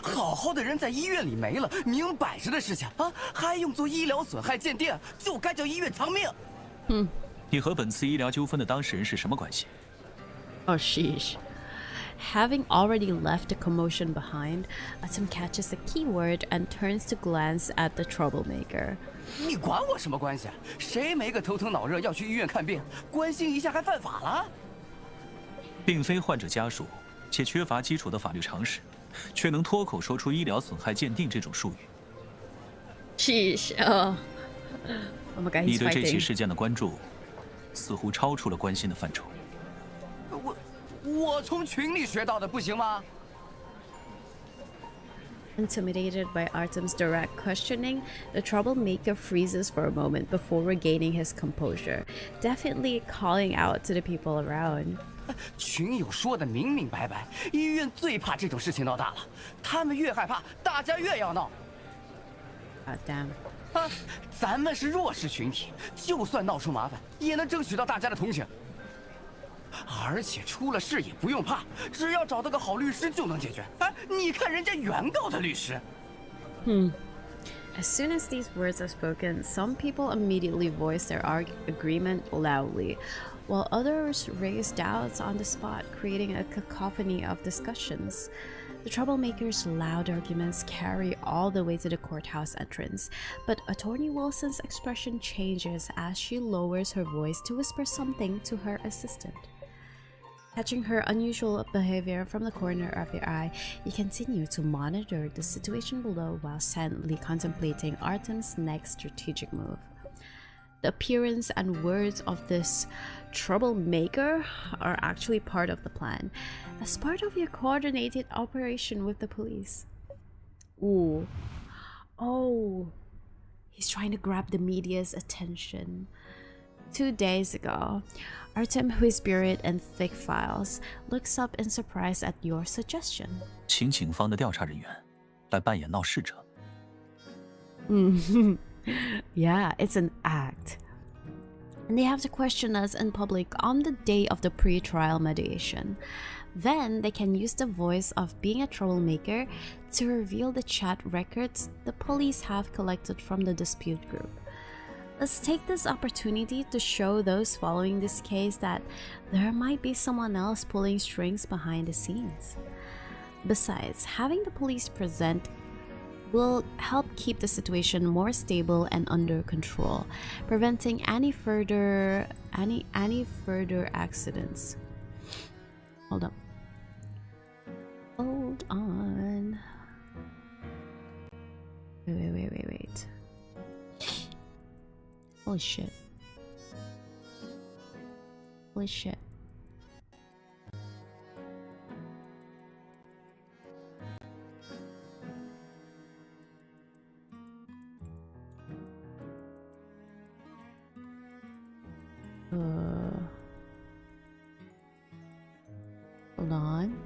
好好的人在医院里没了，明摆着的事情啊，还用做医疗损害鉴定，就该叫医院偿命。你和本次医疗纠纷的当事人是什么关系？ Oh, sheesh. Having already left the commotion behind, Artem catches a key word and turns to glance at the troublemaker. 你管我什么关系？谁没个头疼脑热要去医院看病，关心一下还犯法了？并非患者家属，且缺乏基础的法律常识，却能脱口说出医疗损害鉴定这种术语。Sheesh. Oh my god, he's 你对这起 fighting. 事件的关注，似乎超出了关心的范畴。我从群里学到的，不行吗？ Intimidated by Artem's direct questioning, the troublemaker freezes for a moment before regaining his composure, definitely calling out to the people around. 群友说的明明白白，医院最怕这种事情闹大了，他们越害怕，大家越要闹。God damn. 啊，咱们是弱势群体，就算闹出麻烦，也能争取到大家的同情。而且出了事也不用怕，只要找到个好律师就能解决。哎，你看人家原告的律师。As soon as these words are spoken, some people immediately voice their agreement loudly, while others raise doubts on the spot, creating a cacophony of discussions. The troublemaker's loud arguments carry all the way to the courthouse entrance, but Attorney Wilson's expression changes as she lowers her voice to whisper something to her assistant. Catching her unusual behavior from the corner of your eye, you continue to monitor the situation below while silently contemplating Artem's next strategic move. The appearance and words of this troublemaker are actually part of the plan, as part of your coordinated operation with the police. Ooh. Oh. He's trying to grab the media's attention. 2 days ago, Artem, who is buried in thick files, looks up in surprise at your suggestion. 请警方的调查人员来扮演闹事者。Yeah, it's an act. And they have to question us in public on the day of the pre-trial mediation. Then they can use the voice of being a troublemaker to reveal the chat records the police have collected from the dispute group. Let's take this opportunity to show those following this case that there might be someone else pulling strings behind the scenes. Besides, having the police present will help keep the situation more stable and under control, preventing any further accidents. Hold up. Hold on. Wait. Holy shit. Holy shit. Hold on.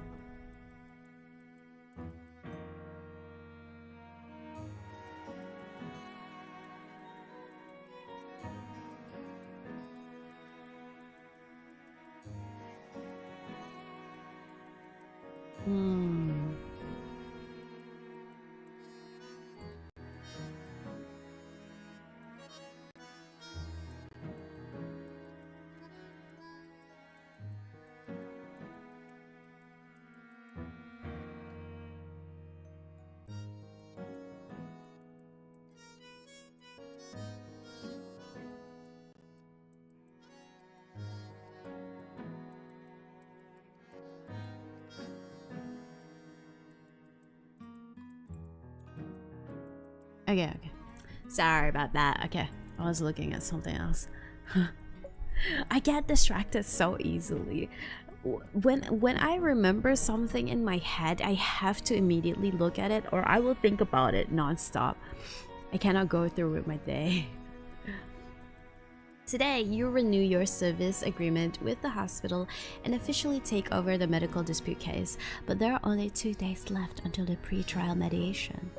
Okay. Sorry about that. Okay, I was looking at something else. I get distracted so easily. When I remember something in my head, I have to immediately look at it, or I will think about it nonstop. I cannot go through with my day. Today, you renew your service agreement with the hospital and officially take over the medical dispute case, but there are only 2 days left until the pre-trial mediation.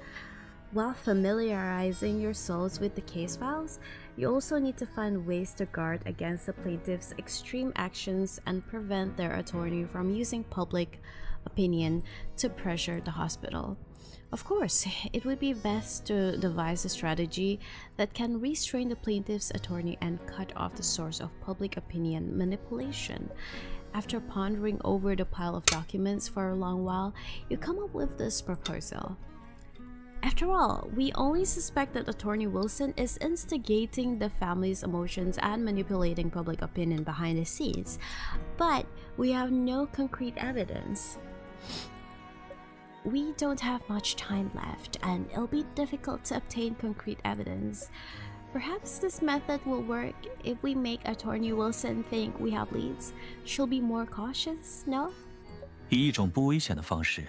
While familiarizing yourselves with the case files, you also need to find ways to guard against the plaintiff's extreme actions and prevent their attorney from using public opinion to pressure the hospital. Of course, it would be best to devise a strategy that can restrain the plaintiff's attorney and cut off the source of public opinion manipulation. After pondering over the pile of documents for a long while, you come up with this proposal. After all, we only suspect that Attorney Wilson is instigating the family's emotions and manipulating public opinion behind the scenes, but we have no concrete evidence. We don't have much time left, and it'll be difficult to obtain concrete evidence. Perhaps this method will work if we make Attorney Wilson think we have leads. She'll be more cautious, no? 以一种不危险的方式，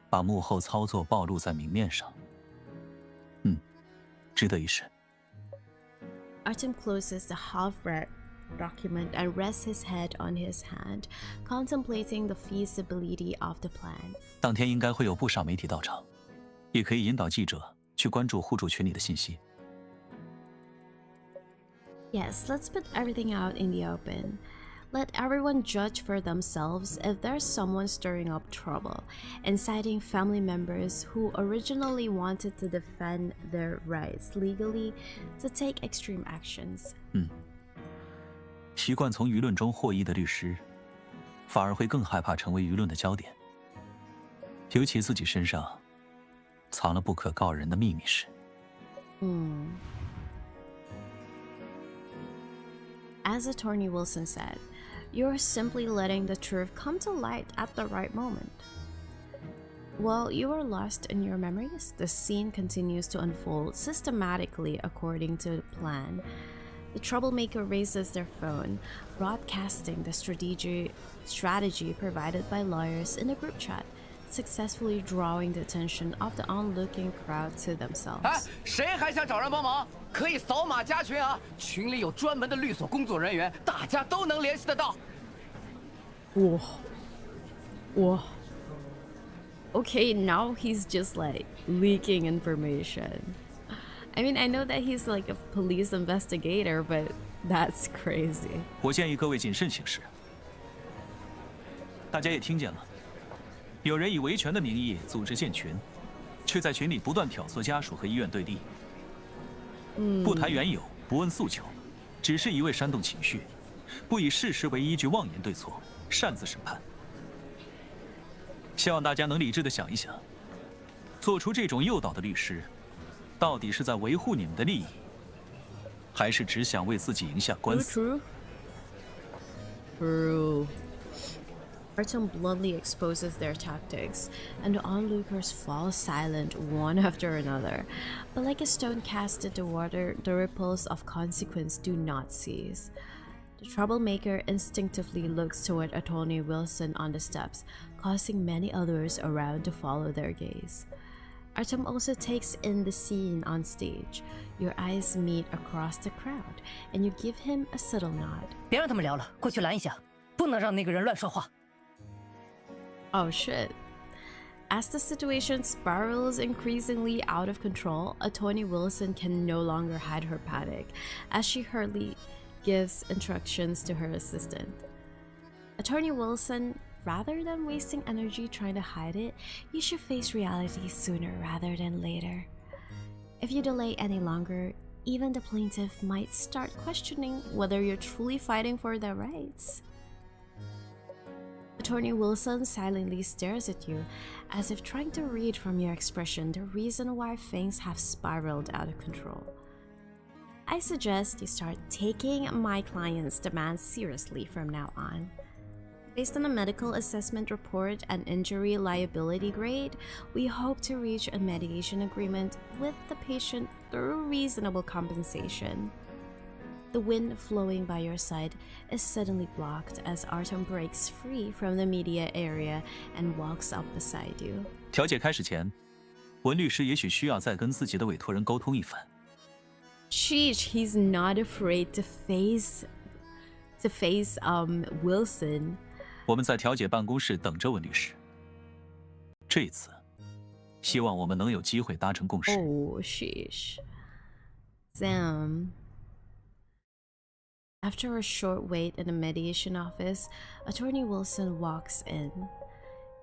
把幕后操作暴露在明面上。值得一试。Artem closes the half-read document and rests his head on his hand, contemplating the feasibility of the plan. 当天应该会有不少媒体到场，也可以引导记者去关注互助群里的信息。Yes, let's put everything out in the open. Let everyone judge for themselves if there's someone stirring up trouble, inciting family members who originally wanted to defend their rights legally to take extreme actions. 习惯从舆论中获益的律师，反而会更害怕成为舆论的焦点，尤其自己身上藏了不可告人的秘密时。As Attorney Wilson said, you're simply letting the truth come to light at the right moment. While you are lost in your memories, the scene continues to unfold systematically according to the plan. The troublemaker raises their phone, broadcasting the strategy provided by lawyers in the group chat, successfully drawing the attention of the onlooking crowd to themselves. 哎，谁还想找人帮忙？可以扫码加群啊！群里有专门的律所工作人员，大家都能联系得到。哇。Okay, now he's just like leaking information. I mean, I know that he's like a police investigator, but that's crazy. 我建议各位谨慎行事。大家也听见了，有人以维权的名义组织建群，却在群里不断挑唆家属和医院对立。不谈缘由，不问诉求，只是一味煽动情绪，不以事实为依据妄言对错，擅自审判。希望大家能理智地想一想，做出这种诱导的律师，到底是在维护你们的利益，还是只想为自己赢下官司？ True. Artem bluntly exposes their tactics, and the onlookers fall silent one after another. But like a stone cast into water, the ripples of consequence do not cease. The troublemaker instinctively looks toward Attorney Wilson on the steps, causing many others around to follow their gaze. Artem also takes in the scene on stage. Your eyes meet across the crowd, and you give him a subtle nod. 别让他们聊了，过去拦一下，不能让那个人乱说话。 Oh shit. As the situation spirals increasingly out of control, Attorney Wilson can no longer hide her panic as she hurriedly gives instructions to her assistant. Attorney Wilson, rather than wasting energy trying to hide it, you should face reality sooner rather than later. If you delay any longer, even the plaintiff might start questioning whether you're truly fighting for their rights. Attorney Wilson silently stares at you, as if trying to read from your expression the reason why things have spiraled out of control. I suggest you start taking my client's demands seriously from now on. Based on a medical assessment report and injury liability grade, we hope to reach a mediation agreement with the patient through reasonable compensation. The wind flowing by your side is suddenly blocked as Artem breaks free from the media area and walks up beside you. 调解开始前，文律师也许需要再跟自己的委托人沟通一番。Sheesh, he's not afraid to face Wilson. 我们在调解办公室等着文律师。这一次，希望我们能有机会达成共识。Oh, sheesh. Sam. After a short wait in the mediation office, Attorney Wilson walks in.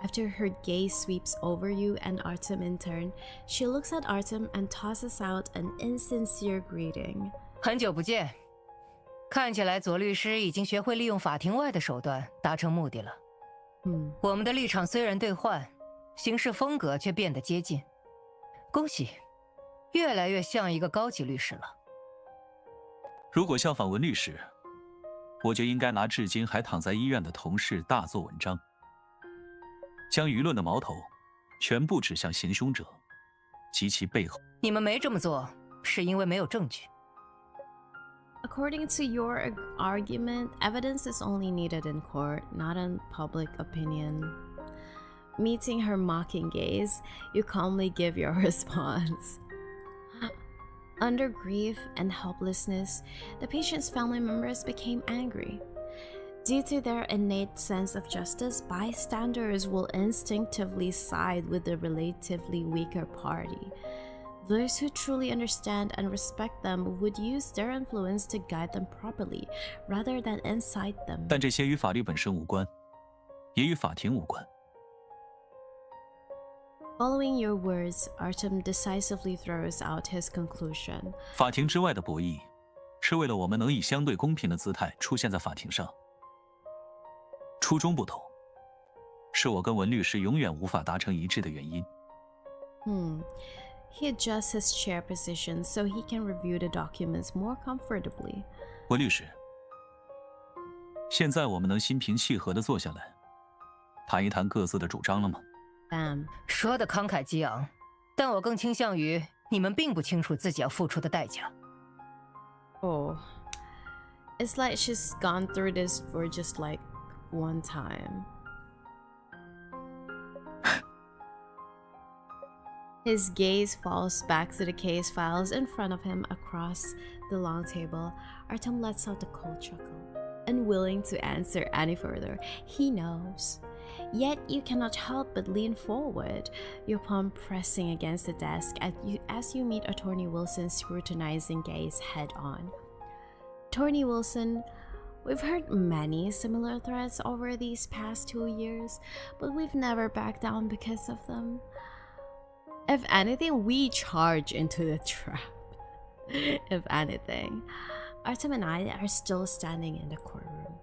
After her gaze sweeps over you and Artem in turn, she looks at Artem and tosses out an insincere greeting. 很久不见，看起来左律师已经学会利用法庭外的手段达成目的了。我们的立场虽然对换，行事风格却变得接近。恭喜，越来越像一个高级律师了。如果效仿文律师，我就应该拿至今还躺在医院的同事大做文章。将舆论的矛头全部指向行凶者及其背后。你们没这么做，是因为没有证据。According to your argument, evidence is only needed in court, not in public opinion. Meeting her mocking gaze, you calmly give your response. Under grief and helplessness, the patient's family members became angry. Due to their innate sense of justice, bystanders will instinctively side with the relatively weaker party. Those who truly understand and respect them would use their influence to guide them properly, rather than incite them. 但这些与法律本身无关，也与法庭无关。Following your words, Artem decisively throws out his conclusion. 法庭之外的博弈，是为了我们能以相对公平的姿态出现在法庭上。初衷不同，是我跟文律师永远无法达成一致的原因。He adjusts his chair position so he can review the documents more comfortably. 文律师，现在我们能心平气和地坐下来，谈一谈各自的主张了吗？说的慷慨激昂，但我更倾向于你们并不清楚自己要付出的代价。Oh, it's like she's gone through this for just like one time. His gaze falls back to the case files in front of him across the long table. Artem lets out a cold chuckle, unwilling to answer any further. He knows. Yet you cannot help but lean forward, your palm pressing against the desk as you meet Attorney Wilson's scrutinizing gaze head on. Attorney Wilson, we've heard many similar threats over these past 2 years, but we've never backed down because of them. If anything, we charge into the trap. If anything, Artem and I are still standing in the courtroom.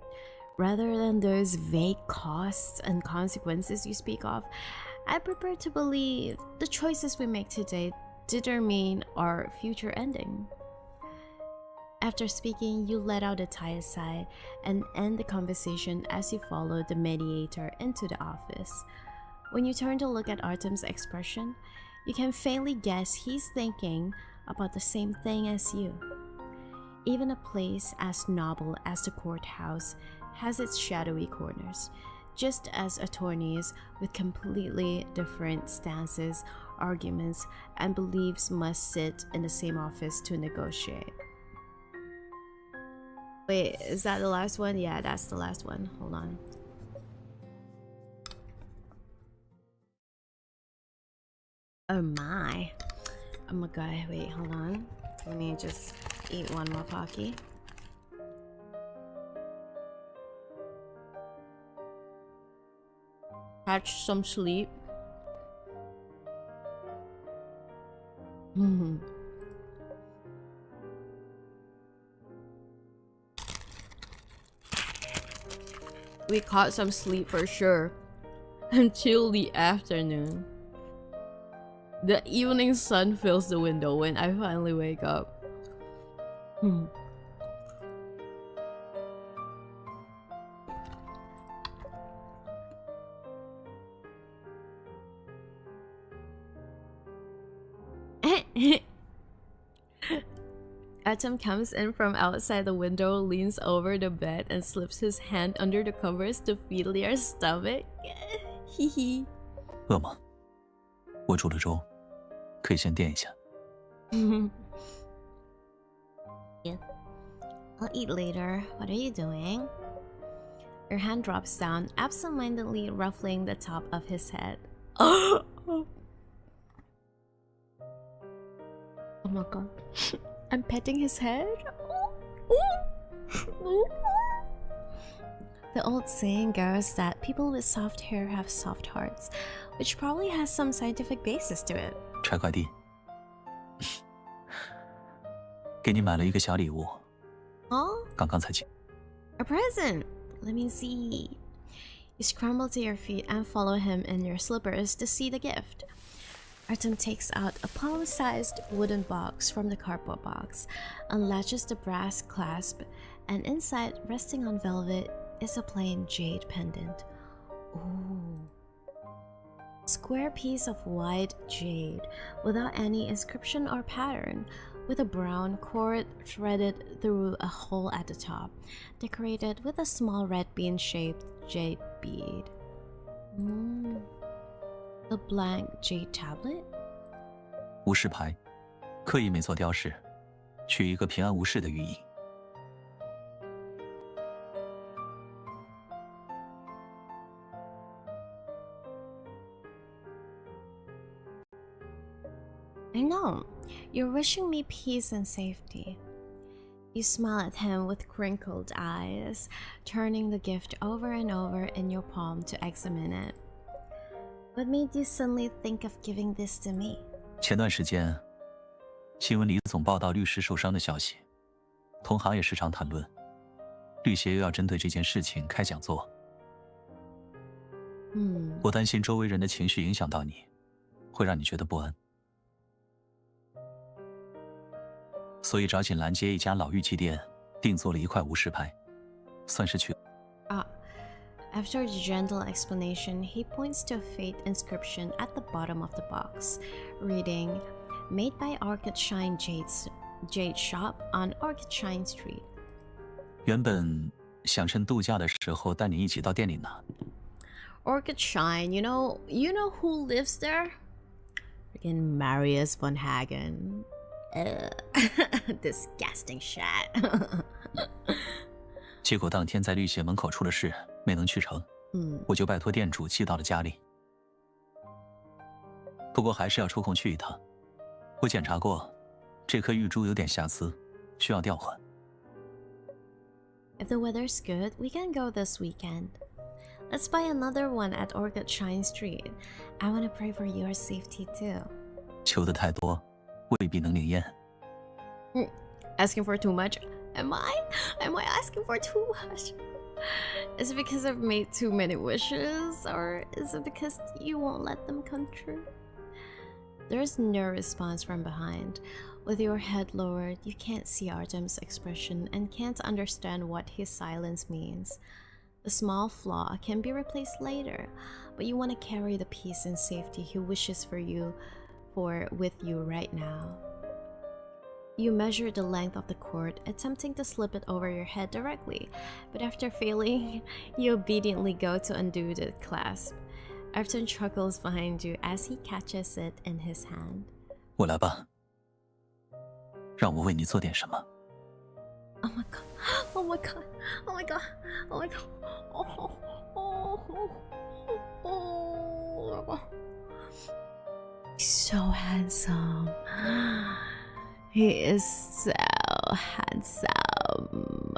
Rather than those vague costs and consequences you speak of, I prefer to believe the choices we make today determine our future ending. After speaking, you let out a tired sigh and end the conversation as you follow the mediator into the office. When you turn to look at Artem's expression, you can faintly guess he's thinking about the same thing as you. Even a place as noble as the courthouse has its shadowy corners, just as attorneys with completely different stances, arguments, and beliefs must sit in the same office to negotiate. Wait, is that the last one? Yeah, that's the last one. Hold on. Oh my. Oh my god, wait, hold on. Let me just eat one more Pocky. Catch some sleep. We caught some sleep for sure. Until the afternoon. The evening sun fills the window when I finally wake up. Artem comes in from outside the window, leans over the bed, and slips his hand under the covers to feel your stomach. Hee hee. 饿吗？我煮了粥，可以先垫一下。Yeah. I'll eat later. What are you doing? Your hand drops down, absentmindedly ruffling the top of his head. Oh my god. I'm petting his head. The old saying goes that people with soft hair have soft hearts, which probably has some scientific basis to it. 拆快递。给你买了一个小礼物。Oh? 刚刚才进。A present! Let me see. You scramble to your feet and follow him in your slippers to see the gift. Artem takes out a palm-sized wooden box from the cardboard box, unlatches the brass clasp, and inside, resting on velvet, is a plain jade pendant. Ooh. Square piece of white jade, without any inscription or pattern, with a brown cord threaded through a hole at the top, decorated with a small red bean-shaped jade bead. A blank jade tablet? 无事牌，刻意没做雕饰，取一个平安无事的寓意。I know. You're wishing me peace and safety. You smile at him with crinkled eyes, turning the gift over and over in your palm to examine it. What made you suddenly think of giving this to me? 前段时间，新闻里总报道律师受伤的消息，同行也时常谈论，律协又要针对这件事情开讲座。我担心周围人的情绪影响到你，会让你觉得不安。所以找紧拦街一家老玉器店，定做了一块无事牌，算是去。After a gentle explanation, he points to a faint inscription at the bottom of the box, reading, "Made by Orchid Shine Jade Shop on Orchid Shine Street." 原本想趁度假的时候带你一起到店里拿。Orchid Shine, you know who lives there? Freaking Marius von Hagen. Disgusting shit. 结果当天在律协门口出了事，没能去成。我就拜托店主寄到了家里。不过还是要抽空去一趟。我检查过，这颗玉珠有点瑕疵，需要调换。If the weather's good, we can go this weekend. Let's buy another one at Orchid Shine Street. I want to pray for your safety too. 求的太多，未必能灵验。Asking for too much? Am I asking for too much? Is it because I've made too many wishes, or is it because you won't let them come true? There's no response from behind. With your head lowered, you can't see Artem's expression and can't understand what his silence means. The small flaw can be replaced later, but you want to carry the peace and safety he wishes for with you right now. You measure the length of the cord, attempting to slip it over your head directly, but after failing, you obediently go to undo the clasp. Artem chuckles behind you as he catches it in his hand. 我来吧，让我为你做点什么。Oh my god! Oh my god! Oh my god! Oh my god! Oh. So handsome. He is so handsome.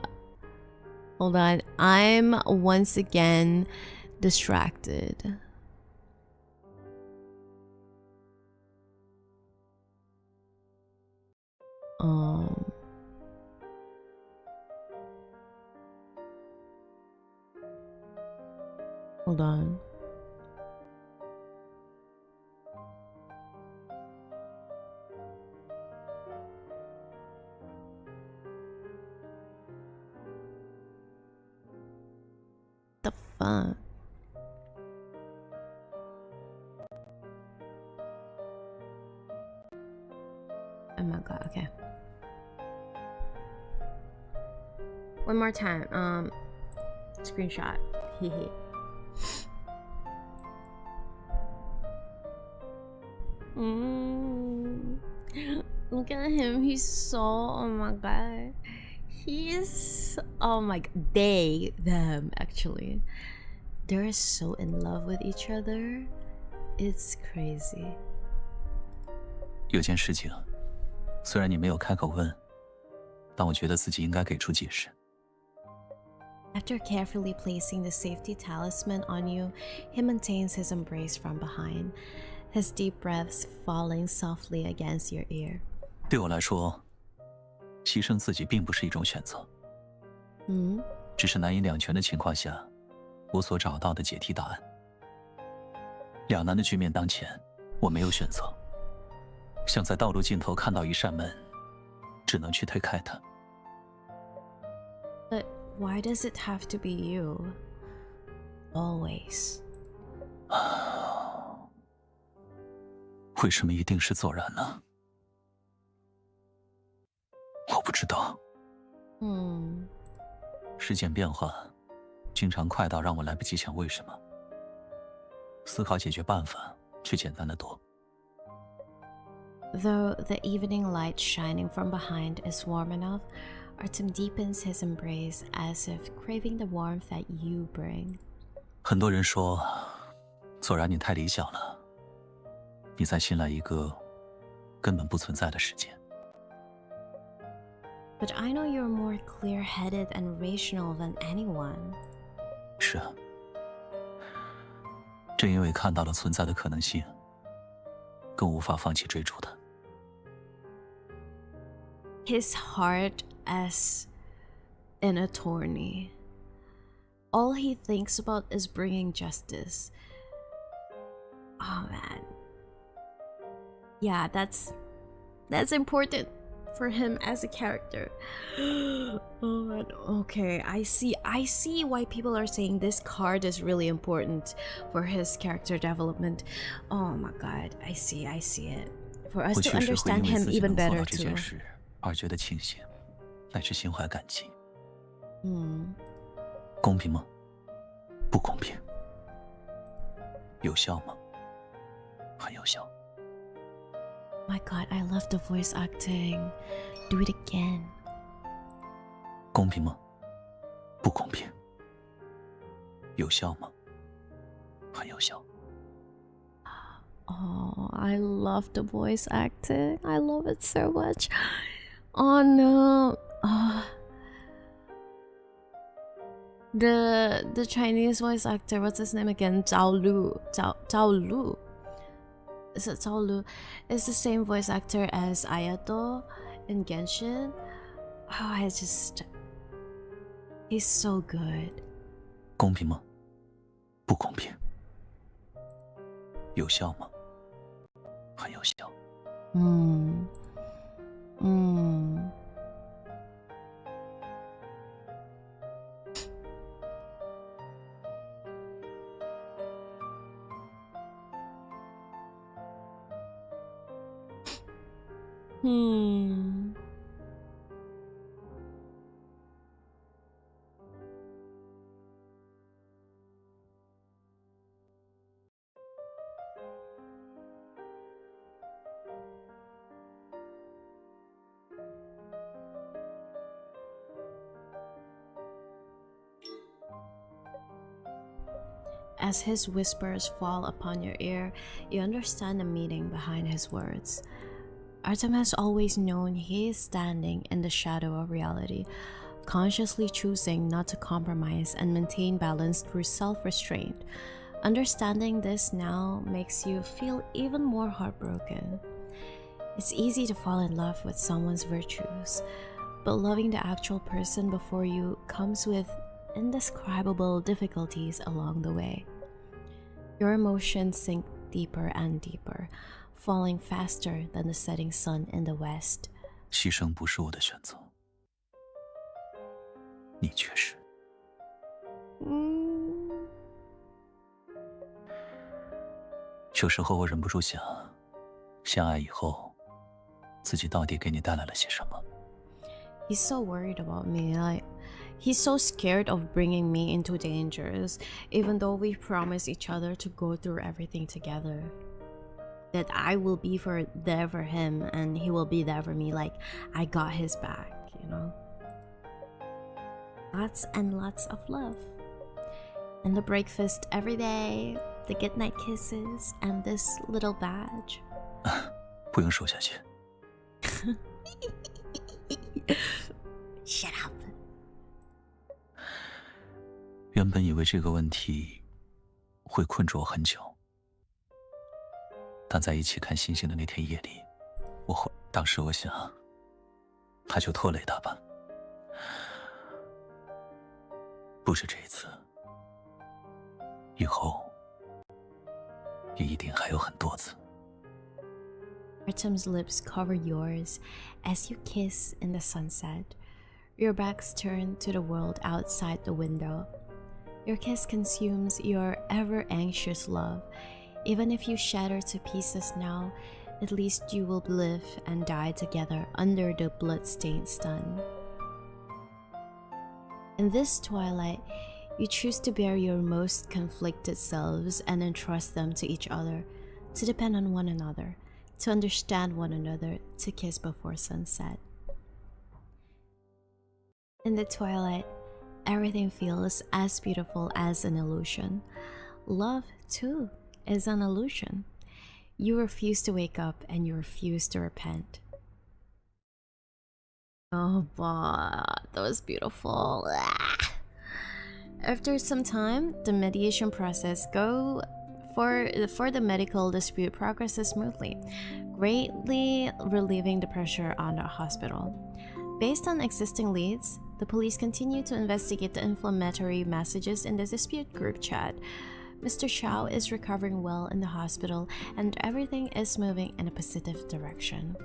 Hold on, I'm once again distracted. Hold on. The fuck? Oh my god, okay. One more time. Screenshot. Hehe. Look at him. He's so, oh my god. He is, oh my god. Them actually. They're so in love with each other. It's crazy. 有件事情，虽然你没有开口问，但我觉得自己应该给出解释。 After carefully placing the safety talisman on you, he maintains his embrace from behind, his deep breaths falling softly against your ear. 对我来说，牺牲自己并不是一种选择，只是难以两全的情况下，我所找到的解题答案。两难的局面当前，我没有选择，像在道路尽头看到一扇门，只能去推开它。 But why does it have to be you? Always. 为什么一定是左然呢？我不知道。事件变化经常快到让我来不及想为什么，思考解决办法却简单得多。 Though the evening light shining from behind is warm enough, Artem deepens his embrace as if craving the warmth that you bring. 很多人说，左然你太理想了，你在信赖一个根本不存在的世界。 But I know you're more clear-headed and rational than anyone. 是啊，正因为看到了存在的可能性，更无法放弃追逐它。 His heart as an attorney. All he thinks about is bringing justice. Oh man. Yeah, that's important for him as a character. Oh man. Okay, I see why people are saying this card is really important for his character development. Oh my god, I see it. For us to understand him even better too. 而觉得庆幸，乃至心怀感激。公平吗？不公平。有效吗？很有效。 My god, I love the voice acting. Do it again. 公平吗？不公平。有效吗？很有效。 Oh, I love the voice acting. I love it so much. Oh no. The Chinese voice actor, what's his name again? Zhao Lu. Is it Zhao Lu? It's the same voice actor as Ayato in Genshin. Oh, he's so good. 公平吗？不公平。有效吗？很有效。As his whispers fall upon your ear, you understand the meaning behind his words. Artem has always known he is standing in the shadow of reality, consciously choosing not to compromise and maintain balance through self-restraint. Understanding this now makes you feel even more heartbroken. It's easy to fall in love with someone's virtues, but loving the actual person before you comes with indescribable difficulties along the way. Your emotions sink deeper and deeper, falling faster than the setting sun in the west. 牺牲不是我的选择，你却是。有时候我忍不住想，相爱以后，自己到底给你带来了些什么？ He's so worried about me, he's so scared of bringing me into dangers, even though we promise each other to go through everything together. that I will be there for him and he will be there for me. Like, I got his back, you know? Lots and lots of love. And the breakfast every day, the goodnight kisses, and this little badge. 不用说下去。Shut up. 原本以为这个问题会困住我很久，但在一起看星星的那天夜里，当时我想，他就拖累他吧。不是这一次，以后也一定还有很多次。Artem's lips cover yours as you kiss in the sunset. Your backs turn to the world outside the window. Your kiss consumes your ever-anxious love. Even if you shatter to pieces now, at least you will live and die together under the blood-stained sun. In this twilight, you choose to bear your most conflicted selves and entrust them to each other, to depend on one another, to understand one another, to kiss before sunset. In the twilight, everything feels as beautiful as an illusion. Love, too, is an illusion. You refuse to wake up and you refuse to repent. Oh, but that was beautiful. After some time, the mediation process for the medical dispute progresses smoothly, greatly relieving the pressure on the hospital. Based on existing leads, the police continue to investigate the inflammatory messages in the dispute group chat. Mr. Chow is recovering well in the hospital and everything is moving in a positive direction.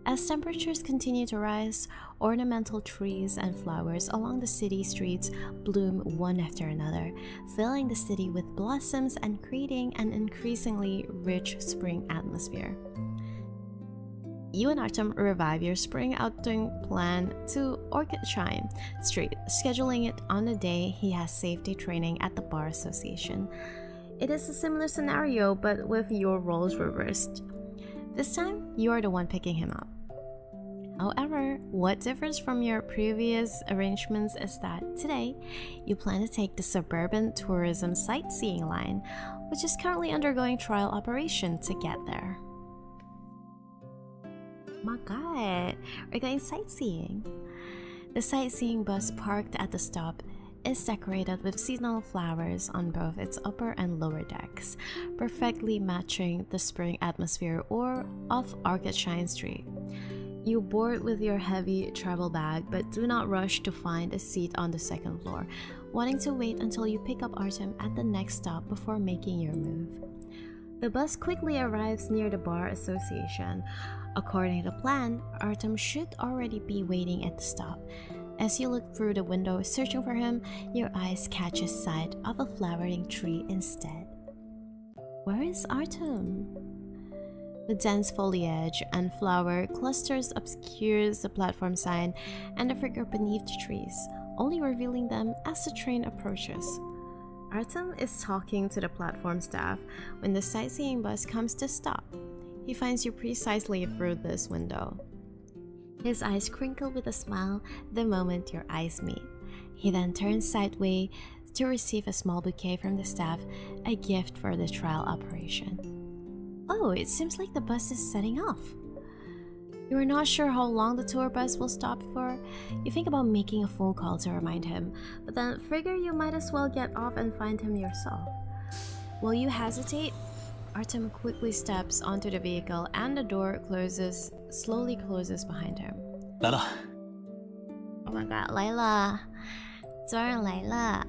As temperatures continue to rise, ornamental trees and flowers along the city streets bloom one after another, filling the city with blossoms and creating an increasingly rich spring atmosphere. You and Artem revive your spring outing plan to Orchid Shrine Street, scheduling it on the day he has safety training at the Bar Association. It is a similar scenario, but with your roles reversed. This time, you are the one picking him up. However, what differs from your previous arrangements is that today, you plan to take the suburban tourism sightseeing line, which is currently undergoing trial operation to get there. Oh my god, we're going sightseeing. The sightseeing bus parked at the stop is decorated with seasonal flowers on both its upper and lower decks, perfectly matching the spring atmosphere of Orchid Shrine Street. You board with your heavy travel bag but do not rush to find a seat on the second floor, wanting to wait until you pick up Artem at the next stop before making your move. The bus quickly arrives near the Bar Association. According to plan, Artem should already be waiting at the stop. As you look through the window searching for him, your eyes catch a sight of a flowering tree instead. Where is Artem? The dense foliage and flower clusters obscures the platform sign and the figure beneath the trees, only revealing them as the train approaches. Artem is talking to the platform staff when the sightseeing bus comes to stop. He finds you precisely through this window. His eyes crinkle with a smile the moment your eyes meet. He then turns sideways to receive a small bouquet from the staff, a gift for the trial operation. Oh, it seems like the bus is setting off. You are not sure how long the tour bus will stop for. You think about making a phone call to remind him, but then figure you might as well get off and find him yourself. While you hesitate, Artem quickly steps onto the vehicle and the door slowly closes behind him. 来了。 Oh my god, 来了，主人来了。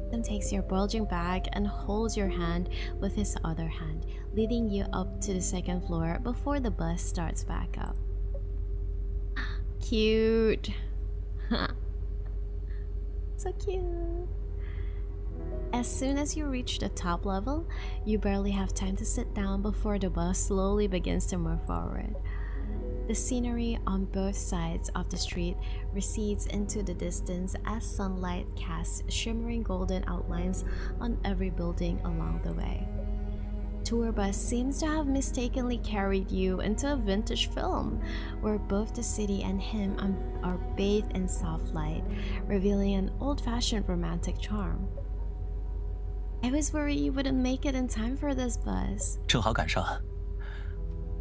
Artem takes your bulging bag and holds your hand with his other hand, leading you up to the second floor before the bus starts back up. Cute. So cute. As soon as you reach the top level, you barely have time to sit down before the bus slowly begins to move forward. The scenery on both sides of the street recedes into the distance as sunlight casts shimmering golden outlines on every building along the way. tour bus seems to have mistakenly carried you into a vintage film where both the city and him are bathed in soft light, revealing an old-fashioned romantic charm. I was worried you wouldn't make it in time for this bus. 正好赶上。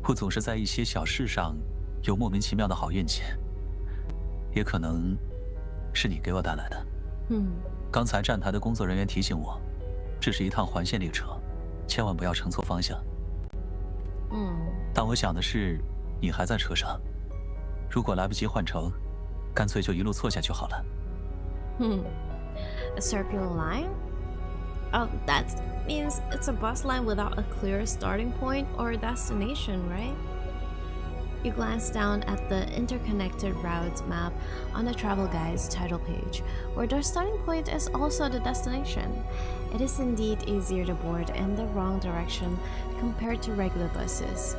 我总是在一些小事上有莫名其妙的好运气，也可能是你给我带来的。刚才站台的工作人员提醒我，这是一趟环线列车，千万不要乘错方向。但我想的是，你还在车上，如果来不及换乘，干脆就一路错下去好了。A circular line? Oh, that means it's a bus line without a clear starting point or destination, right? You glance down at the interconnected routes map on the travel guide's title page, where the starting point is also the destination. It is indeed easier to board in the wrong direction compared to regular buses.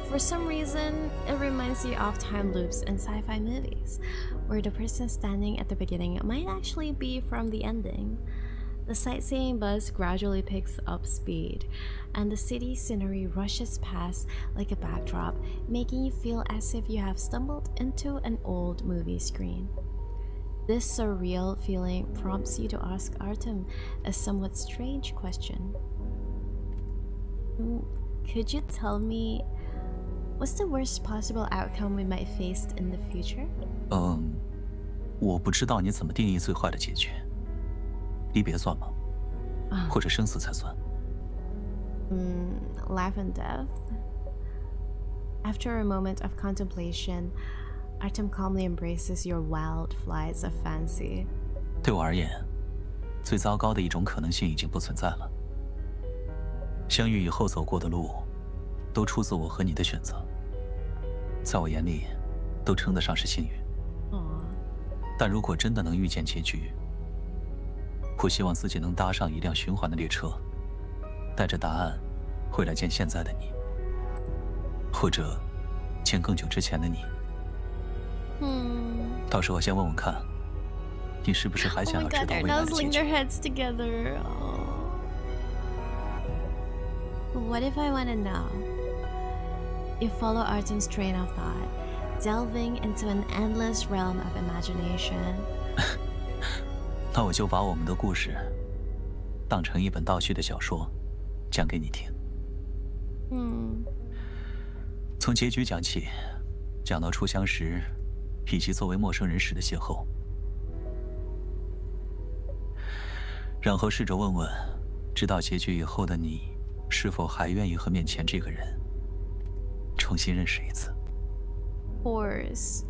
For some reason, it reminds you of time loops in sci-fi movies, where the person standing at the beginning might actually be from the ending. The sightseeing bus gradually picks up speed, and the city scenery rushes past like a backdrop, making you feel as if you have stumbled into an old movie screen. This surreal feeling prompts you to ask Artem a somewhat strange question. Could you tell me, what's the worst possible outcome we might face in the future? 我不知道你怎么定义最坏的结局。离别算吗？或者生死才算？ Life and death? After a moment of contemplation, Artem calmly embraces your wild flights of fancy. 对我而言，最糟糕的一种可能性已经不存在了。相遇以后走过的路，都出自我和你的选择，在我眼里，都称得上是幸运。但如果真的能遇见结局，我希望自己能搭上一辆循环的列车，带着答案回来见现在的你，或者见更久之前的你。到时候先问问看，你是不是还想要知道未来的结局？ What if I want to know? You follow Artem's train of thought, delving into an endless realm of imagination. 那我就把我们的故事当成一本倒叙的小说，讲给你听。从结局讲起，讲到初相识，以及作为陌生人时的邂逅，然后试着问问，知道结局以后的你，是否还愿意和面前这个人重新认识一次？ Course.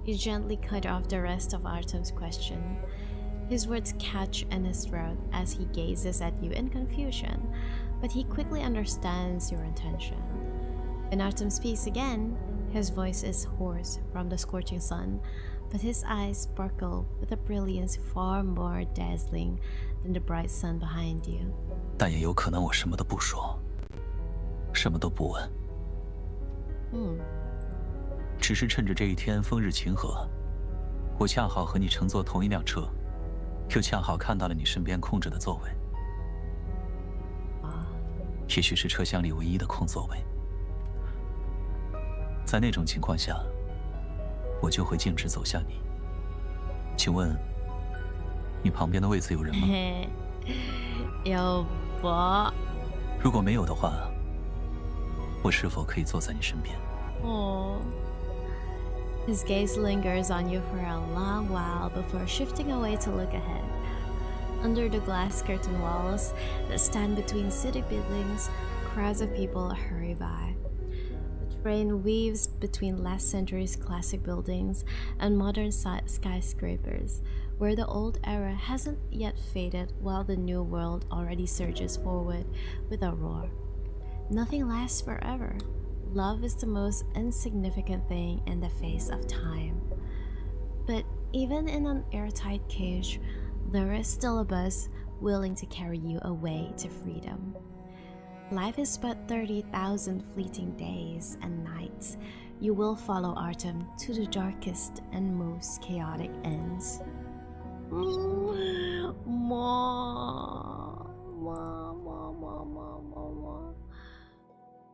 You gently cut off the rest of Artem's question. His words catch in his throat as he gazes at you in confusion, but he quickly understands your intention. When Artem speaks again, his voice is hoarse from the scorching sun, but his eyes sparkle with a brilliance far more dazzling than the bright sun behind you. 但也有可能我什么都不说，什么都不问。只是趁着这一天风日晴和，我恰好和你乘坐同一辆车，又恰好看到了你身边空着的座位。也许是车厢里唯一的空座位。在那种情况下，我就会径直走向你。请问，你旁边的位子有人吗？有吧。如果没有的话，我是否可以坐在你身边？ His gaze lingers on you for a long while before shifting away to look ahead. Under the glass curtain walls that stand between city buildings, crowds of people hurry by. The train weaves between last century's classic buildings and modern skyscrapers, where the old era hasn't yet faded while the new world already surges forward with a roar. Nothing lasts forever. Love is the most insignificant thing in the face of time. But even in an airtight cage, there is still a bus willing to carry you away to freedom. Life is but 30,000 fleeting days and nights. You will follow Artem to the darkest and most chaotic ends. Mom.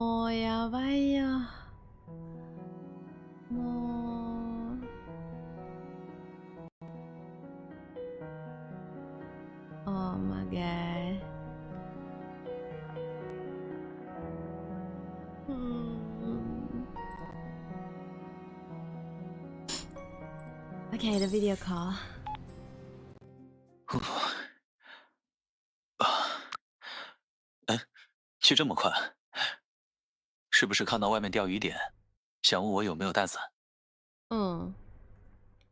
もうやばいよ。もう。Oh my god. Okay, the video call. 哎，去这么快？是不是看到外面钓鱼点，想问我有没有带伞？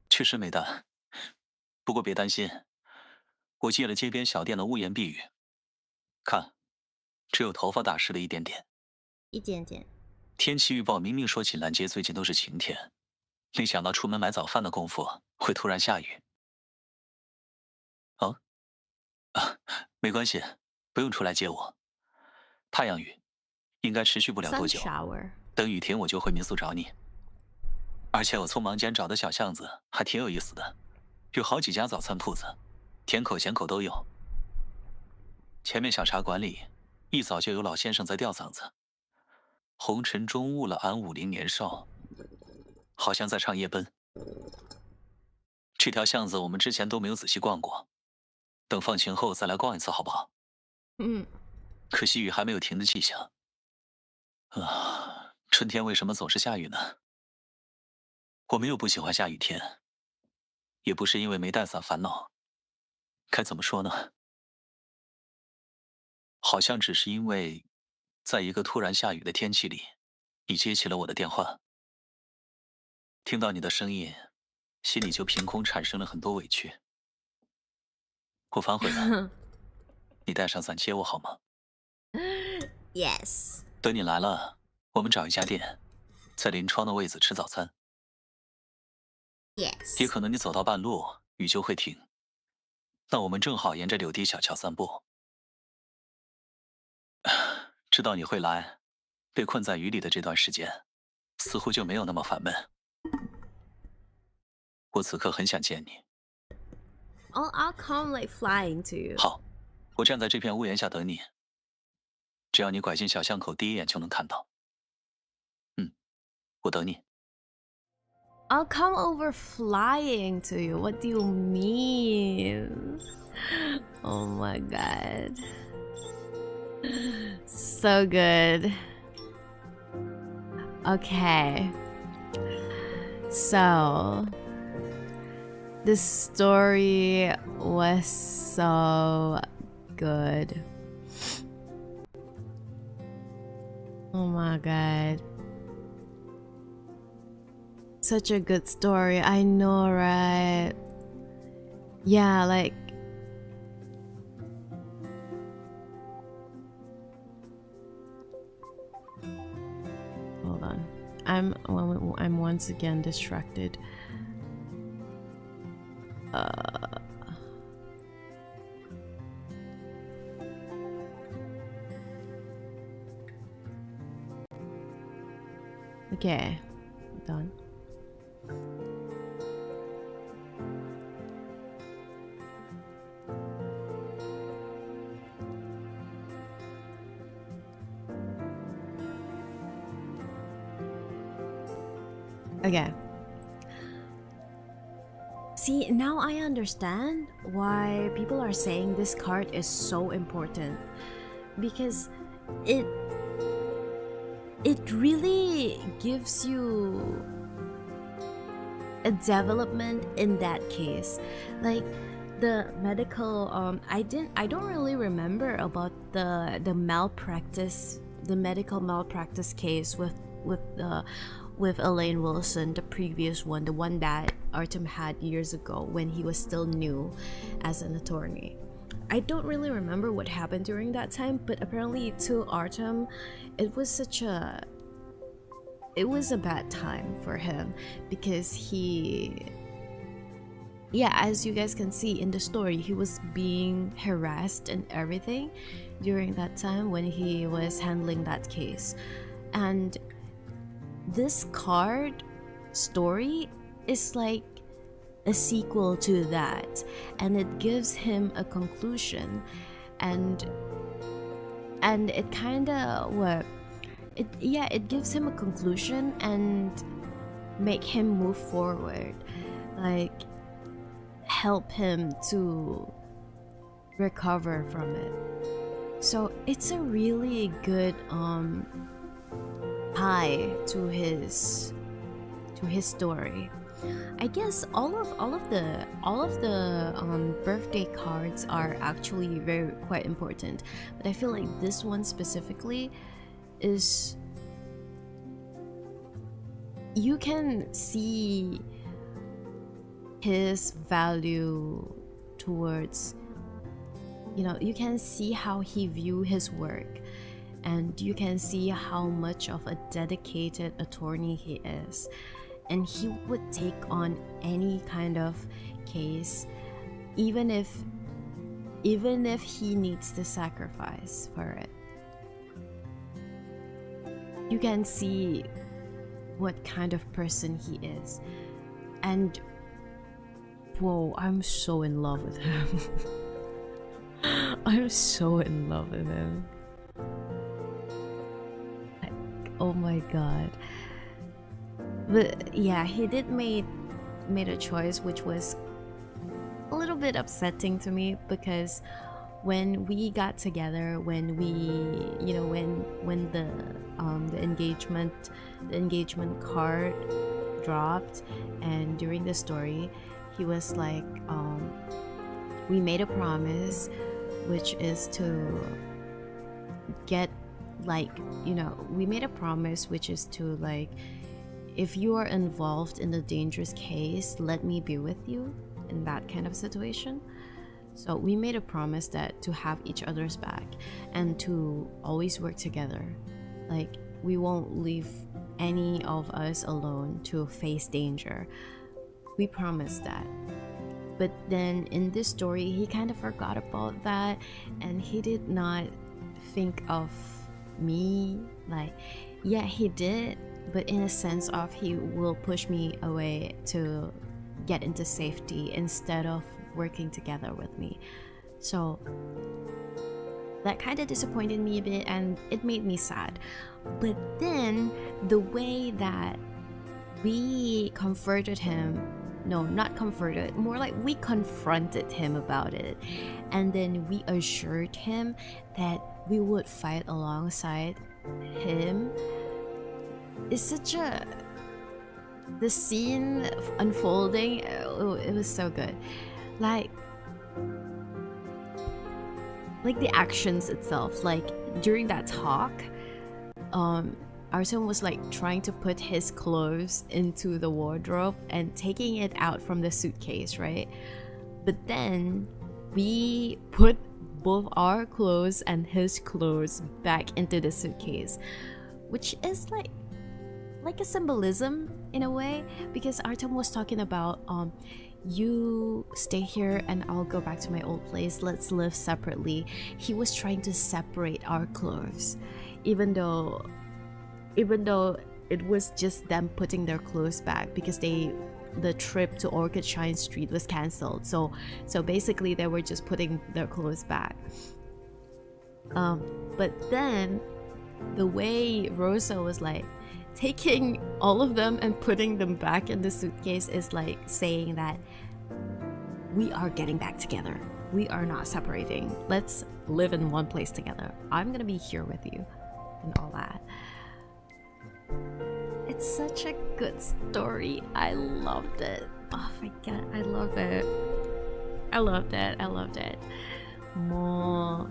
确实没带，不过别担心，我借了街边小店的屋檐避雨。看，只有头发打湿了一点点。一点点。天气预报明明说锦兰街最近都是晴天，没想到出门买早饭的功夫会突然下雨。啊？没关系，不用出来接我。太阳雨应该持续不了多久，等雨停我就回民宿找你。而且我匆忙间找的小巷子还挺有意思的，有好几家早餐铺子，甜口咸口都有。前面小茶馆里，一早就有老先生在吊嗓子。红尘中误了俺50年少，好像在唱夜奔。这条巷子我们之前都没有仔细逛过，等放晴后再来逛一次好不好？可惜雨还没有停的迹象。春天为什么总是下雨呢？我没有不喜欢下雨天，也不是因为没带伞烦恼。该怎么说呢？好像只是因为，在一个突然下雨的天气里，你接起了我的电话。听到你的声音，心里就凭空产生了很多委屈。我反悔了，你带上伞接我好吗？ Yes。等你来了，我们找一家店，在临窗的位子吃早餐。Yes。也可能你走到半路，雨就会停，那我们正好沿着柳堤小桥散步。知道你会来，被困在雨里的这段时间，似乎就没有那么烦闷。我此刻很想见你。I'll come like flying to you。好，我站在这片屋檐下等你。只要你拐进小巷口，第一眼就能看到。我等你。I'll come over flying to you. What do you mean? Oh my god. So good. Okay. So, the story was so good. Oh my god. Such a good story. I know, right? Yeah, like hold on. I'm once again distracted. Okay, done. Okay. See, now I understand why people are saying this card is so important, because it really gives you a development in that case. Like the medical I don't really remember about the malpractice, the medical malpractice case with Elaine Wilson, the previous one, the one that Artem had years ago when he was still new as an attorney. I don't really remember what happened during that time, but apparently to Artem, it was a bad time for him, because as you guys can see in the story, he was being harassed and everything during that time when he was handling that case. And this card story is like a sequel to that, and it gives him a conclusion, and and it kind of it gives him a conclusion and make him move forward, like help him to recover from it. So it's a really good tie to his story. I guess all of the birthday cards are actually quite important, but I feel like this one specifically is, you can see his value towards, you know, you can see how he view his work, and you can see how much of a dedicated attorney he is, and he would take on any kind of case, even if he needs to sacrifice for it. You can see what kind of person he is, and whoa, I'm so in love with him. I'm so in love with him. Like, oh my god. But yeah, he did made a choice which was a little bit upsetting to me, because when we got together, when we, you know, when the engagement card dropped, and during the story he was like, we made a promise, which is to get, like, you know, we made a promise which is to, like, if you are involved in a dangerous case, let me be with you in that kind of situation. So we made a promise that to have each other's back and to always work together. Like, we won't leave any of us alone to face danger. We promised that. But then in this story, he kind of forgot about that, and he did not think of me. Like, yeah, he did, but in a sense of he will push me away to get into safety instead of working together with me. So that kind of disappointed me a bit, and it made me sad. But then the way that we comforted him, no, not comforted, more like we confronted him about it, and then we assured him that we would fight alongside him, is such a, the scene unfolding, it was so good. Like the actions itself, like during that talk, Artem was like trying to put his clothes into the wardrobe and taking it out from the suitcase, right? But then we put both our clothes and his clothes back into the suitcase, which is like a symbolism in a way, because Artem was talking about you stay here and I'll go back to my old place, let's live separately. He was trying to separate our clothes, even though it was just them putting their clothes back because the trip to Orchid Shine Street was cancelled. So basically they were just putting their clothes back. But then the way Rosa was like taking all of them and putting them back in the suitcase is like saying that we are getting back together. We are not separating. Let's live in one place together. I'm gonna be here with you and all that. It's such a good story. I loved it. Oh my god, I love it. I loved it. More.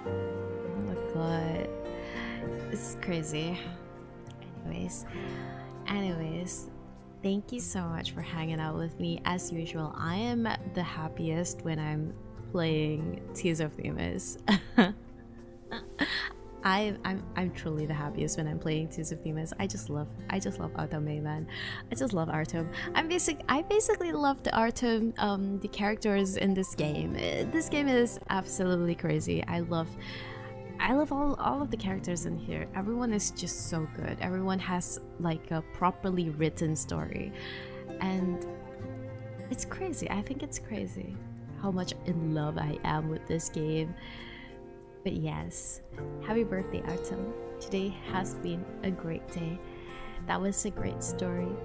Oh my god. It's crazy. Anyways, thank you so much for hanging out with me. As usual, I am the happiest when I'm playing Tears of Themis. I'm truly the happiest when I'm playing Tears of Themis. I just love Artem, man. I just love Artem. I basically love the Artem, the characters in this game. This game is absolutely crazy. I love all of the characters in here. Everyone is just so good. Everyone has like a properly written story, and it's crazy. I think it's crazy how much in love I am with this game. But yes, happy birthday, Artem. Today has been a great day. That was a great story.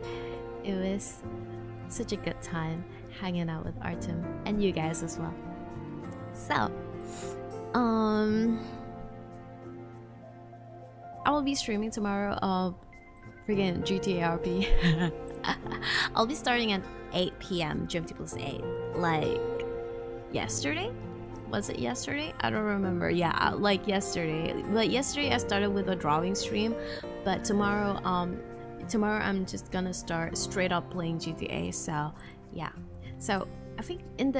It was such a good time hanging out with Artem and you guys as well. So, I will be streaming tomorrow. Freaking GTA RP. I'll be starting at 8 p.m. GMT plus 8. Like yesterday? Was it yesterday? I don't remember. Yeah, like yesterday. But yesterday I started with a drawing stream, but tomorrow I'm just gonna start straight up playing GTA. So yeah. So I think in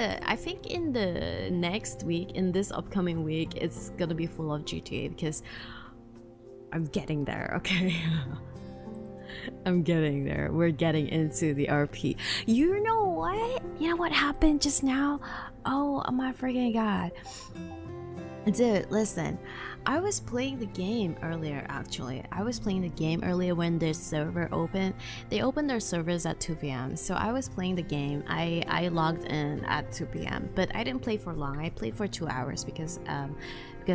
the next week, in this upcoming week, it's gonna be full of GTA because I'm getting there, okay? I'm getting there. We're getting into the RP. You know what? You know what happened just now? Oh my freaking god. Dude, listen. I was playing the game earlier, actually. I was playing the game earlier when their server opened. They opened their servers at 2 p.m. So I was playing the game. I logged in at 2 p.m. But I didn't play for long. I played for 2 hours because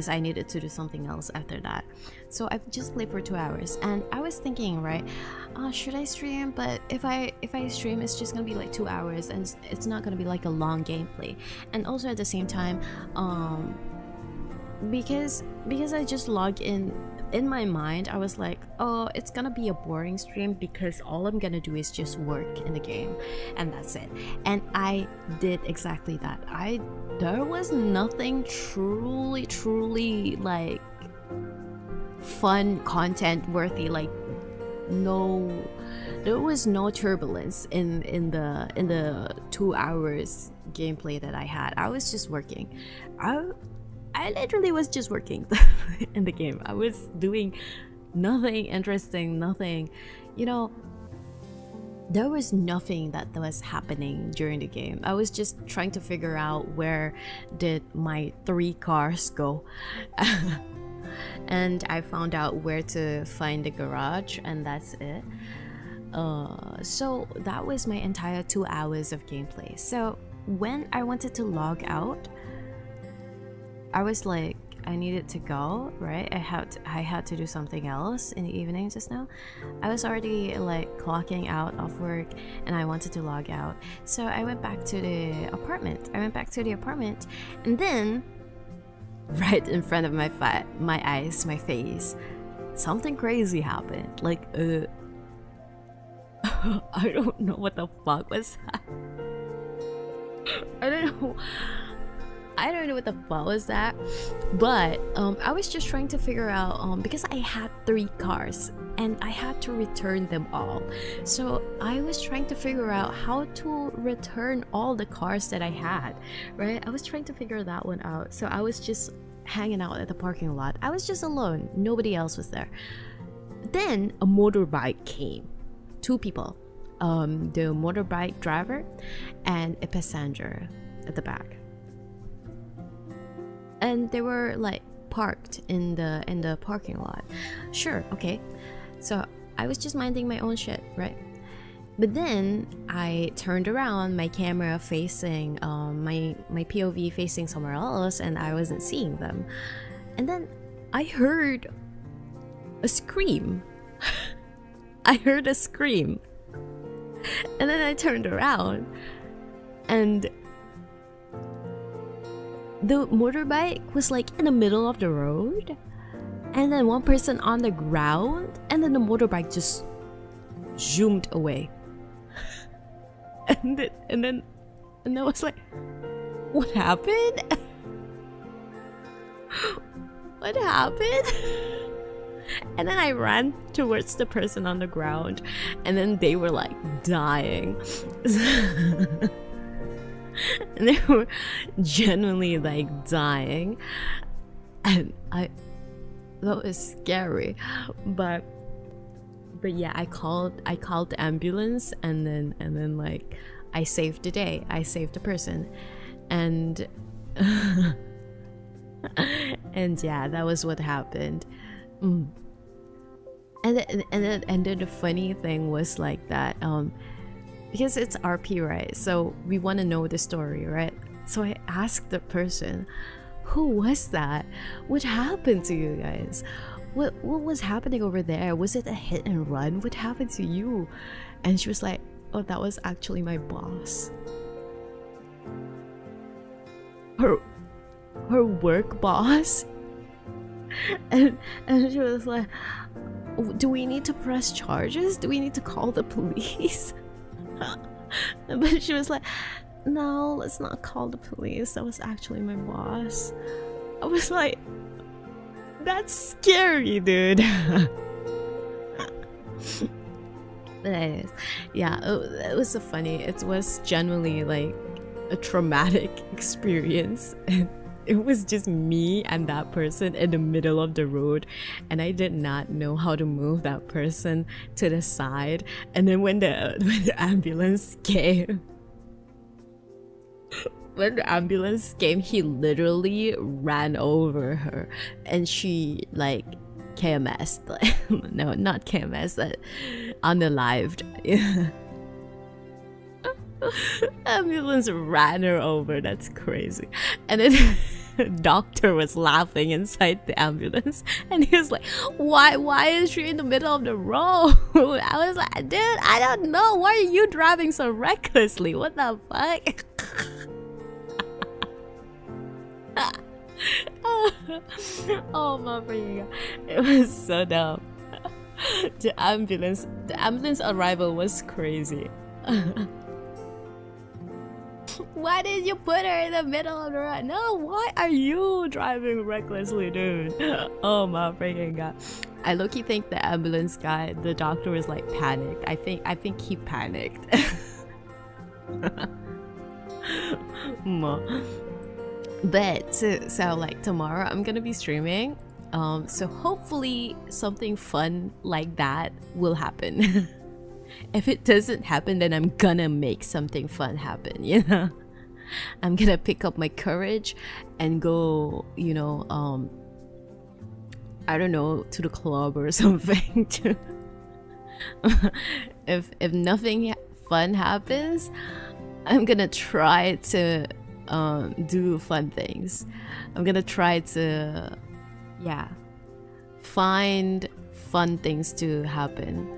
I needed to do something else after that. So I just played for 2 hours. And I was thinking, right, should I stream? But if I stream, it's just gonna be like 2 hours and it's not gonna be like a long gameplay. And also at the same time, because I just logged in my mind, I was like, oh, it's gonna be a boring stream because all I'm gonna do is just work in the game and that's it. And I did exactly that. There was nothing truly like fun content worthy, like there was no turbulence in the 2 hours gameplay that I had. I was just working. I literally was just working in the game. I was doing nothing interesting, nothing, you know, there was nothing that was happening during the game. I was just trying to figure out where did my 3 cars go. And I found out where to find the garage and that's it. So that was my entire 2 hours of gameplay. So when I wanted to log out, I was like, I needed to go, right? I had to do something else in the evening just now. I was already like clocking out of work and I wanted to log out. So I went back to the apartment. And then right in front of my eyes, my face, something crazy happened. Like I don't know what the fuck was that. I don't know what the fuck was that, but I was just trying to figure out because I had 3 cars and I had to return them all. So I was trying to figure out how to return all the cars that I had, right? I was trying to figure that one out. So I was just hanging out at the parking lot. I was just alone. Nobody else was there. Then a motorbike came. 2 people. The motorbike driver and a passenger at the back. And they were like parked in the parking lot. Sure, okay. So I was just minding my own shit, right? But then I turned around, my camera facing my POV facing somewhere else, and I wasn't seeing them. And then I heard a scream. I heard a scream. And then I turned around and the motorbike was like in the middle of the road, and then one person on the ground, and then the motorbike just zoomed away. and then I was like, what happened? What happened? And then I ran towards the person on the ground, and then they were like dying. And they were genuinely like dying, and that was scary. But yeah, I called the ambulance, and then like I saved the day. I saved the person, and and yeah, that was what happened. And then the funny thing was like that, because it's RP, right? So we want to know the story, right? So I asked the person, who was that? What happened to you guys? What was happening over there? Was it a hit and run? What happened to you? And she was like, oh, that was actually my boss. Her work boss. And she was like, do we need to press charges? Do we need to call the police? But she was like, no, let's not call the police. That was actually my boss. I was like, that's scary, dude. But anyways, yeah, it was so funny. It was genuinely like a traumatic experience. And it was just me and that person in the middle of the road, and I did not know how to move that person to the side. And then when the ambulance came, he literally ran over her, and she like KMS, no, not KMS, unalived. Ambulance ran her over. That's crazy. And then the doctor was laughing inside the ambulance, and he was like, why is she in the middle of the road? I was like, dude, I don't know, why are you driving so recklessly? What the fuck? Oh my god, it was so dumb. The ambulance arrival was crazy. Why did you put her in the middle of the road? No, why are you driving recklessly, dude? Oh my freaking god. I low-key think the ambulance guy, the doctor, was like panicked. I think he panicked. But so like tomorrow I'm gonna be streaming. So hopefully something fun like that will happen. If it doesn't happen, then I'm gonna make something fun happen, you know? I'm gonna pick up my courage and go, you know, I don't know, to the club or something. If nothing fun happens, I'm gonna try to do fun things. I'm gonna try to, yeah, find fun things to happen.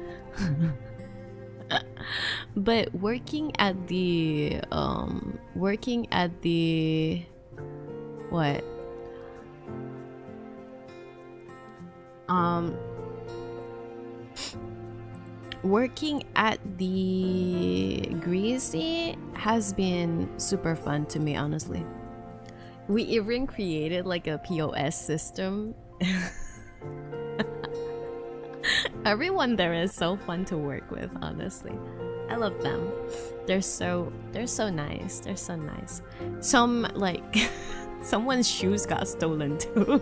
But working at the working at the Greasy has been super fun to me, honestly. We even created like a POS system. Everyone there is so fun to work with, honestly. I love them. They're so nice. They're so nice. Some like someone's shoes got stolen too.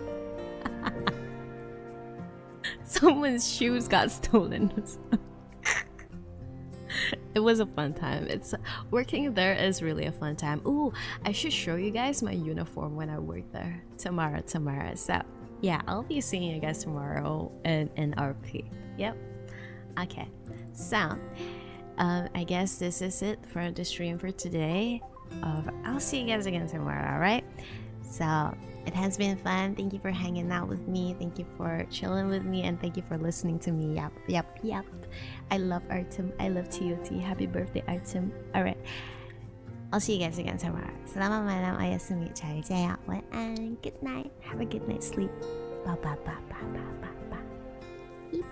Someone's shoes got stolen. It was a fun time. It's working there is really a fun time. Ooh, I should show you guys my uniform when I work there tomorrow. So yeah, I'll be seeing you guys tomorrow in RP. Yep. Okay. So I guess this is it for the stream for today. I'll see you guys again tomorrow, alright? So it has been fun. Thank you for hanging out with me. Thank you for chilling with me, and thank you for listening to me. Yep. I love Artem. I love TOT. Happy birthday, Artem. Alright. I'll see you guys again tomorrow. Selamat malam, ayasumi, 잘 자요.晚安. Good night. Have a good night's sleep. Bye. Beep.